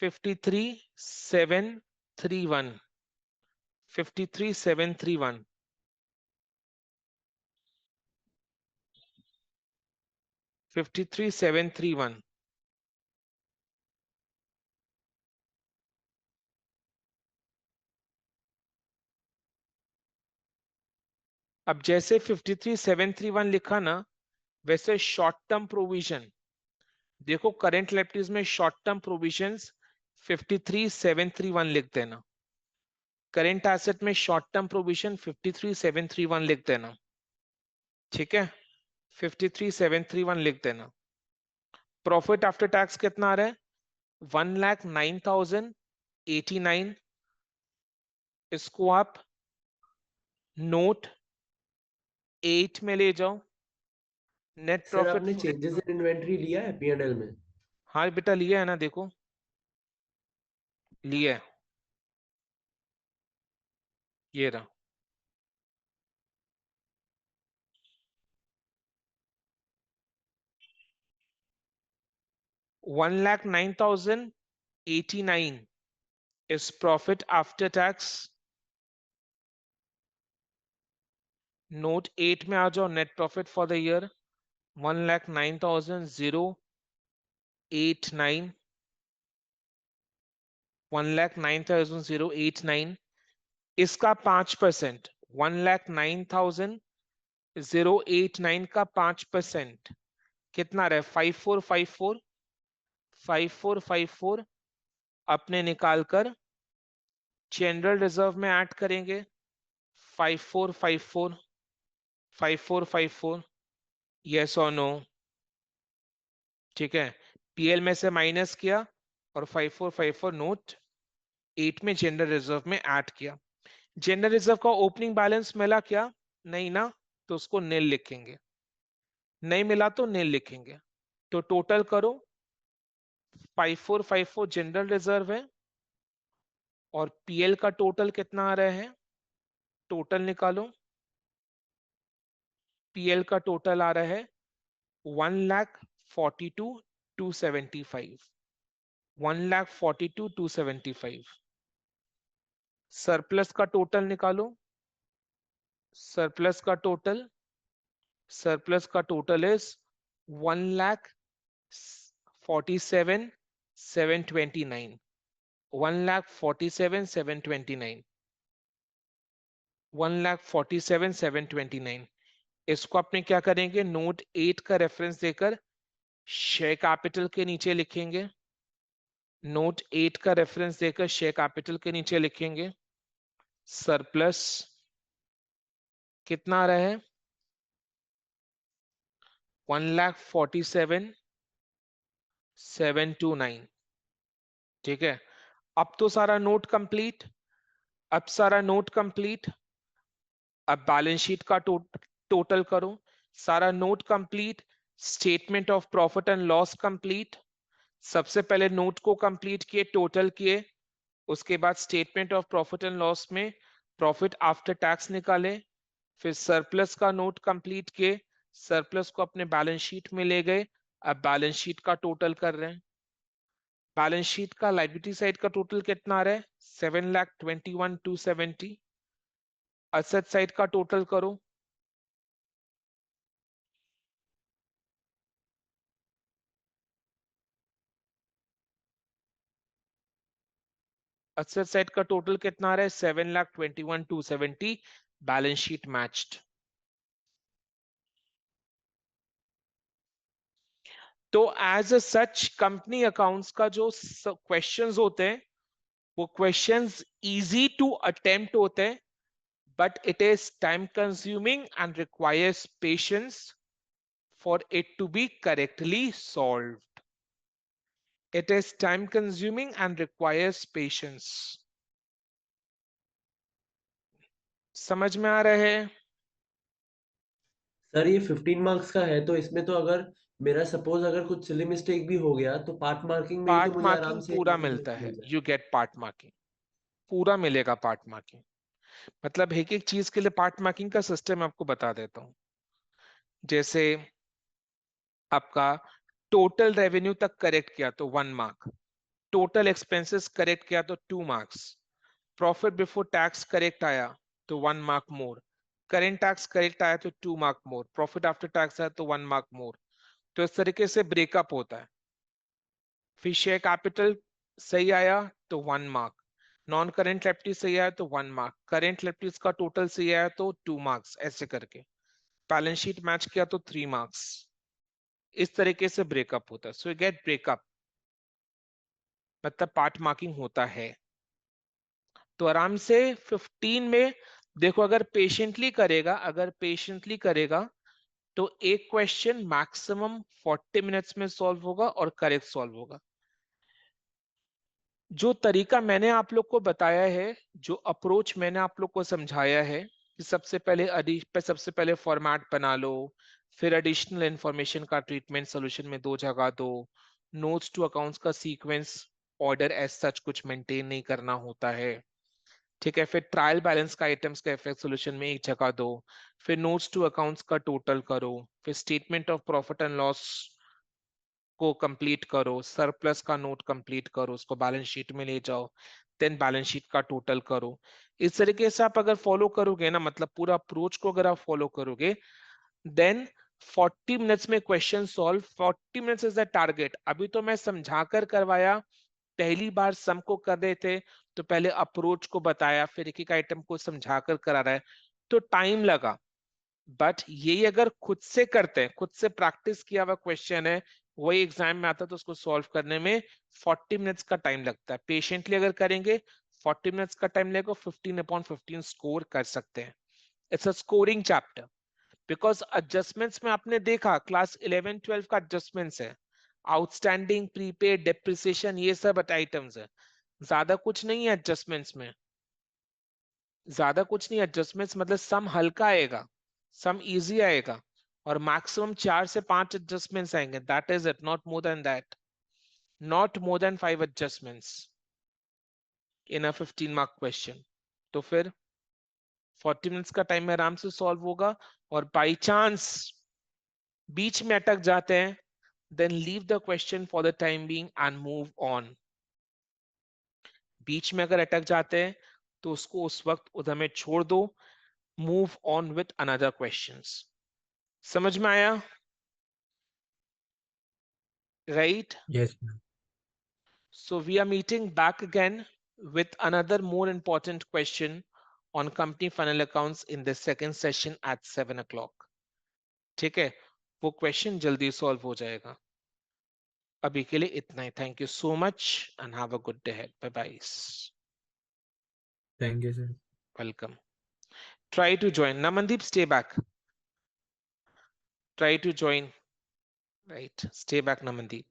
53,731, 53,731, 53,731। अब जैसे 53,731 लिखा ना, वैसे शॉर्ट टर्म प्रोविजन, देखो करंट लायबिलिटीज में शॉर्ट टर्म प्रोविजंस 53,731 लिख देना, करंट एसेट में शॉर्ट टर्म प्रोविजन 53,731 लिख देना। ठीक है, 53,731 लिख देना। प्रॉफिट आफ्टर टैक्स कितना आ रहा है, 1,09,089। इसको आप नोट 8 में ले जाओ। नेट सर प्रॉफिट, आपने चेंजेस इन इन्वेंट्री लिया है P&L में? हाँ बेटा लिया है ना, देखो लिया है, ये रहा। 1,09,089 is profit after tax। Note 8 में आ जाओ, net profit for the year 1,09,089, 1,09,089। इसका 5%, 1,09,089 का 5% कितना रहे, 5454, 5454 अपने निकाल कर जनरल रिजर्व में ऐड करेंगे, 5454, 5454, यस और नो। ठीक है, पीएल में से माइनस किया और 5454 नोट 8 में जनरल रिजर्व में ऐड किया। जनरल रिजर्व का ओपनिंग बैलेंस मिला क्या, नहीं ना, तो उसको नील लिखेंगे, नहीं मिला तो नील लिखेंगे। तो टोटल करो, 5454 जनरल रिजर्व है और पीएल का टोटल कितना आ रहा है, टोटल निकालो। पीएल का टोटल आ रहा है 1,42,275, 1,42,275। सरप्लस का टोटल निकालो, सरप्लस का टोटल, सरप्लस का टोटल इज 1,47,729, 1,47,729, 1,47,729। इसको अपने क्या करेंगे, नोट 8 का रेफरेंस देकर शेयर कैपिटल के नीचे लिखेंगे, नोट 8 का रेफरेंस देकर शेयर कैपिटल के नीचे लिखेंगे। सरप्लस कितना आ रहा है, 1,47,729 729। ठीक है, अब तो सारा नोट कंप्लीट, अब सारा नोट कंप्लीट। अब बैलेंस शीट का टोटल करो, सारा note complete. Statement of profit and loss complete. सबसे पहले नोट को कंप्लीट किए, टोटल किए, उसके बाद statement of profit and loss में प्रॉफिट आफ्टर टैक्स निकाले, फिर सरप्लस का नोट कंप्लीट किए, सरप्लस को अपने बैलेंस शीट में ले गए। अब बैलेंस शीट का टोटल कर रहे हैं। बैलेंस शीट का लायबिलिटी साइड का टोटल कितना आ रहा है? 7,21,270। असेट साइड का टोटल करो, असेट साइड का टोटल कितना आ रहा है? 7,21,270। Balance sheet matched. तो as a such company accounts का जो क्वेश्चंस होते हैं वो क्वेश्चंस इजी टू अटेम्प्ट होते हैं, but it is time consuming and requires patience for it to be correctly solved. It is time consuming and requires patience. समझ में आ रहे हैं? सर ये 15 मार्क्स का है, तो इसमें तो अगर मेरा सपोज अगर कुछ सिली मिस्टेक भी हो गया तो पार्ट मार्किंग में ही तो पार्ट मुझे आराम मार्किंग से पूरा 90 मिलता मिनट है, मिल जाए। यू गेट पार्ट मार्किंग, पूरा मिलेगा पार्ट मार्किंग। मतलब एक एक चीज के लिए पार्ट मार्किंग का सिस्टम आपको बता देता हूं। जैसे आपका टोटल रेवेन्यू तक करेक्ट किया तो 1 मार्क, टोटल एक्सपेंसेस करेक्ट किया तो 2 marks, profit before tax correct आया तो 1 मार्क मोर, करेंट टैक्स करेक्ट आया तो 2 मार्क मोर, प्रॉफिट आफ्टर टैक्स आया तो 1 मार्क मोर। तो इस तरीके से ब्रेकअप होता है। फिर शेयर कैपिटल सही आया तो 1 मार्क, नॉन करेंट लायबिलिटी सही आया तो 1 मार्क, करेंट लायबिलिटीज का टोटल सही आया तो 2 मार्क्स, ऐसे करके बैलेंस शीट मैच किया तो 3 मार्क्स। इस तरीके से ब्रेकअप होता है। सो यू गेट ब्रेकअप, मतलब पार्ट मार्किंग होता है। तो आराम से 15 में देखो, अगर पेशेंटली करेगा, अगर पेशेंटली करेगा तो एक क्वेश्चन मैक्सिमम 40 मिनट्स में सॉल्व होगा और करेक्ट सॉल्व होगा। जो तरीका मैंने आप लोग को बताया है, जो अप्रोच मैंने आप लोग को समझाया है कि सबसे पहले फॉर्मेट बना लो, फिर एडिशनल इंफॉर्मेशन का ट्रीटमेंट सोल्यूशन में 2 जगह दो, नोट्स टू अकाउंट्स का सीक्वेंस ऑर्डर एज सच कुछ मेंटेन नहीं करना होता है। ठीक है, फिर ट्रायल बैलेंस का आइटम्स का इफेक्ट सॉल्यूशन में एक जगह दो, फिर नोट्स टू अकाउंट्स का टोटल करो, फिर statement of profit and loss को कंप्लीट करो, सरप्लस का नोट कंप्लीट करो, उसको बैलेंस शीट में ले जाओ, देन बैलेंस शीट का टोटल करो। इस तरीके से आप अगर फॉलो करोगे ना, मतलब पूरा अप्रोच को अगर आप फॉलो करोगे, देन 40 मिनट्स में question solve. 40 minutes is the target. अभी तो मैं समझाकर करवाया, पहली बार सम को कर रहे थे तो पहले अप्रोच को बताया, फिर एक एक आइटम को समझाकर करा रहा है तो टाइम लगा। बट ये अगर खुद से करते हैं, खुद से प्रैक्टिस किया हुआ क्वेश्चन है, वही एग्जाम में आता है तो उसको सॉल्व करने में 40 मिनट्स का टाइम लगता है। पेशेंटली अगर करेंगे 40 मिनट्स का टाइम लगेगा, 15/15 स्कोर कर सकते हैं। It's a scoring chapter, because adjustments में आपने देखा क्लास 11-12 का एडजस्टमेंट्स है, आउटस्टैंडिंग, प्रीपेड, डेप्रिसिएशन, ये सब आइटम्स है। ज्यादा कुछ नहीं है एडजस्टमेंट्स में, ज्यादा कुछ नहीं। एडजस्टमेंट्स मतलब सम हल्का आएगा, सम इजी आएगा, और मैक्सिमम 4 से 5 एडजस्टमेंट्स आएंगे, that is it, not more than that, not more than 5 adjustments in a 15 mark question. तो फिर 40 मिनट्स का टाइम में आराम से सॉल्व होगा। और बाई चांस बीच में अटक जाते हैं, then leave the question for the time being and move on. बीच में अगर अटक जाते हैं तो उसको उस वक्त उधर में छोड़ दो, move on with another questions. समझ में आया? Right? Yes, ma'am. So we are meeting back again with another more important question on company final accounts in the second session at 7 o'clock. ठीक है, वो क्वेश्चन जल्दी सॉल्व हो जाएगा। अभी के लिए इतना ही। Thank you so much and have a good day ahead. Bye bye. Thank you, sir. Welcome. Try to join. Namandeep, stay back. Try to join. Right. Stay back, Namandeep.